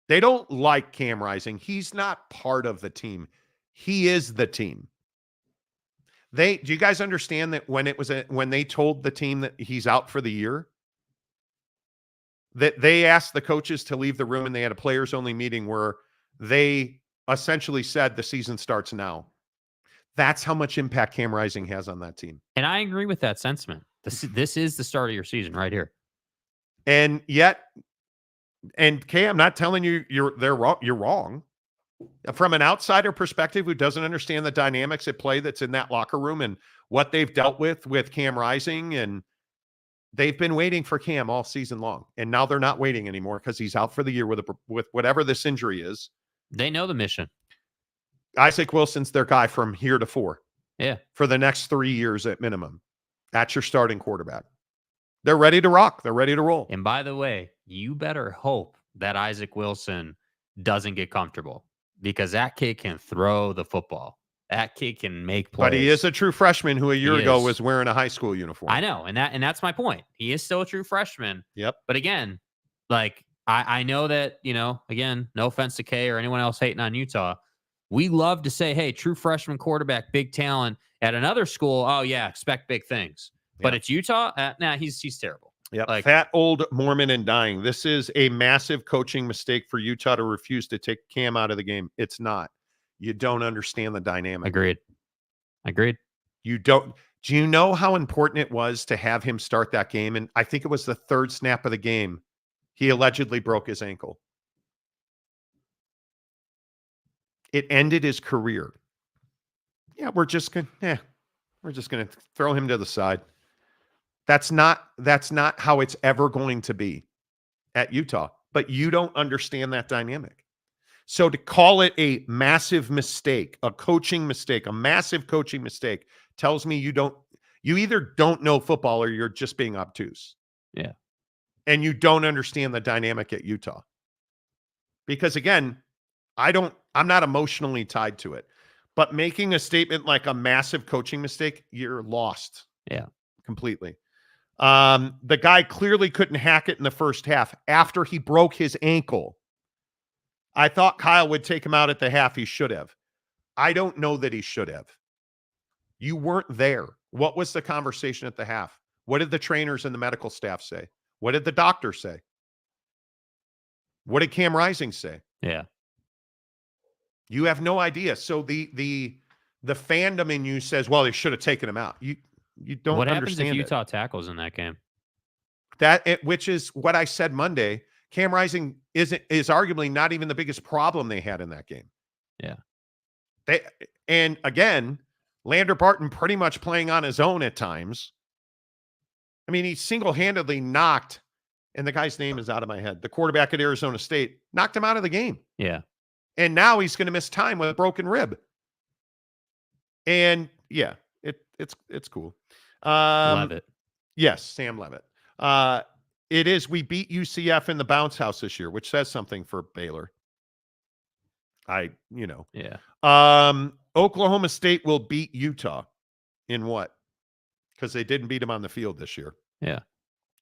[SPEAKER 3] They don't like Cam Rising. He's not part of the team. He is the team. Do you guys understand that when they told the team that he's out for the year, that they asked the coaches to leave the room and they had a players only meeting where they essentially said the season starts now. That's how much impact Cam Rising has on that team.
[SPEAKER 4] And I agree with that sentiment. This is the start of your season right here.
[SPEAKER 3] And yet, Kay, I'm not telling you they're wrong. You're wrong. From an outsider perspective who doesn't understand the dynamics at play that's in that locker room and what they've dealt with Cam Rising, and they've been waiting for Cam all season long, and now they're not waiting anymore because he's out for the year with whatever this injury is.
[SPEAKER 4] They know the mission.
[SPEAKER 3] Isaac Wilson's their guy from here to 4.
[SPEAKER 4] Yeah.
[SPEAKER 3] For the next 3 years at minimum. That's your starting quarterback. They're ready to rock. They're ready to roll.
[SPEAKER 4] And by the way, you better hope that Isaac Wilson doesn't get comfortable, because that kid can throw the football. That kid can make plays.
[SPEAKER 3] But he is a true freshman who a year ago was wearing a high school uniform.
[SPEAKER 4] I know. And that's my point. He is still a true freshman.
[SPEAKER 3] Yep.
[SPEAKER 4] But again, like, I know that, again, no offense to Kay or anyone else hating on Utah. We love to say, hey, true freshman quarterback, big talent. At another school, oh, yeah, expect big things. But it's Utah? Nah, he's terrible.
[SPEAKER 3] Yep.
[SPEAKER 4] Like,
[SPEAKER 3] Fat, old, Mormon, and dying. This is a massive coaching mistake for Utah to refuse to take Cam out of the game. It's not. You don't understand the dynamic.
[SPEAKER 4] Agreed.
[SPEAKER 3] You don't. Do you know how important it was to have him start that game? And I think it was the 3rd snap of the game. He allegedly broke his ankle. It ended his career. Yeah, we're just going to throw him to the side. That's not how it's ever going to be at Utah. But you don't understand that dynamic. So to call it a massive mistake, a massive coaching mistake, tells me you either don't know football or you're just being obtuse.
[SPEAKER 4] Yeah.
[SPEAKER 3] And you don't understand the dynamic at Utah. Because again, I'm not emotionally tied to it. But making a statement like a massive coaching mistake, you're lost.
[SPEAKER 4] Yeah.
[SPEAKER 3] Completely. The guy clearly couldn't hack it in the first half after he broke his ankle. I thought Kyle would take him out at the half. He should have. I don't know that he should have. You weren't there. What was the conversation at the half? What did the trainers and the medical staff say? What did the doctor say? What did Cam Rising say?
[SPEAKER 4] Yeah.
[SPEAKER 3] You have no idea. So the fandom in you says, well, they should have taken him out. You don't
[SPEAKER 4] What happens
[SPEAKER 3] understand
[SPEAKER 4] if
[SPEAKER 3] it.
[SPEAKER 4] Utah tackles in that game?
[SPEAKER 3] Which is what I said Monday. Cam Rising is arguably not even the biggest problem they had in that game.
[SPEAKER 4] Yeah.
[SPEAKER 3] And again, Lander Barton pretty much playing on his own at times. I mean, he single-handedly knocked, and the guy's name is out of my head, the quarterback at Arizona State, knocked him out of the game.
[SPEAKER 4] Yeah.
[SPEAKER 3] And now he's going to miss time with a broken rib. And yeah, it's cool.
[SPEAKER 4] Levitt.
[SPEAKER 3] Yes, Sam Levitt. It is. We beat UCF in the bounce house this year, which says something for Baylor.
[SPEAKER 4] Yeah.
[SPEAKER 3] Oklahoma State will beat Utah in what? Because they didn't beat them on the field this year.
[SPEAKER 4] Yeah.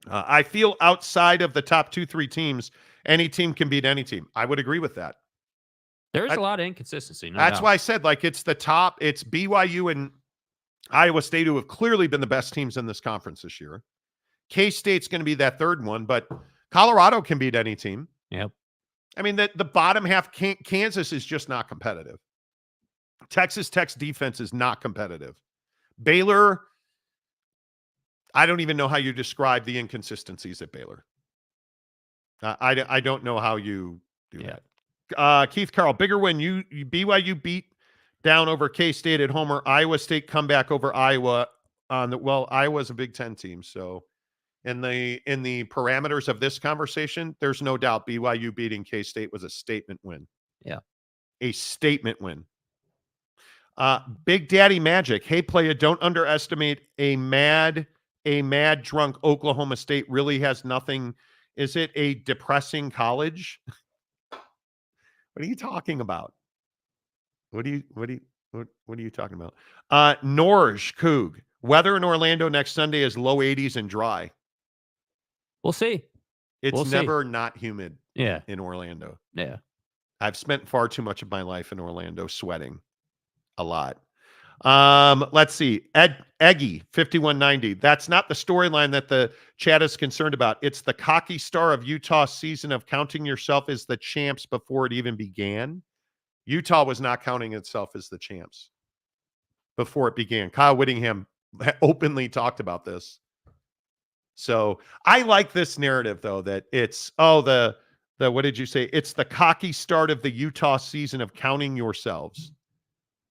[SPEAKER 3] I feel outside of the top 2-3 teams, any team can beat any team. I would agree with that.
[SPEAKER 4] There's a lot of inconsistency.
[SPEAKER 3] That's why I said, like, it's BYU and Iowa State who have clearly been the best teams in this conference this year. K-State's going to be that third one, but Colorado can beat any team.
[SPEAKER 4] Yep.
[SPEAKER 3] I mean, the bottom half, Kansas is just not competitive. Texas Tech's defense is not competitive. Baylor, I don't even know how you describe the inconsistencies at Baylor. I don't know how you do that. Keith Carroll, bigger win. BYU beat down over K-State at home, or Iowa State comeback over Iowa Iowa's a Big Ten team, so in the parameters of this conversation, there's no doubt BYU beating K-State was a statement win.
[SPEAKER 4] Yeah.
[SPEAKER 3] A statement win. Big Daddy Magic. Hey, playa, don't underestimate a mad drunk Oklahoma State really has nothing. Is it a depressing college? What are you talking about? What are you talking about? Norge Coog. Weather in Orlando next Sunday is low 80s and dry.
[SPEAKER 4] We'll see.
[SPEAKER 3] It's never not humid in Orlando.
[SPEAKER 4] Yeah.
[SPEAKER 3] I've spent far too much of my life in Orlando sweating a lot. Let's see. Eggy 5190. That's not the storyline that the chat is concerned about. It's the cocky star of Utah's season of counting yourself as the champs before it even began. Utah was not counting itself as the champs before it began. Kyle Whittingham openly talked about this. So I like this narrative, though, that it's, the what did you say? It's the cocky start of the Utah season of counting yourselves.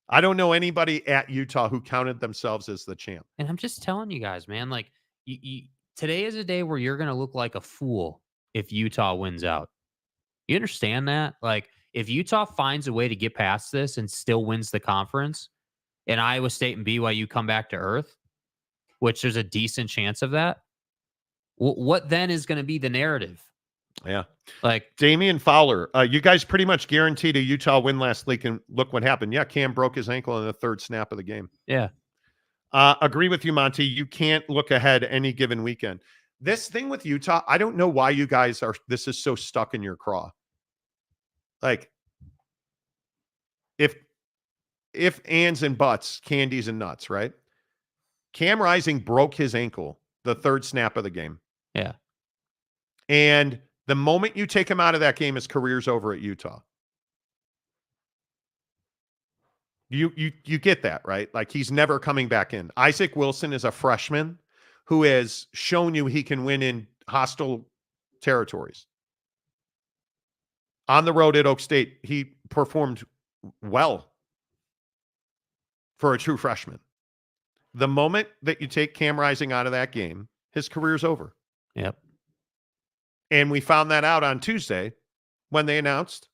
[SPEAKER 3] I don't know anybody at Utah who counted themselves as the champ.
[SPEAKER 4] And I'm just telling you guys, man, like today is a day where you're going to look like a fool if Utah wins out. You understand that? Like if Utah finds a way to get past this and still wins the conference and Iowa State and BYU come back to earth, which there's a decent chance of that, what then is going to be the narrative?
[SPEAKER 3] Yeah.
[SPEAKER 4] Like
[SPEAKER 3] Damian Fowler, you guys pretty much guaranteed a Utah win last week, and look what happened. Yeah, Cam broke his ankle in the third snap of the game.
[SPEAKER 4] Yeah.
[SPEAKER 3] Agree with you, Monty. You can't look ahead any given weekend. This thing with Utah, I don't know why you guys this is so stuck in your craw. Like, if ands and buts, candies and nuts, right? Cam Rising broke his ankle the third snap of the game.
[SPEAKER 4] Yeah.
[SPEAKER 3] And the moment you take him out of that game, his career's over at Utah. You get that, right? Like he's never coming back in. Isaac Wilson is a freshman who has shown you he can win in hostile territories. On the road at Oak State, he performed well for a true freshman. The moment that you take Cam Rising out of that game, his career's over.
[SPEAKER 4] Yep.
[SPEAKER 3] And we found that out on Tuesday when they announced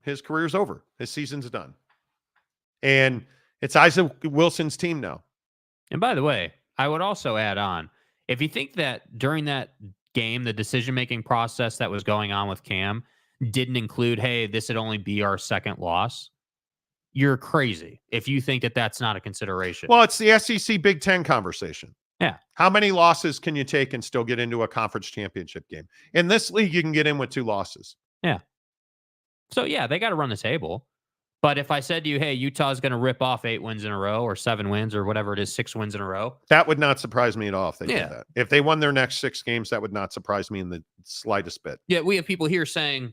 [SPEAKER 3] his career's over. His season's done. And it's Isaac Wilson's team now.
[SPEAKER 4] And by the way, I would also add on, if you think that during that game, the decision-making process that was going on with Cam didn't include, hey, this would only be our second loss, you're crazy if you think that that's not a consideration.
[SPEAKER 3] Well, it's the SEC Big Ten conversation.
[SPEAKER 4] Yeah.
[SPEAKER 3] How many losses can you take and still get into a conference championship game? In this league, you can get in with 2 losses.
[SPEAKER 4] Yeah. So, yeah, they got to run the table. But if I said to you, hey, Utah's going to rip off 8 wins in a row or 7 wins or whatever it is, 6 wins in a row.
[SPEAKER 3] That would not surprise me at all if they
[SPEAKER 4] Yeah.
[SPEAKER 3] did that. If they won their next 6 games, that would not surprise me in the slightest bit.
[SPEAKER 4] Yeah, we have people here saying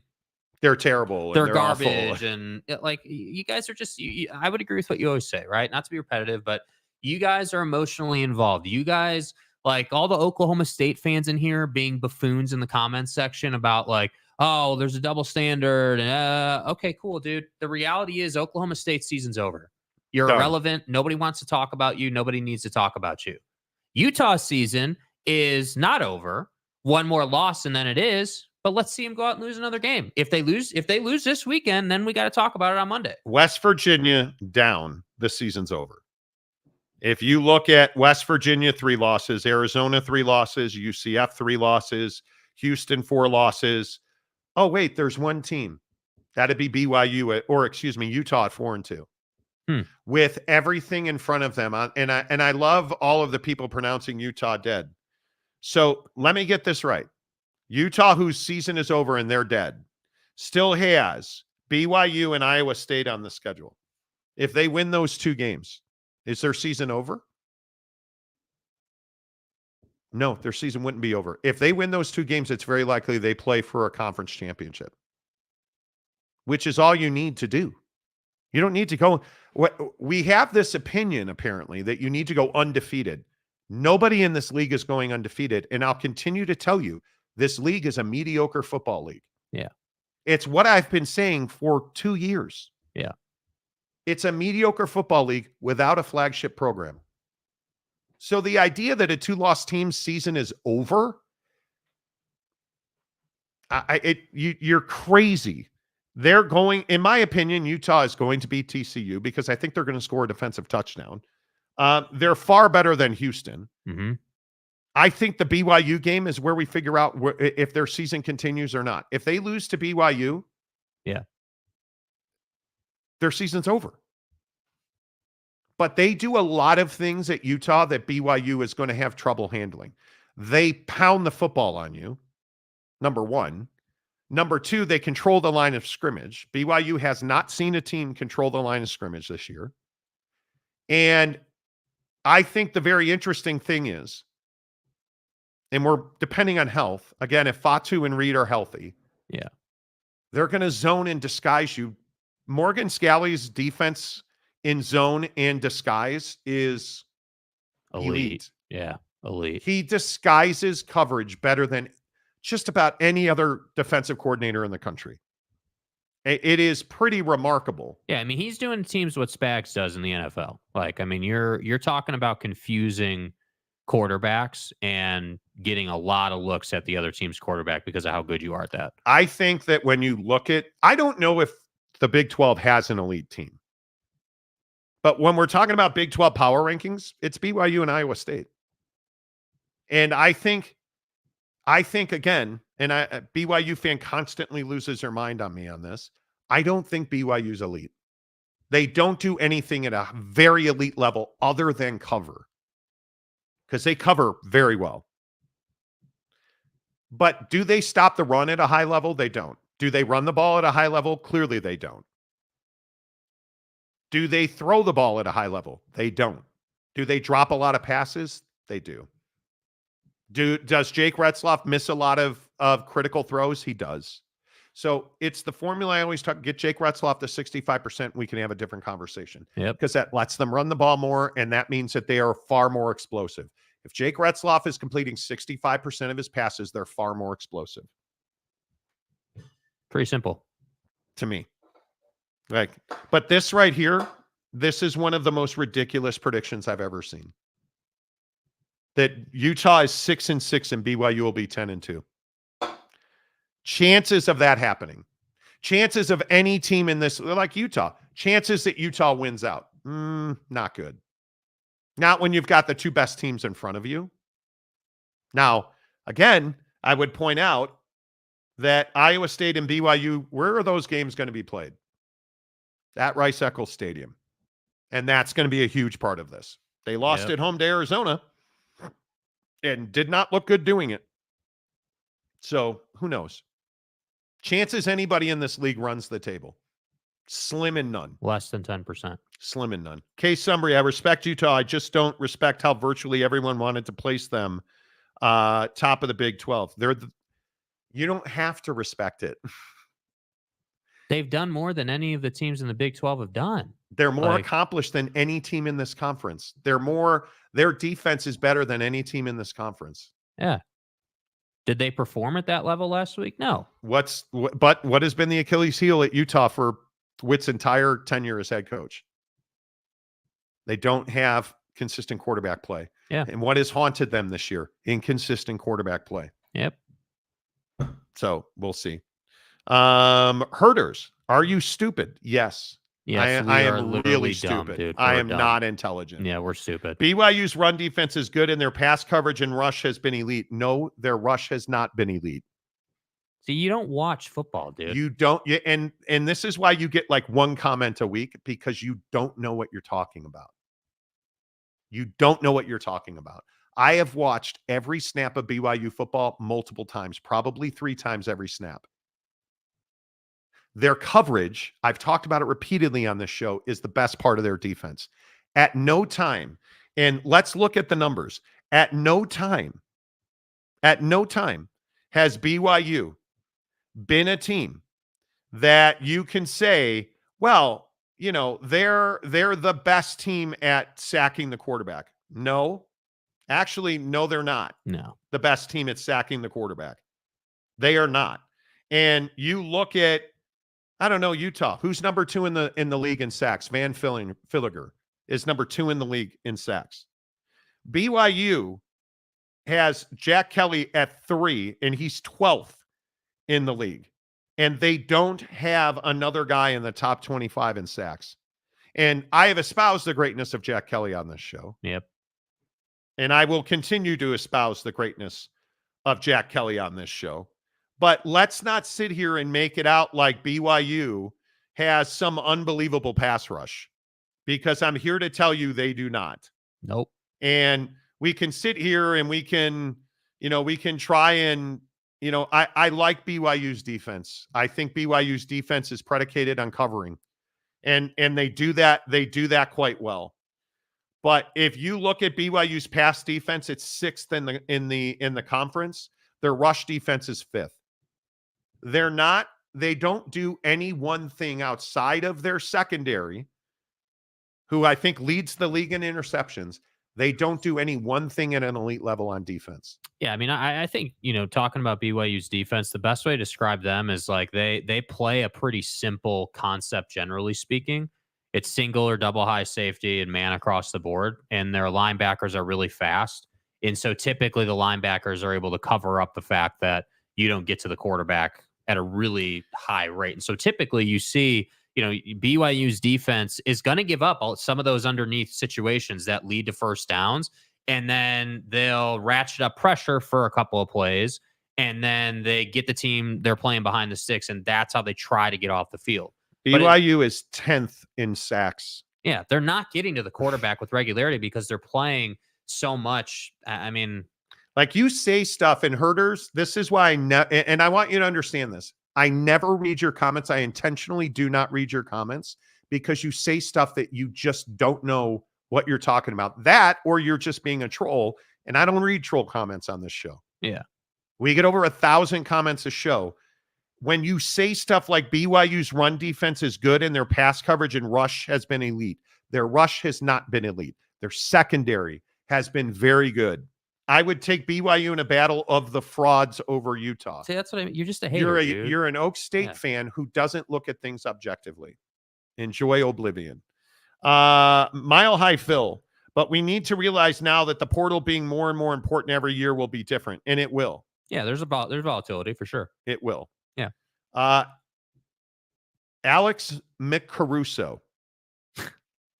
[SPEAKER 3] They're terrible.
[SPEAKER 4] they're
[SPEAKER 3] and
[SPEAKER 4] garbage.
[SPEAKER 3] awful.
[SPEAKER 4] And like, you guys are just, I would agree with what you always say, right? Not to be repetitive, but you guys are emotionally involved. You guys, like all the Oklahoma State fans in here being buffoons in the comments section about like, oh, there's a double standard. And okay, cool, dude. The reality is Oklahoma State season's over. You're
[SPEAKER 3] Done.
[SPEAKER 4] irrelevant. Nobody wants to talk about you. Nobody needs to talk about you. Utah season is not over. One more loss and then it is. But let's see them go out and lose another game. If they lose this weekend, then we got to talk about it on Monday.
[SPEAKER 3] West Virginia down, the season's over. If you look at West Virginia, 3 losses, Arizona, 3 losses, UCF, 3 losses, Houston, 4 losses. Oh, wait, there's one team. That'd be BYU Utah at 4-2. With everything in front of them. And I love all of the people pronouncing Utah dead. So let me get this right. Utah, whose season is over and they're dead, still has BYU and Iowa State on the schedule. If they win those 2 games, is their season over? No, their season wouldn't be over. If they win those 2 games, it's very likely they play for a conference championship, which is all you need to do. You don't need to go. We have this opinion, apparently, that you need to go undefeated. Nobody in this league is going undefeated. And I'll continue to tell you, this league is a mediocre football league.
[SPEAKER 4] Yeah.
[SPEAKER 3] It's what I've been saying for 2 years.
[SPEAKER 4] Yeah.
[SPEAKER 3] It's a mediocre football league without a flagship program. So the idea that a 2-loss team season is over, you're crazy. They're going, in my opinion, Utah is going to beat TCU because I think they're going to score a defensive touchdown. They're far better than Houston.
[SPEAKER 4] Mm-hmm.
[SPEAKER 3] I think the BYU game is where we figure out if their season continues or not. If they lose to BYU, their season's over. But they do a lot of things at Utah that BYU is going to have trouble handling. They pound the football on you, number one. Number two, they control the line of scrimmage. BYU has not seen a team control the line of scrimmage this year. And I think the very interesting thing is, and we're depending on health, again, if Fatu and Reed are healthy, they're going to zone and disguise you. Morgan Scalley's defense in zone and disguise is elite.
[SPEAKER 4] Yeah, elite.
[SPEAKER 3] He disguises coverage better than just about any other defensive coordinator in the country. It is pretty remarkable.
[SPEAKER 4] Yeah, I mean, he's doing teams what Spags does in the NFL. Like, I mean, you're talking about confusing quarterbacks and getting a lot of looks at the other team's quarterback because of how good you are at that.
[SPEAKER 3] I think that when you look at, I don't know if the Big 12 has an elite team. But when we're talking about Big 12 power rankings, it's BYU and Iowa State. And I think again, and a BYU fan constantly loses their mind on me on this. I don't think BYU's elite. They don't do anything at a very elite level other than cover, because they cover very well. But do they stop the run at a high level? They don't. Do they run the ball at a high level? Clearly they don't. Do they throw the ball at a high level? They don't. Do they drop a lot of passes? They do. Does Jake Retzloff miss a lot of critical throws? He does. So it's the formula I always talk, get Jake Retzloff to 65%. We can have a different conversation.
[SPEAKER 4] Yep.
[SPEAKER 3] Because that lets them run the ball more, and that means that they are far more explosive. If Jake Retzloff is completing 65% of his passes, they're far more explosive.
[SPEAKER 4] Pretty simple.
[SPEAKER 3] To me. But this right here, this is one of the most ridiculous predictions I've ever seen. That Utah is 6-6 and BYU will be 10-2. Chances of that happening. Chances of any team in this, like Utah, chances that Utah wins out. Not good. Not when you've got the 2 best teams in front of you. Now, again, I would point out that Iowa State and BYU, where are those games going to be played? at Rice-Eccles Stadium. And that's going to be a huge part of this. They lost at home to Arizona and did not look good doing it. So who knows? Chances anybody in this league runs the table. Slim and none.
[SPEAKER 4] Less than 10%.
[SPEAKER 3] Slim and none. Case summary, I respect Utah. I just don't respect how virtually everyone wanted to place them top of the Big 12. You don't have to respect it.
[SPEAKER 4] They've done more than any of the teams in the Big 12 have done.
[SPEAKER 3] They're more accomplished than any team in this conference. Their defense is better than any team in this conference.
[SPEAKER 4] Yeah. Did they perform at that level last week? No.
[SPEAKER 3] But what has been the Achilles heel at Utah for Witt's entire tenure as head coach? They don't have consistent quarterback play.
[SPEAKER 4] Yeah.
[SPEAKER 3] And what has haunted them this year? Inconsistent quarterback play.
[SPEAKER 4] Yep.
[SPEAKER 3] So we'll see. Herders, are you stupid? Yes.
[SPEAKER 4] Yes,
[SPEAKER 3] I am really
[SPEAKER 4] dumb,
[SPEAKER 3] stupid.
[SPEAKER 4] dude.
[SPEAKER 3] I
[SPEAKER 4] We're
[SPEAKER 3] am
[SPEAKER 4] dumb.
[SPEAKER 3] not intelligent.
[SPEAKER 4] Yeah, we're stupid.
[SPEAKER 3] BYU's run defense is good and their pass coverage and rush has been elite. No, their rush has not been elite.
[SPEAKER 4] See, you don't watch football, dude.
[SPEAKER 3] You don't. And this is why you get like one comment a week, because you don't know what you're talking about. You don't know what you're talking about. I have watched every snap of BYU football multiple times, probably 3 times every snap. Their coverage, I've talked about it repeatedly on this show, is the best part of their defense. At no time, and let's look at the numbers. At no time has BYU been a team that you can say, well, you know, they're the best team at sacking the quarterback. No. Actually, no, they're not.
[SPEAKER 4] No.
[SPEAKER 3] The best team at sacking the quarterback. They are not. And you look at, I don't know, Utah. Who's number 2 in the league in sacks? Van Filliger is number 2 in the league in sacks. BYU has Jack Kelly at 3, and he's 12th in the league. And they don't have another guy in the top 25 in sacks. And I have espoused the greatness of Jack Kelly on this show.
[SPEAKER 4] Yep.
[SPEAKER 3] And I will continue to espouse the greatness of Jack Kelly on this show. But let's not sit here and make it out like BYU has some unbelievable pass rush, because I'm here to tell you they do not.
[SPEAKER 4] Nope.
[SPEAKER 3] And we can sit here and we can try and, I like BYU's defense. I think BYU's defense is predicated on covering. And they do that. They do that quite well. But if you look at BYU's pass defense, it's 6th in the conference. Their rush defense is 5th. They don't do any one thing outside of their secondary, who I think leads the league in interceptions. They don't do any one thing at an elite level on defense.
[SPEAKER 4] Yeah, I mean, I think, talking about BYU's defense, the best way to describe them is like they play a pretty simple concept, generally speaking. It's single or double high safety and man across the board, and their linebackers are really fast. And so typically the linebackers are able to cover up the fact that you don't get to the quarterback at a really high rate. And so typically you see, BYU's defense is going to give up some of those underneath situations that lead to first downs, and then they'll ratchet up pressure for a couple of plays, and then they get the team they're playing behind the sticks, and that's how they try to get off the field.
[SPEAKER 3] BYU is 10th in sacks.
[SPEAKER 4] Yeah, they're not getting to the quarterback with regularity because they're playing so much. I mean,
[SPEAKER 3] like you say stuff in Herders. This is why and I want you to understand this. I never read your comments. I intentionally do not read your comments because you say stuff that you just don't know what you're talking about. That, or you're just being a troll. And I don't read troll comments on this show.
[SPEAKER 4] Yeah.
[SPEAKER 3] We get over 1,000 comments a show. When you say stuff like BYU's run defense is good and their pass coverage and rush has been elite, their rush has not been elite. Their secondary has been very good. I would take BYU in a battle of the frauds over Utah.
[SPEAKER 4] See, that's what I mean. You're just a hater, dude.
[SPEAKER 3] You're an Oak State fan who doesn't look at things objectively. Enjoy oblivion. Mile High Phil. But we need to realize now that the portal being more and more important every year will be different, and it will.
[SPEAKER 4] Yeah, there's volatility for sure.
[SPEAKER 3] It will.
[SPEAKER 4] Yeah.
[SPEAKER 3] Alex McCaruso.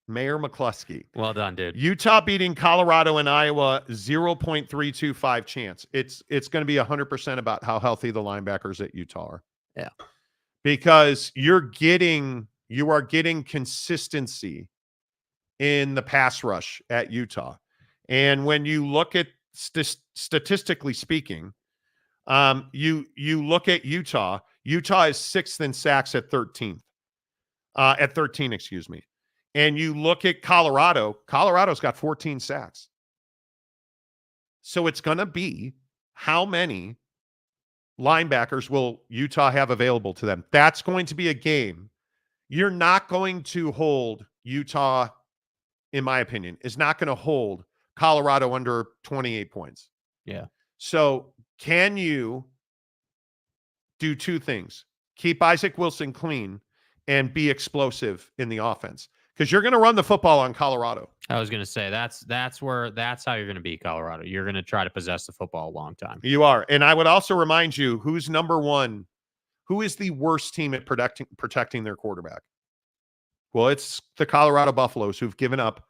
[SPEAKER 3] Mayor McCluskey.
[SPEAKER 4] Well done, dude.
[SPEAKER 3] Utah beating Colorado and Iowa 0.325 chance. It's going to be 100% about how healthy the linebackers at Utah are.
[SPEAKER 4] Yeah.
[SPEAKER 3] Because you're getting You are getting consistency in the pass rush at Utah. And when you look at statistically speaking, you look at Utah is 6th in sacks at 13th. At 13, excuse me. And you look at Colorado's got 14 sacks. So it's going to be how many linebackers will Utah have available to them? That's going to be a game. You're not going to hold Utah, in my opinion, is not going to hold Colorado under 28 points.
[SPEAKER 4] Yeah.
[SPEAKER 3] So can you do two things? Keep Isaac Wilson clean and be explosive in the offense, because you're going to run the football on Colorado.
[SPEAKER 4] I was going to say that's how you're going to beat Colorado. You're going to try to possess the football a long time.
[SPEAKER 3] You are. And I would also remind you, who's number one? Who is the worst team at protecting their quarterback? Well, it's the Colorado Buffaloes, who've given up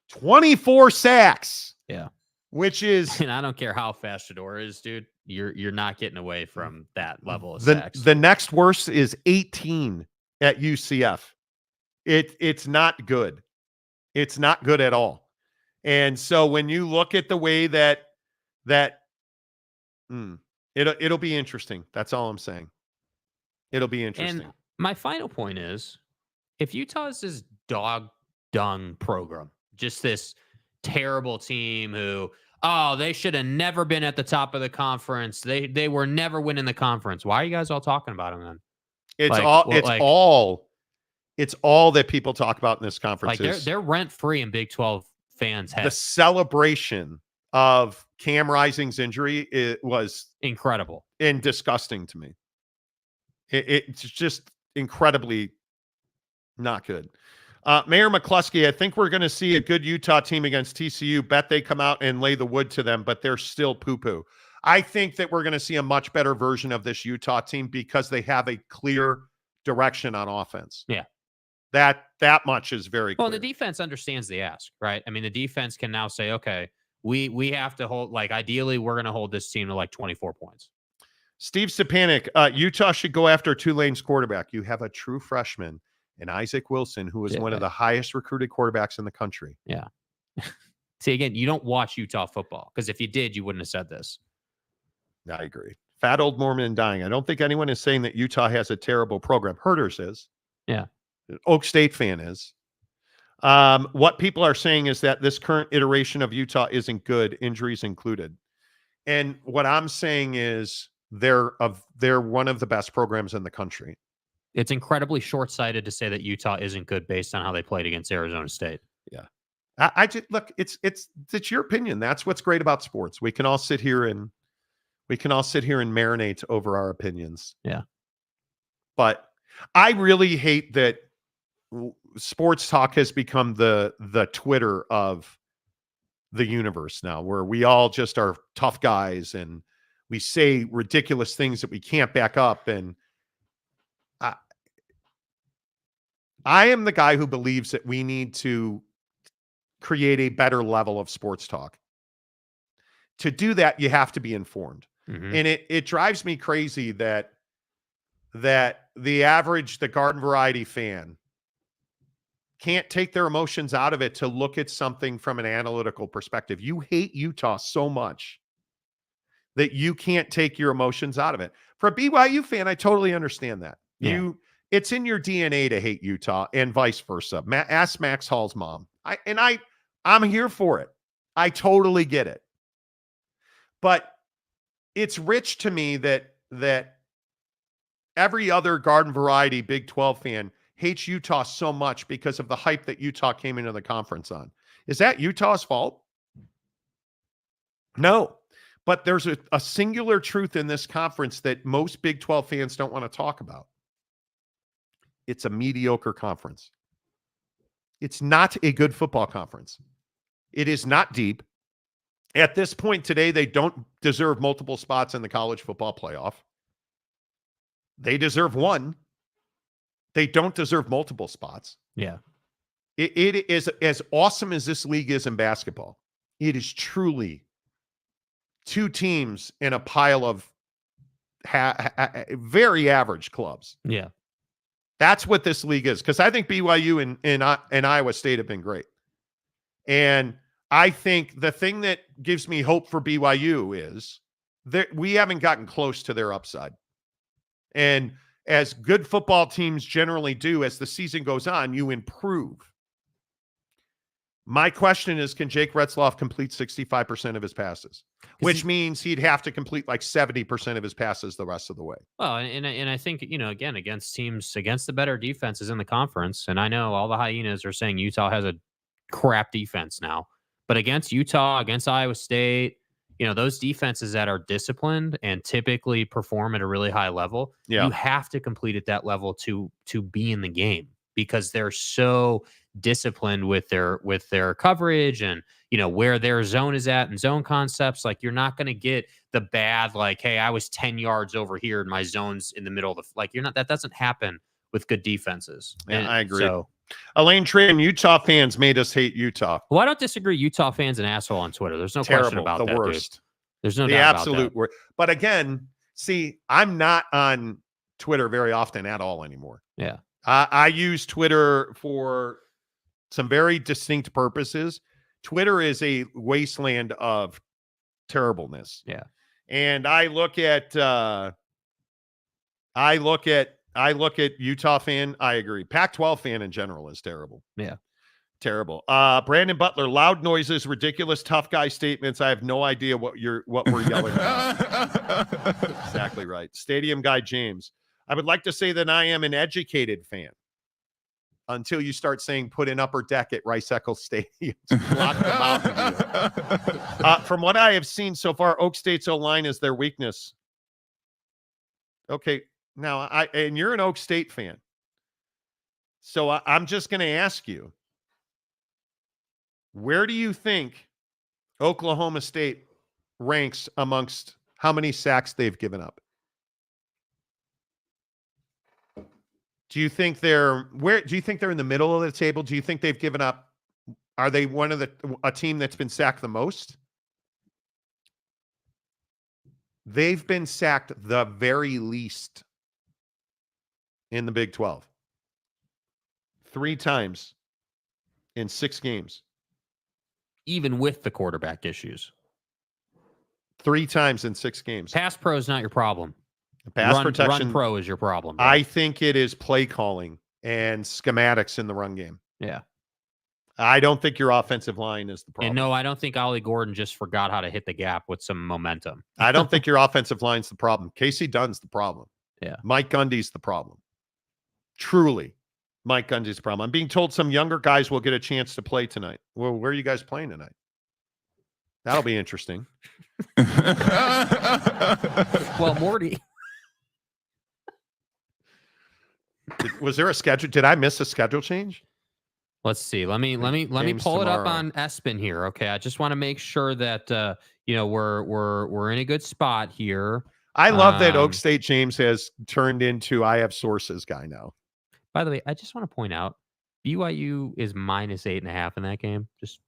[SPEAKER 3] 24 sacks.
[SPEAKER 4] Yeah.
[SPEAKER 3] Which is,
[SPEAKER 4] and I don't care how fast Shedeur is, dude. You're not getting away from that level of sacks.
[SPEAKER 3] The next worst is 18 at UCF. It's not good. It's not good at all. And so when you look at the way it'll be interesting. That's all I'm saying. It'll be interesting.
[SPEAKER 4] And my final point is, if Utah is this dog dung program, just this terrible team who, they should have never been at the top of the conference. They were never winning the conference. Why are you guys all talking about them then?
[SPEAKER 3] It's all that people talk about in this conference.
[SPEAKER 4] Like they're rent free in Big 12 fans' heads.
[SPEAKER 3] The celebration of Cam Rising's injury was
[SPEAKER 4] incredible
[SPEAKER 3] and disgusting to me. It's just incredibly not good. Mayor McCluskey, I think we're going to see a good Utah team against TCU. Bet they come out and lay the wood to them, but they're still poo-poo. I think that we're going to see a much better version of this Utah team because they have a clear direction on offense.
[SPEAKER 4] Yeah.
[SPEAKER 3] That much is very clear.
[SPEAKER 4] Well, the defense understands the ask, right? I mean, the defense can now say, okay, we have to hold, like, ideally, we're going to hold this team to like 24 points.
[SPEAKER 3] Steve Stepanek, Utah should go after Tulane's quarterback. You have a true freshman in Isaac Wilson, who is one of the highest recruited quarterbacks in the country.
[SPEAKER 4] Yeah. See, again, you don't watch Utah football, because if you did, you wouldn't have said this.
[SPEAKER 3] I agree. Fat old Mormon dying. I don't think anyone is saying that Utah has a terrible program. Herders is.
[SPEAKER 4] Yeah.
[SPEAKER 3] Oak State fan is. What people are saying is that this current iteration of Utah isn't good, injuries included. And what I'm saying is they're one of the best programs in the country.
[SPEAKER 4] It's incredibly short-sighted to say that Utah isn't good based on how they played against Arizona State.
[SPEAKER 3] Yeah. I just look, it's your opinion. That's what's great about sports. We can all sit here and marinate over our opinions.
[SPEAKER 4] Yeah.
[SPEAKER 3] But I really hate that sports talk has become the Twitter of the universe now, where we all just are tough guys and we say ridiculous things that we can't back up. And I am the guy who believes that we need to create a better level of sports talk. To do that, you have to be informed.
[SPEAKER 4] Mm-hmm.
[SPEAKER 3] And it drives me crazy that the garden variety fan can't take their emotions out of it to look at something from an analytical perspective. You hate Utah so much that you can't take your emotions out of it. For a BYU fan, I totally understand that.
[SPEAKER 4] Yeah.
[SPEAKER 3] It's in your DNA to hate Utah and vice versa. Ask Max Hall's mom. I'm here for it. I totally get it. But it's rich to me that every other garden variety Big 12 fan hates Utah so much because of the hype that Utah came into the conference on. Is that Utah's fault? No. But there's a singular truth in this conference that most Big 12 fans don't want to talk about. It's a mediocre conference. It's not a good football conference. It is not deep. At this point today, they don't deserve multiple spots in the college football playoff. They deserve one. They don't deserve multiple spots.
[SPEAKER 4] Yeah.
[SPEAKER 3] It is as awesome as this league is in basketball. It is truly two teams in a pile of very average clubs.
[SPEAKER 4] Yeah.
[SPEAKER 3] That's what this league is. Because I think BYU and Iowa State have been great. And I think the thing that gives me hope for BYU is that we haven't gotten close to their upside. And as good football teams generally do, as the season goes on, you improve. My question is, can Jake Retzloff complete 65% of his passes? Which means he'd have to complete like 70% of his passes the rest of the way.
[SPEAKER 4] Well, and I think, again, against teams, against the better defenses in the conference, and I know all the hyenas are saying Utah has a crap defense now, but against Utah, against Iowa State, those defenses that are disciplined and typically perform at a really high level, you have to complete at that level to be in the game, because they're so disciplined with their coverage and where their zone is at and zone concepts. Like, you're not going to get the bad, like, hey, I was 10 yards over here and my zone's in the middle of that doesn't happen with good defenses.
[SPEAKER 3] Yeah,
[SPEAKER 4] and
[SPEAKER 3] I agree.
[SPEAKER 4] So,
[SPEAKER 3] Elaine Tran, Utah fans made us hate Utah.
[SPEAKER 4] well, I don't disagree. Utah fans an asshole on Twitter. There's no question about
[SPEAKER 3] the
[SPEAKER 4] that.
[SPEAKER 3] worst.
[SPEAKER 4] Dude. There's no
[SPEAKER 3] The
[SPEAKER 4] doubt
[SPEAKER 3] absolute
[SPEAKER 4] about that.
[SPEAKER 3] worst. But again, see, I'm not on Twitter very often at all anymore.
[SPEAKER 4] Yeah.
[SPEAKER 3] I use Twitter for some very distinct purposes. Twitter is a wasteland of terribleness.
[SPEAKER 4] Yeah.
[SPEAKER 3] And I look at Utah fan. I agree. Pac-12 fan in general is terrible.
[SPEAKER 4] Yeah.
[SPEAKER 3] Terrible. Brandon Butler, loud noises, ridiculous, tough guy statements. I have no idea what we're yelling about. Exactly right. Stadium guy James. I would like to say that I am an educated fan until you start saying put an upper deck at Rice Eccles Stadium. Block the mountain view. From what I have seen so far, Oak State's O-line is their weakness. Okay. Now, and you're an Oak State fan. So I'm just going to ask you, where do you think Oklahoma State ranks amongst how many sacks they've given up? Do you think they're in the middle of the table? Do you think they've given up? Are they a team that's been sacked the most? They've been sacked the very least in the Big 12. 3 times in 6 games.
[SPEAKER 4] Even with the quarterback issues.
[SPEAKER 3] 3 times in 6 games.
[SPEAKER 4] Pass pro is not your problem.
[SPEAKER 3] Pass protection.
[SPEAKER 4] Run pro is your problem.
[SPEAKER 3] Bro. I think it is play calling and schematics in the run game.
[SPEAKER 4] Yeah.
[SPEAKER 3] I don't think your offensive line is the problem.
[SPEAKER 4] And no, I don't think Ollie Gordon just forgot how to hit the gap with some momentum.
[SPEAKER 3] I don't think your offensive line's the problem. Casey Dunn's the problem.
[SPEAKER 4] Yeah.
[SPEAKER 3] Mike Gundy's the problem. Truly, Mike Gundy's the problem. I'm being told some younger guys will get a chance to play tonight. Well, where are you guys playing tonight? That'll be interesting.
[SPEAKER 4] Well, Morty.
[SPEAKER 3] Was there a schedule? Did I miss a schedule change?
[SPEAKER 4] Let's see. Let me pull it up on ESPN here. Okay, I just want to make sure that we're in a good spot here.
[SPEAKER 3] I love that Oak State James has turned into I have sources guy now.
[SPEAKER 4] By the way, I just want to point out BYU is -8.5 in that game. Just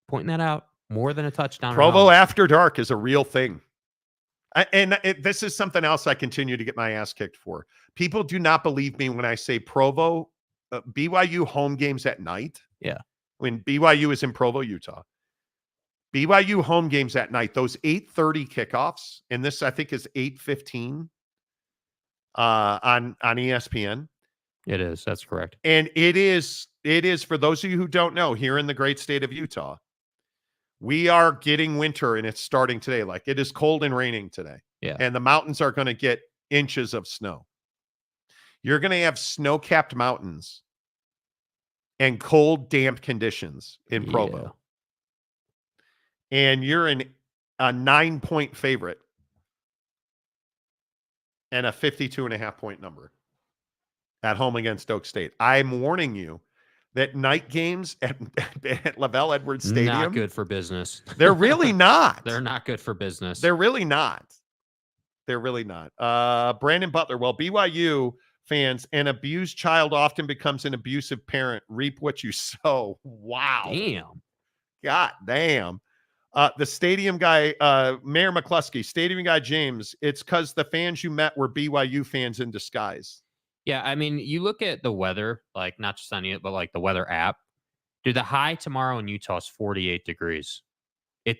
[SPEAKER 4] pointing that out. More than a touchdown.
[SPEAKER 3] Provo after dark is a real thing. This is something else I continue to get my ass kicked for. People do not believe me when I say Provo, BYU home games at night.
[SPEAKER 4] Yeah.
[SPEAKER 3] When BYU is in Provo, Utah. BYU home games at night, those 8:30 kickoffs, and this I think is 8:15 on ESPN.
[SPEAKER 4] It is. That's correct.
[SPEAKER 3] And it is for those of you who don't know, here in the great state of Utah, we are getting winter and it's starting today. Like it is cold and raining today.
[SPEAKER 4] Yeah.
[SPEAKER 3] And the mountains are going to get inches of snow. You're going to have snow-capped mountains and cold, damp conditions in Provo. Yeah. And you're a 9-point favorite and a 52.5-point number at home against Oak State. I'm warning you that night games at Lavelle Edwards Stadium,
[SPEAKER 4] not good for business.
[SPEAKER 3] They're really not.
[SPEAKER 4] They're not good for business.
[SPEAKER 3] They're really not. They're really not. Brandon Butler, well, BYU fans, an abused child often becomes an abusive parent. Reap what you sow. Wow.
[SPEAKER 4] Damn.
[SPEAKER 3] God damn. The stadium guy, Mayor McCluskey, stadium guy James, it's because the fans you met were BYU fans in disguise.
[SPEAKER 4] Yeah, I mean, you look at the weather, like not just on it, but like the weather app. Dude, the high tomorrow in Utah is 48 degrees.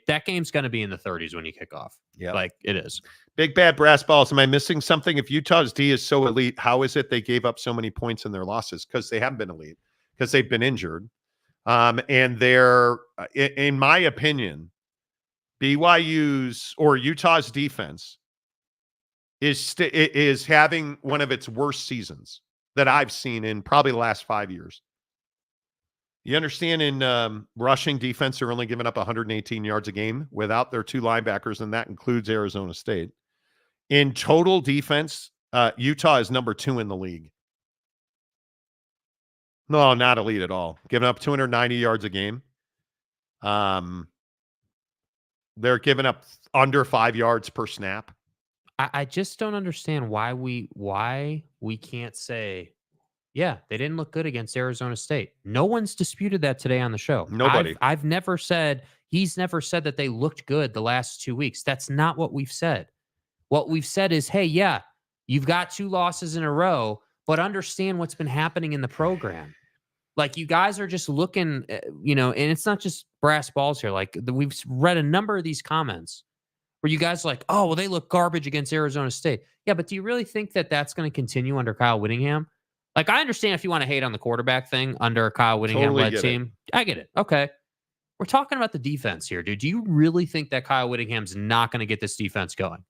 [SPEAKER 4] That game's going to be in the 30s when you kick off.
[SPEAKER 3] Yeah,
[SPEAKER 4] like it is.
[SPEAKER 3] Big bad brass balls. Am I missing something? If Utah's D is so elite, how is it they gave up so many points in their losses? Because they haven't been elite, because they've been injured. And they're, in my opinion, BYU's or Utah's defense is having one of its worst seasons that I've seen in probably the last 5 years. You understand, in rushing defense, they're only giving up 118 yards a game without their two linebackers, and that includes Arizona State. In total defense, Utah is number 2 in the league. No, not elite at all. Giving up 290 yards a game. They're giving up under 5 yards per snap.
[SPEAKER 4] I just don't understand why we can't say, yeah, they didn't look good against Arizona State. No one's disputed that today on the show.
[SPEAKER 3] Nobody.
[SPEAKER 4] I've never said, he's never said that they looked good the last 2 weeks. That's not what we've said. What we've said is, hey, yeah, you've got 2 losses in a row, but understand what's been happening in the program. Like, you guys are just looking, and it's not just brass balls here. Like, we've read a number of these comments where you guys are like, oh, well, they look garbage against Arizona State. Yeah, but do you really think that that's going to continue under Kyle Whittingham? Like, I understand if you want to hate on the quarterback thing under a Kyle Whittingham-led team. I get it. Okay. We're talking about the defense here, dude. Do you really think that Kyle Whittingham's not going to get this defense going?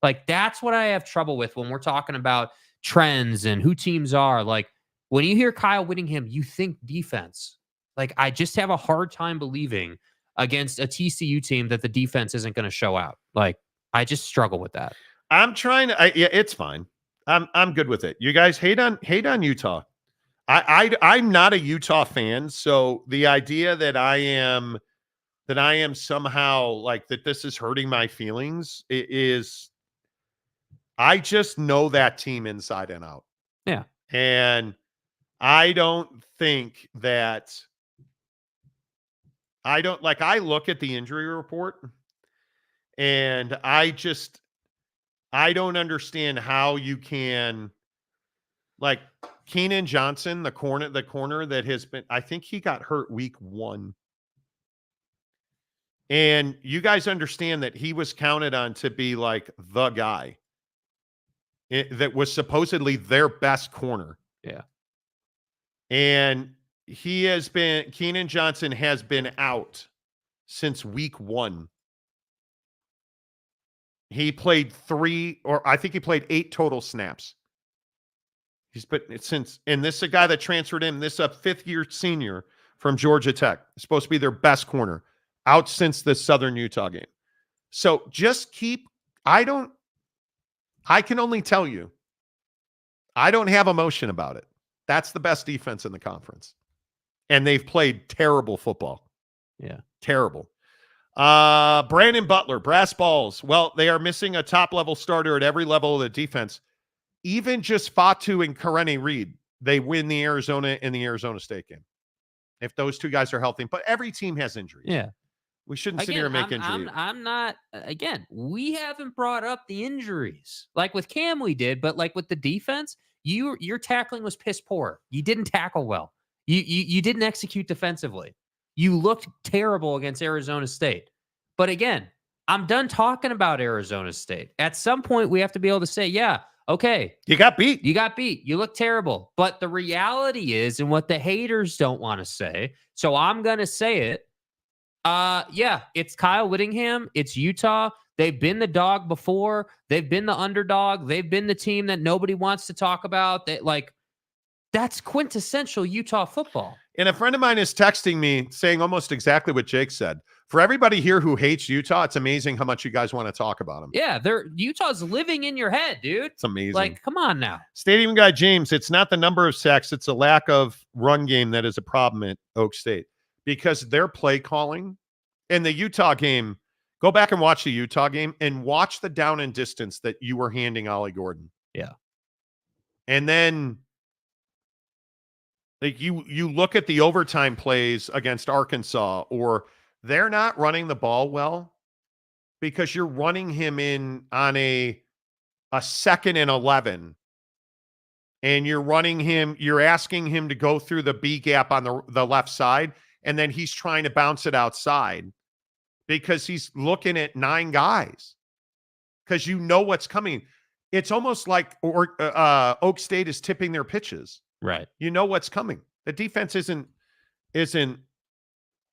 [SPEAKER 4] Like, that's what I have trouble with when we're talking about trends and who teams are. Like, when you hear Kyle Whittingham, you think defense. Like, I just have a hard time believing against a TCU team that the defense isn't going to show out. Like, I just struggle with that.
[SPEAKER 3] I'm trying to. Yeah, it's fine. I'm good with it. You guys hate on Utah. I'm not a Utah fan, so the idea that I am somehow like that this is hurting my feelings is. I just know that team inside and out.
[SPEAKER 4] Yeah,
[SPEAKER 3] and I don't think that. I look at the injury report and I don't understand how you can, like, Keenan Johnson, the corner that has been, I think he got hurt week 1. And you guys understand that he was counted on to be like the guy that was supposedly their best corner.
[SPEAKER 4] Yeah.
[SPEAKER 3] And Keenan Johnson has been out since week 1. He played 8 total snaps. He's been since, and this is a guy that transferred in. This is a 5th-year senior from Georgia Tech. Supposed to be their best corner, out since the Southern Utah game. So just I can only tell you, I don't have emotion about it. That's the best defense in the conference. And they've played terrible football.
[SPEAKER 4] Yeah.
[SPEAKER 3] Terrible. Brandon Butler, brass balls. Well, they are missing a top-level starter at every level of the defense. Even just Fatu and Karene Reed, they win the Arizona and the Arizona State game. If those 2 guys are healthy. But every team has injuries.
[SPEAKER 4] Yeah.
[SPEAKER 3] We shouldn't sit here and make injuries.
[SPEAKER 4] I'm not, again, we haven't brought up the injuries. Like with Cam we did, but like with the defense, your tackling was piss poor. You didn't tackle well. You didn't execute defensively. You looked terrible against Arizona State. But again, I'm done talking about Arizona State. At some point, we have to be able to say, yeah, okay.
[SPEAKER 3] You got beat.
[SPEAKER 4] You look terrible. But the reality is, and what the haters don't want to say, so I'm going to say it, yeah, it's Kyle Whittingham. It's Utah. They've been the dog before. They've been the underdog. They've been the team that nobody wants to talk about. That's quintessential Utah football.
[SPEAKER 3] And a friend of mine is texting me saying almost exactly what Jake said. For everybody here who hates Utah, it's amazing how much you guys want to talk about them.
[SPEAKER 4] Yeah, Utah's living in your head, dude.
[SPEAKER 3] It's amazing.
[SPEAKER 4] Like, come on now.
[SPEAKER 3] Stadium guy James, it's not the number of sacks, it's a lack of run game that is a problem at Oak State. Because their play calling in the Utah game, go back and watch the Utah game and watch the down and distance that you were handing Ollie Gordon.
[SPEAKER 4] Yeah.
[SPEAKER 3] And then like you look at the overtime plays against Arkansas, or they're not running the ball well because you're running him in on a 2nd and 11 and you're running him, you're asking him to go through the B gap on the left side, and then he's trying to bounce it outside because he's looking at 9 guys because you know what's coming. It's almost like Oak State is tipping their pitches.
[SPEAKER 4] Right.
[SPEAKER 3] You know what's coming. The defense isn't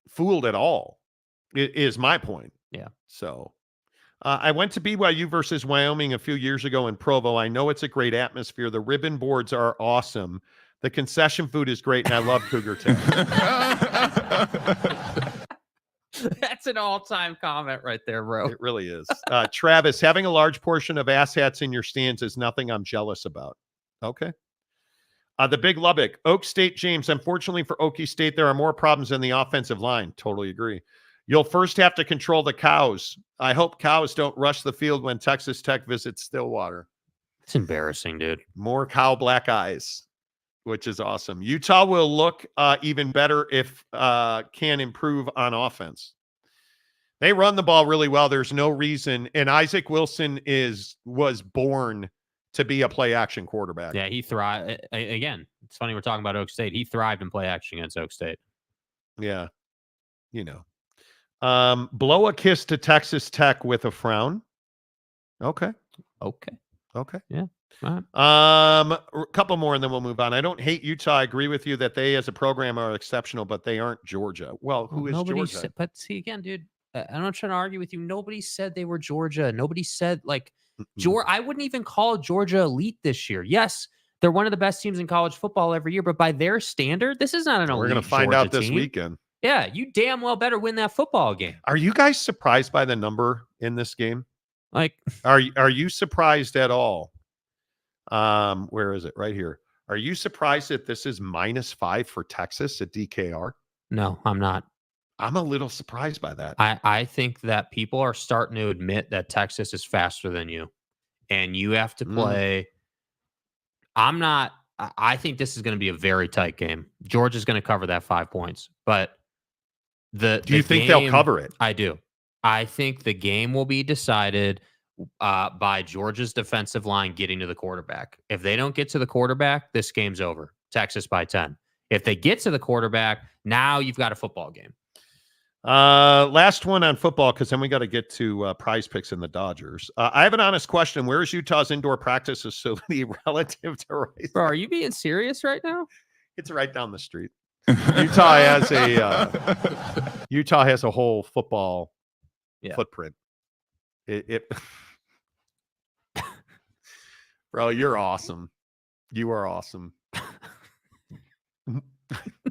[SPEAKER 3] fooled at all, is my point.
[SPEAKER 4] Yeah.
[SPEAKER 3] So I went to BYU versus Wyoming a few years ago in Provo. I know it's a great atmosphere. The ribbon boards are awesome. The concession food is great, and I love Cougar Town.
[SPEAKER 4] That's an all-time comment right there, bro.
[SPEAKER 3] It really is. Travis, having a large portion of asshats in your stands is nothing I'm jealous about. Okay. The Big Lubbock, Oak State, James. Unfortunately for Okie State, there are more problems in the offensive line. Totally agree. You'll first have to control the cows. I hope cows don't rush the field when Texas Tech visits Stillwater.
[SPEAKER 4] It's embarrassing, dude.
[SPEAKER 3] More cow black eyes, which is awesome. Utah will look even better if can improve on offense. They run the ball really well. There's no reason. And Isaac Wilson was born to be a play action quarterback.
[SPEAKER 4] Yeah, he thrived. Again, it's funny we're talking about Oak State. He thrived in play action against Oak State.
[SPEAKER 3] Yeah. You know. Blow a kiss to Texas Tech with a frown. Okay.
[SPEAKER 4] Yeah. All right.
[SPEAKER 3] A couple more and then we'll move on. I don't hate Utah. I agree with you that they as a program are exceptional, but they aren't Georgia. Well, who is Georgia?
[SPEAKER 4] But see, again, dude, I'm not trying to argue with you. Nobody said they were Georgia. Nobody said I wouldn't even call Georgia elite this year. Yes, they're one of the best teams in college football every year, but by their standard, this is not an elite.
[SPEAKER 3] We're going to find
[SPEAKER 4] Georgia
[SPEAKER 3] out this
[SPEAKER 4] team.
[SPEAKER 3] weekend.
[SPEAKER 4] Yeah, you damn well better win that football game.
[SPEAKER 3] Are you guys surprised by the number in this game?
[SPEAKER 4] Like,
[SPEAKER 3] are you surprised at all? Where is it? Right here. Are you surprised that this is -5 for Texas at DKR?
[SPEAKER 4] No, I'm not.
[SPEAKER 3] I'm a little surprised by that.
[SPEAKER 4] I think that people are starting to admit that Texas is faster than you, and you have to play. I think this is going to be a very tight game. Georgia's going to cover that 5 points, but do
[SPEAKER 3] you think they'll cover it?
[SPEAKER 4] I do. I think the game will be decided by Georgia's defensive line getting to the quarterback. If they don't get to the quarterback, this game's over. Texas by 10. If they get to the quarterback, now you've got a football game.
[SPEAKER 3] Last one on football, because then we got to get to Prize Picks and the Dodgers. I have an honest question. Where is Utah's indoor practice facility relative to Rice?
[SPEAKER 4] Bro, are you being serious right now?
[SPEAKER 3] It's right down the street. Utah has a whole football footprint. Bro, you're awesome. You are awesome.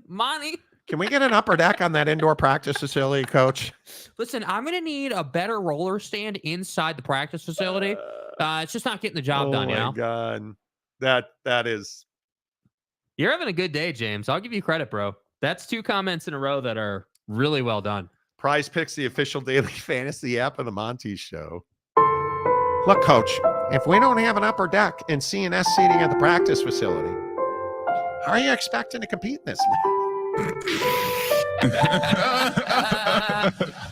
[SPEAKER 4] Monty.
[SPEAKER 3] Can we get an upper deck on that indoor practice facility, Coach?
[SPEAKER 4] Listen, I'm going to need a better roller stand inside the practice facility. It's just not getting the job done, you know?
[SPEAKER 3] Oh, my God. That is...
[SPEAKER 4] You're having a good day, James. I'll give you credit, bro. That's 2 comments in a row that are really well done.
[SPEAKER 3] Prize Picks, the official daily fantasy app of the Monty Show. Look, Coach, if we don't have an upper deck and CNS seating at the practice facility, how are you expecting to compete in this?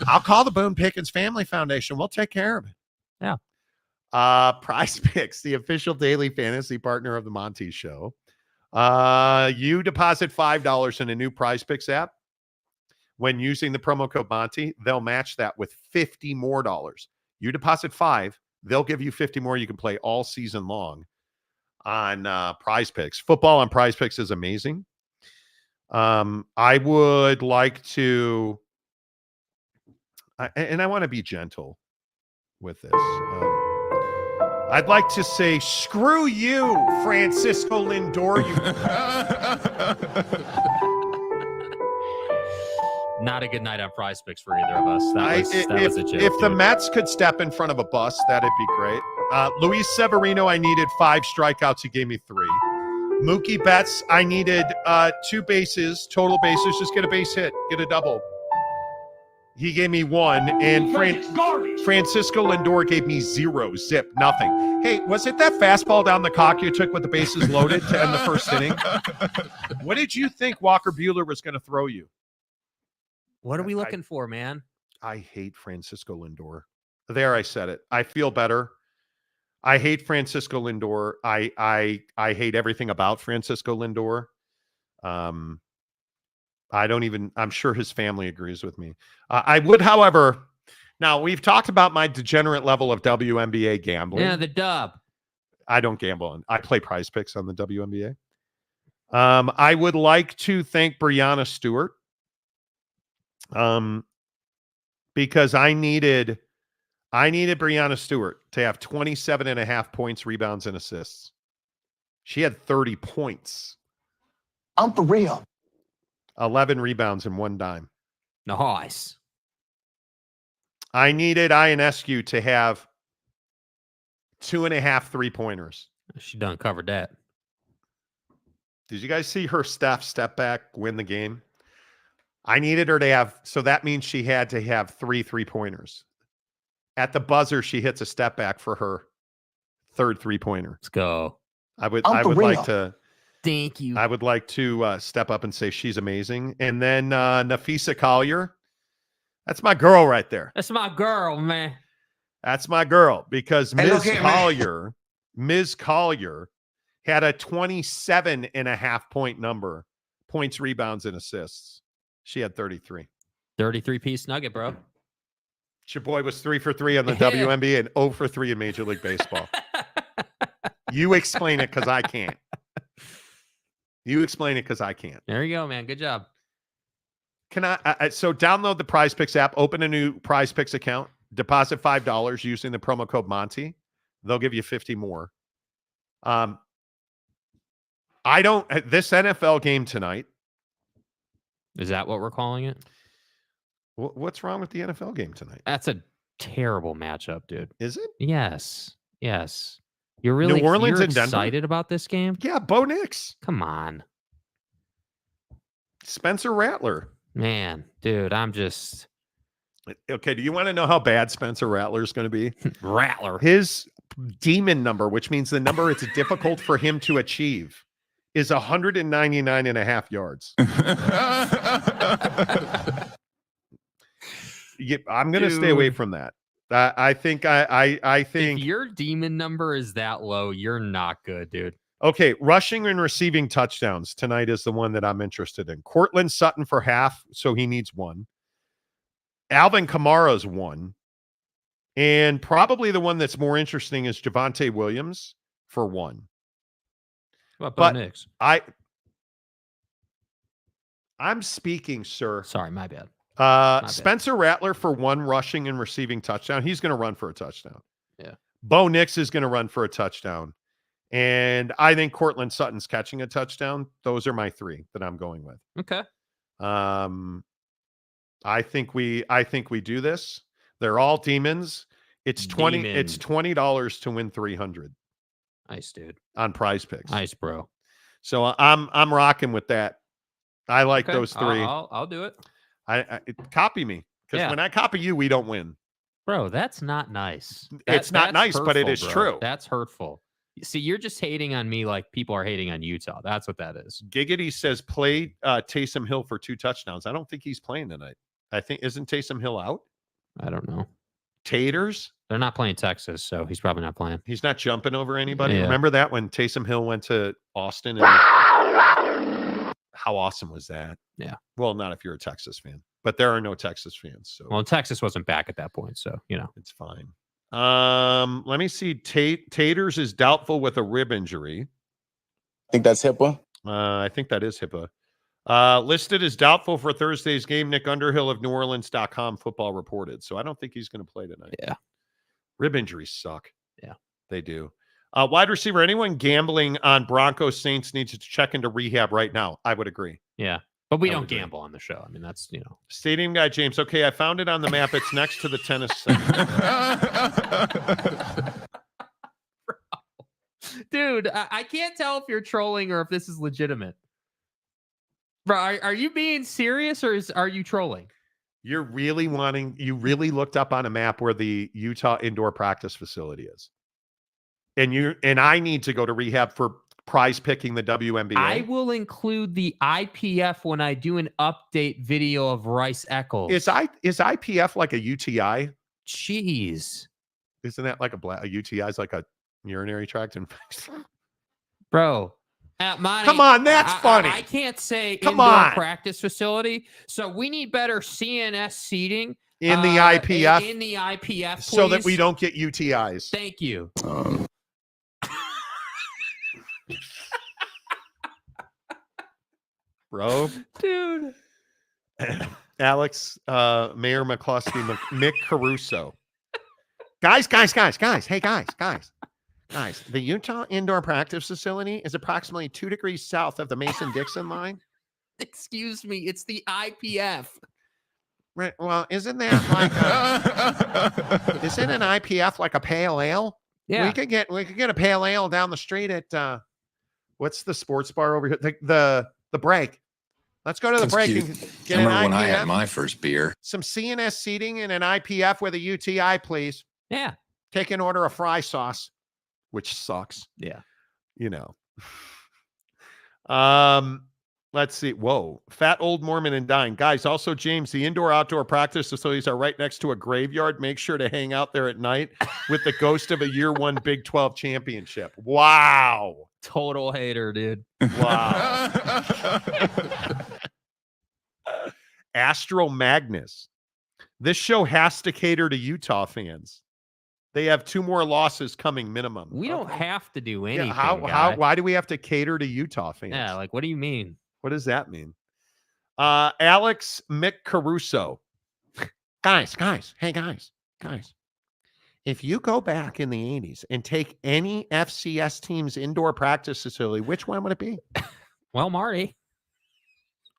[SPEAKER 3] I'll call the Boone Pickens Family Foundation. We'll take care of it.
[SPEAKER 4] Yeah.
[SPEAKER 3] Prize Picks, the official daily fantasy partner of the Monty Show. You deposit $5 in a new Prize Picks app. When using the promo code Monty, they'll match that with $50 more. You deposit $5, they'll give you $50 more. You can play all season long on Prize Picks. Football on Prize Picks is amazing. I would like to, and I want to be gentle with this. I'd like to say, screw you, Francisco Lindor.
[SPEAKER 4] Not a good night on Prize Picks for either of us. That was a joke.
[SPEAKER 3] If the Mets could step in front of a bus, that'd be great. Luis Severino, I needed 5 strikeouts. He gave me 3. Mookie Betts, I needed 2 bases, total bases. Just get a base hit, get a double. He gave me 1, and Francisco Lindor gave me 0, zip, nothing. Hey, was it that fastball down the cock you took with the bases loaded to end the first inning? What did you think Walker Buehler was going to throw you?
[SPEAKER 4] What are we looking for, man?
[SPEAKER 3] I hate Francisco Lindor. There, I said it. I feel better. I hate Francisco Lindor. I hate everything about Francisco Lindor. I'm sure his family agrees with me. I would, however, now we've talked about my degenerate level of WNBA gambling.
[SPEAKER 4] Yeah, the dub.
[SPEAKER 3] I don't gamble. I play Prize Picks on the WNBA. I would like to thank Breanna Stewart. Because I needed Breanna Stewart to have 27.5 points, rebounds, and assists. She had 30 points.
[SPEAKER 5] I'm for real.
[SPEAKER 3] 11 rebounds and 1 dime.
[SPEAKER 4] Nice.
[SPEAKER 3] I needed Ionescu to have 2.5 3-pointers.
[SPEAKER 4] She done covered that.
[SPEAKER 3] Did you guys see her step back, win the game? I needed her to have, so that means she had to have 3 3-pointers. At the buzzer, she hits a step back for her 3rd 3-pointer.
[SPEAKER 4] Let's go.
[SPEAKER 3] I would like to.
[SPEAKER 4] Thank you.
[SPEAKER 3] I would like to step up and say she's amazing. And then Nafisa Collier. That's my girl right there.
[SPEAKER 4] That's my girl, man.
[SPEAKER 3] That's my girl because
[SPEAKER 5] Hey,
[SPEAKER 3] Ms. Collier had a 27.5 point number, points, rebounds, and assists. She had 33.
[SPEAKER 4] 33-piece nugget, bro.
[SPEAKER 3] Your boy was 3 for 3 on the WNBA and 0 for 3 in Major League Baseball. You explain it because I can't. You explain it because I can't.
[SPEAKER 4] There you go, man. Good job.
[SPEAKER 3] Can so download the Prize Picks app, open a new Prize Picks account, deposit $5 using the promo code Monty. They'll give you 50 more. This NFL game tonight.
[SPEAKER 4] Is that what we're calling it?
[SPEAKER 3] What's wrong with the NFL game tonight?
[SPEAKER 4] That's a terrible matchup, dude.
[SPEAKER 3] Is it?
[SPEAKER 4] Yes. Yes. You're really
[SPEAKER 3] New Orleans
[SPEAKER 4] you're
[SPEAKER 3] and Denver?
[SPEAKER 4] excited about this game?
[SPEAKER 3] Yeah, Bo Nix.
[SPEAKER 4] Come on.
[SPEAKER 3] Spencer Rattler.
[SPEAKER 4] Man, dude, I'm just...
[SPEAKER 3] Okay, do you want to know how bad Spencer Rattler is going to be?
[SPEAKER 4] Rattler.
[SPEAKER 3] His demon number, which means the number it's difficult for him to achieve, is 199.5 yards. I'm going to stay away from that. I think
[SPEAKER 4] If your demon number is that low, you're not good, dude.
[SPEAKER 3] Okay, rushing and receiving touchdowns tonight is the one that I'm interested in. Cortland Sutton for half, so he needs 1. Alvin Kamara's 1. And probably the one that's more interesting is Javonte Williams for 1.
[SPEAKER 4] What about Bo Nix?
[SPEAKER 3] I'm speaking, sir.
[SPEAKER 4] Sorry, my bad.
[SPEAKER 3] Spencer Rattler for 1 rushing and receiving touchdown. He's going to run for a touchdown.
[SPEAKER 4] Yeah.
[SPEAKER 3] Bo Nix is going to run for a touchdown. And I think Cortland Sutton's catching a touchdown. Those are my 3 that I'm going with.
[SPEAKER 4] Okay.
[SPEAKER 3] I think we do this. They're all demons. It's $20 to win 300.
[SPEAKER 4] Nice, dude.
[SPEAKER 3] On Prize Picks.
[SPEAKER 4] Nice, bro.
[SPEAKER 3] So I'm rocking with that. I like those 3.
[SPEAKER 4] I'll do it.
[SPEAKER 3] I copy me because when I copy you, we don't win.
[SPEAKER 4] Bro, that's not nice.
[SPEAKER 3] It's not nice,
[SPEAKER 4] hurtful,
[SPEAKER 3] but it is true.
[SPEAKER 4] That's hurtful. See, you're just hating on me like people are hating on Utah. That's what that is.
[SPEAKER 3] Giggity says play Taysom Hill for 2 touchdowns. I don't think he's playing tonight. Isn't Taysom Hill out?
[SPEAKER 4] I don't know.
[SPEAKER 3] Taters?
[SPEAKER 4] They're not playing Texas, so he's probably not playing.
[SPEAKER 3] He's not jumping over anybody.
[SPEAKER 4] Yeah.
[SPEAKER 3] Remember that when Taysom Hill went to Austin? And how awesome was that?
[SPEAKER 4] Yeah.
[SPEAKER 3] Well, not if you're a Texas fan, but there are no Texas fans. So
[SPEAKER 4] well, Texas wasn't back at that point, so
[SPEAKER 3] it's fine. Let me see. Taters is doubtful with a rib injury.
[SPEAKER 8] I think that's HIPAA.
[SPEAKER 3] I think that is HIPAA. Listed as doubtful for Thursday's game. Nick Underhill of NewOrleans.com football reported. So I don't think he's going to play tonight.
[SPEAKER 4] Yeah.
[SPEAKER 3] Rib injuries suck.
[SPEAKER 4] Yeah.
[SPEAKER 3] They do. Wide receiver, anyone gambling on Broncos Saints needs to check into rehab right now. I would agree.
[SPEAKER 4] Yeah. But we don't gamble on the show. I mean, that's,
[SPEAKER 3] Stadium guy, James. Okay, I found it on the map. It's next to the tennis center.
[SPEAKER 4] Dude, I can't tell if you're trolling or if this is legitimate. Bro, are you being serious or are you trolling?
[SPEAKER 3] You really looked up on a map where the Utah indoor practice facility is. And I need to go to rehab for prize picking the WNBA.
[SPEAKER 4] I will include the IPF when I do an update video of Rice Eccles.
[SPEAKER 3] Is IPF like a UTI?
[SPEAKER 4] Jeez.
[SPEAKER 3] Isn't that like a UTI is like a Urinary tract infection.
[SPEAKER 4] Bro. Monty,
[SPEAKER 3] Come on, that's funny.
[SPEAKER 4] I can't say
[SPEAKER 3] Come
[SPEAKER 4] indoor
[SPEAKER 3] on.
[SPEAKER 4] practice facility. So we need better CNS seating
[SPEAKER 3] In the IPF.
[SPEAKER 4] In the IPF, please.
[SPEAKER 3] So that we don't get UTIs.
[SPEAKER 4] Thank you.
[SPEAKER 3] Bro.
[SPEAKER 4] Dude.
[SPEAKER 3] Alex, Mayor McCluskey, Mick Caruso. Guys. Hey, guys. The Utah Indoor Practice Facility is approximately 2 degrees south of the Mason-Dixon line.
[SPEAKER 4] Excuse me. It's the IPF.
[SPEAKER 3] Right. Well, isn't that like isn't an IPF like a pale ale?
[SPEAKER 4] Yeah.
[SPEAKER 3] We could get a pale ale down the street at what's the sports bar over here? The break. Let's go to the
[SPEAKER 9] That's
[SPEAKER 3] break
[SPEAKER 9] cute.
[SPEAKER 3] and
[SPEAKER 9] I
[SPEAKER 3] get an
[SPEAKER 9] remember when I
[SPEAKER 3] IPF,
[SPEAKER 9] had my first beer.
[SPEAKER 3] some CNS seating and an IPF with a UTI, please.
[SPEAKER 4] Yeah.
[SPEAKER 3] Take an order of fry sauce, which sucks.
[SPEAKER 4] Yeah.
[SPEAKER 3] You know. Let's see. Whoa. Fat old Mormon and dying. Guys, also, James, the indoor-outdoor practice facilities are right next to a graveyard. Make sure to hang out there at night with the ghost of a year one Big 12 championship. Wow.
[SPEAKER 4] Total hater, dude.
[SPEAKER 3] Wow. Astro Magnus. This show has to cater to Utah fans. They have 2 more losses coming minimum.
[SPEAKER 4] We don't have to do anything.
[SPEAKER 3] Why do we have to cater to Utah fans?
[SPEAKER 4] Yeah, like, what do you mean?
[SPEAKER 3] What does that mean? Alex Mick Caruso. Guys. Hey, guys. If you go back in the 80s and take any FCS team's indoor practice facility, which one would it be?
[SPEAKER 4] Well, Marty.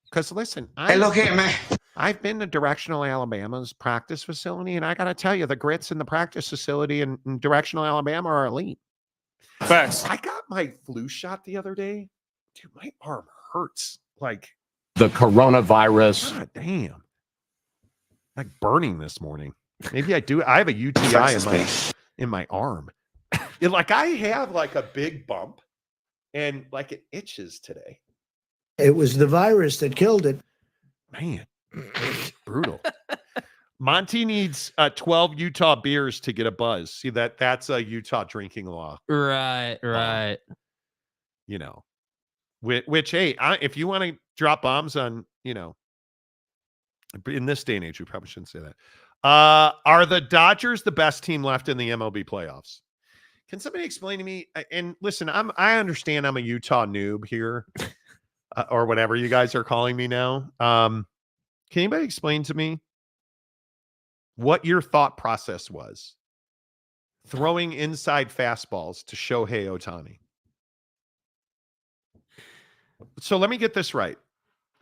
[SPEAKER 3] Because listen,
[SPEAKER 5] Hey, look here, man.
[SPEAKER 3] I've been to Directional Alabama's practice facility, and I got to tell you, the grits in the practice facility in Directional Alabama are elite.
[SPEAKER 8] Facts.
[SPEAKER 3] I got my flu shot the other day. Dude, my arm hurts. Like
[SPEAKER 1] The coronavirus.
[SPEAKER 3] God damn. Like burning this morning. Maybe I do. I have a UTI in my arm. Like I have like a big bump and like it itches today.
[SPEAKER 10] It was the virus that killed it.
[SPEAKER 3] Man, brutal. Monty needs 12 Utah beers to get a buzz. See, that's a Utah drinking law.
[SPEAKER 4] Right.
[SPEAKER 3] You know, which hey, if you want to drop bombs on, you know, in this day and age, we probably shouldn't say that. Are the Dodgers the best team left in the MLB playoffs? Can somebody explain to me? And listen, I understand I'm a Utah noob here, or whatever you guys are calling me now. Can anybody explain to me what your thought process was throwing inside fastballs to Shohei Ohtani? So let me get this right.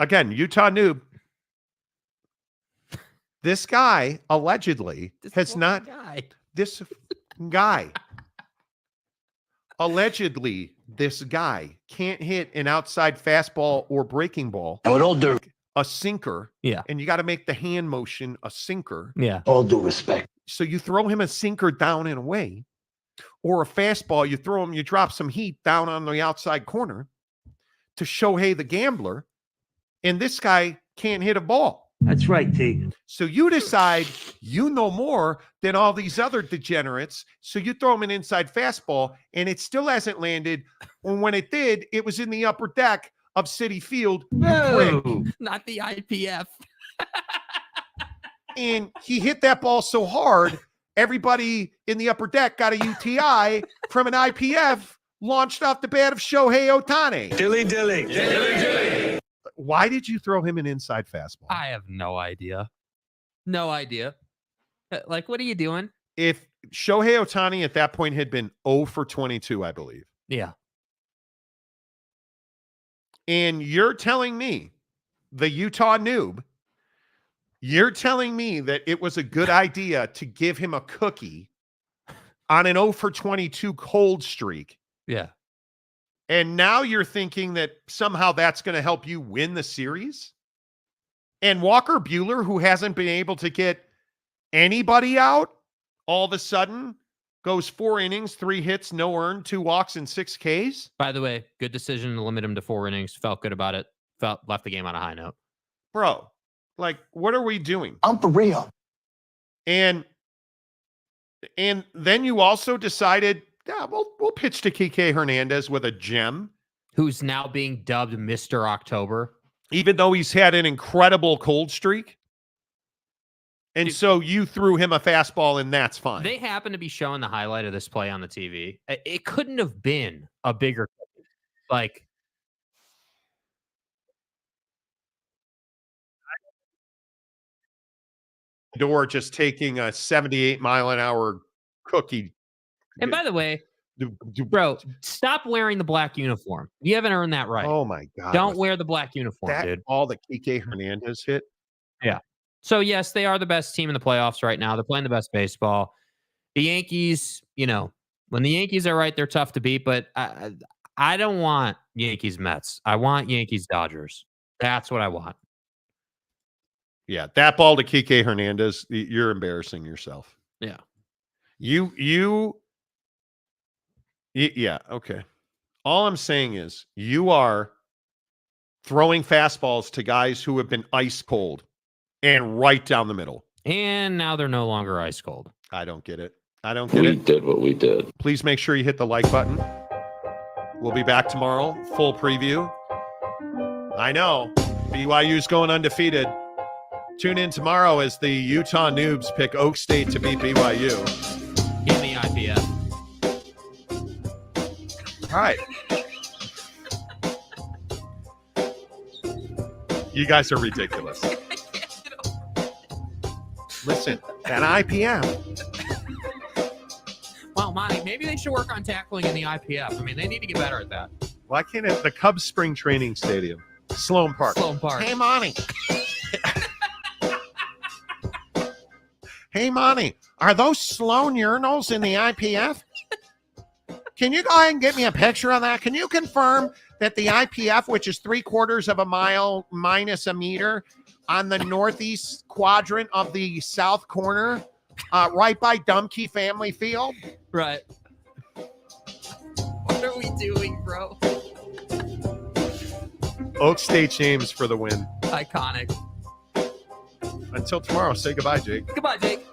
[SPEAKER 3] Again, Utah noob. This guy allegedly this guy allegedly this guy can't hit an outside fastball or breaking ball.
[SPEAKER 5] And with all due,
[SPEAKER 3] a sinker.
[SPEAKER 4] Yeah.
[SPEAKER 3] And you got to make the hand motion a sinker.
[SPEAKER 4] Yeah.
[SPEAKER 5] all due respect.
[SPEAKER 3] So you throw him a sinker down and away, or a fastball, you throw him, you drop some heat down on the outside corner to Shohei the gambler, and this guy can't hit a ball.
[SPEAKER 10] That's right, Tegan.
[SPEAKER 3] So you decide you know more than all these other degenerates. So you throw him an inside fastball, and it still hasn't landed. And when it did, it was in the upper deck of Citi Field.
[SPEAKER 4] No, not the IPF.
[SPEAKER 3] And he hit that ball so hard, everybody in the upper deck got a UTI from an IPF launched off the bat of Shohei Ohtani.
[SPEAKER 5] Dilly.
[SPEAKER 3] Why did you throw him an inside fastball?
[SPEAKER 4] I have no idea. No idea. Like, what are you doing?
[SPEAKER 3] If Shohei Ohtani at that point had been 0 for 22, I believe.
[SPEAKER 4] Yeah.
[SPEAKER 3] And you're telling me, the Utah noob, you're telling me that it was a good idea to give him a cookie on an 0 for 22 cold streak.
[SPEAKER 4] Yeah.
[SPEAKER 3] And now you're thinking that somehow that's going to help you win the series? And Walker Buehler, who hasn't been able to get anybody out, all of a sudden goes 4 innings, 3 hits, no earned, 2 walks, and 6 Ks?
[SPEAKER 4] By the way, good decision to limit him to 4 innings. Felt good about it. Left the game on a high note.
[SPEAKER 3] Bro, like, what are we doing?
[SPEAKER 5] I'm for real.
[SPEAKER 3] And then you also decided Yeah, we'll pitch to Kike Hernandez with a gem.
[SPEAKER 4] Who's now being dubbed Mr. October.
[SPEAKER 3] Even though he's had an incredible cold streak. And so you threw him a fastball, and that's fine.
[SPEAKER 4] They happen to be showing the highlight of this play on the TV. It couldn't have been a bigger, like,
[SPEAKER 3] Door just taking a 78-mile-an-hour cookie.
[SPEAKER 4] And by the way, bro, stop wearing the black uniform. You haven't earned that right.
[SPEAKER 3] Oh, my God.
[SPEAKER 4] Don't wear the black uniform, dude.
[SPEAKER 3] All that Kike Hernandez hit.
[SPEAKER 4] Yeah. So, yes, they are the best team in the playoffs right now. They're playing the best baseball. The Yankees, when the Yankees are right, they're tough to beat. But I don't want Yankees Mets. I want Yankees Dodgers. That's what I want.
[SPEAKER 3] Yeah, that ball to Kike Hernandez, you're embarrassing yourself.
[SPEAKER 4] Yeah.
[SPEAKER 3] Yeah, okay. All I'm saying is you are throwing fastballs to guys who have been ice cold and right down the middle.
[SPEAKER 4] And now they're no longer ice cold.
[SPEAKER 3] I don't get it. We
[SPEAKER 5] did what we did.
[SPEAKER 3] Please make sure you hit the like button. We'll be back tomorrow. Full preview. I know. BYU's going undefeated. Tune in tomorrow as the Utah Noobs pick Oak State to beat BYU.
[SPEAKER 4] In the IPF.
[SPEAKER 3] All right. You guys are ridiculous. Listen, that IPF.
[SPEAKER 4] Well, Monty, maybe they should work on tackling in the IPF. I mean, they need to get better at that.
[SPEAKER 3] Why can't it? The Cubs spring training stadium, Sloan Park. Hey, Monty. Hey, Monty, are those Sloan urinals in the IPF? Can you go ahead and get me a picture of that? Can you confirm that the IPF, which is 3/4 of a mile minus a meter on the northeast quadrant of the south corner, right by Dumke Family Field?
[SPEAKER 4] Right. What are we doing, bro?
[SPEAKER 3] Oak State James for the win.
[SPEAKER 4] Iconic.
[SPEAKER 3] Until tomorrow, say goodbye, Jake.
[SPEAKER 4] Goodbye, Jake.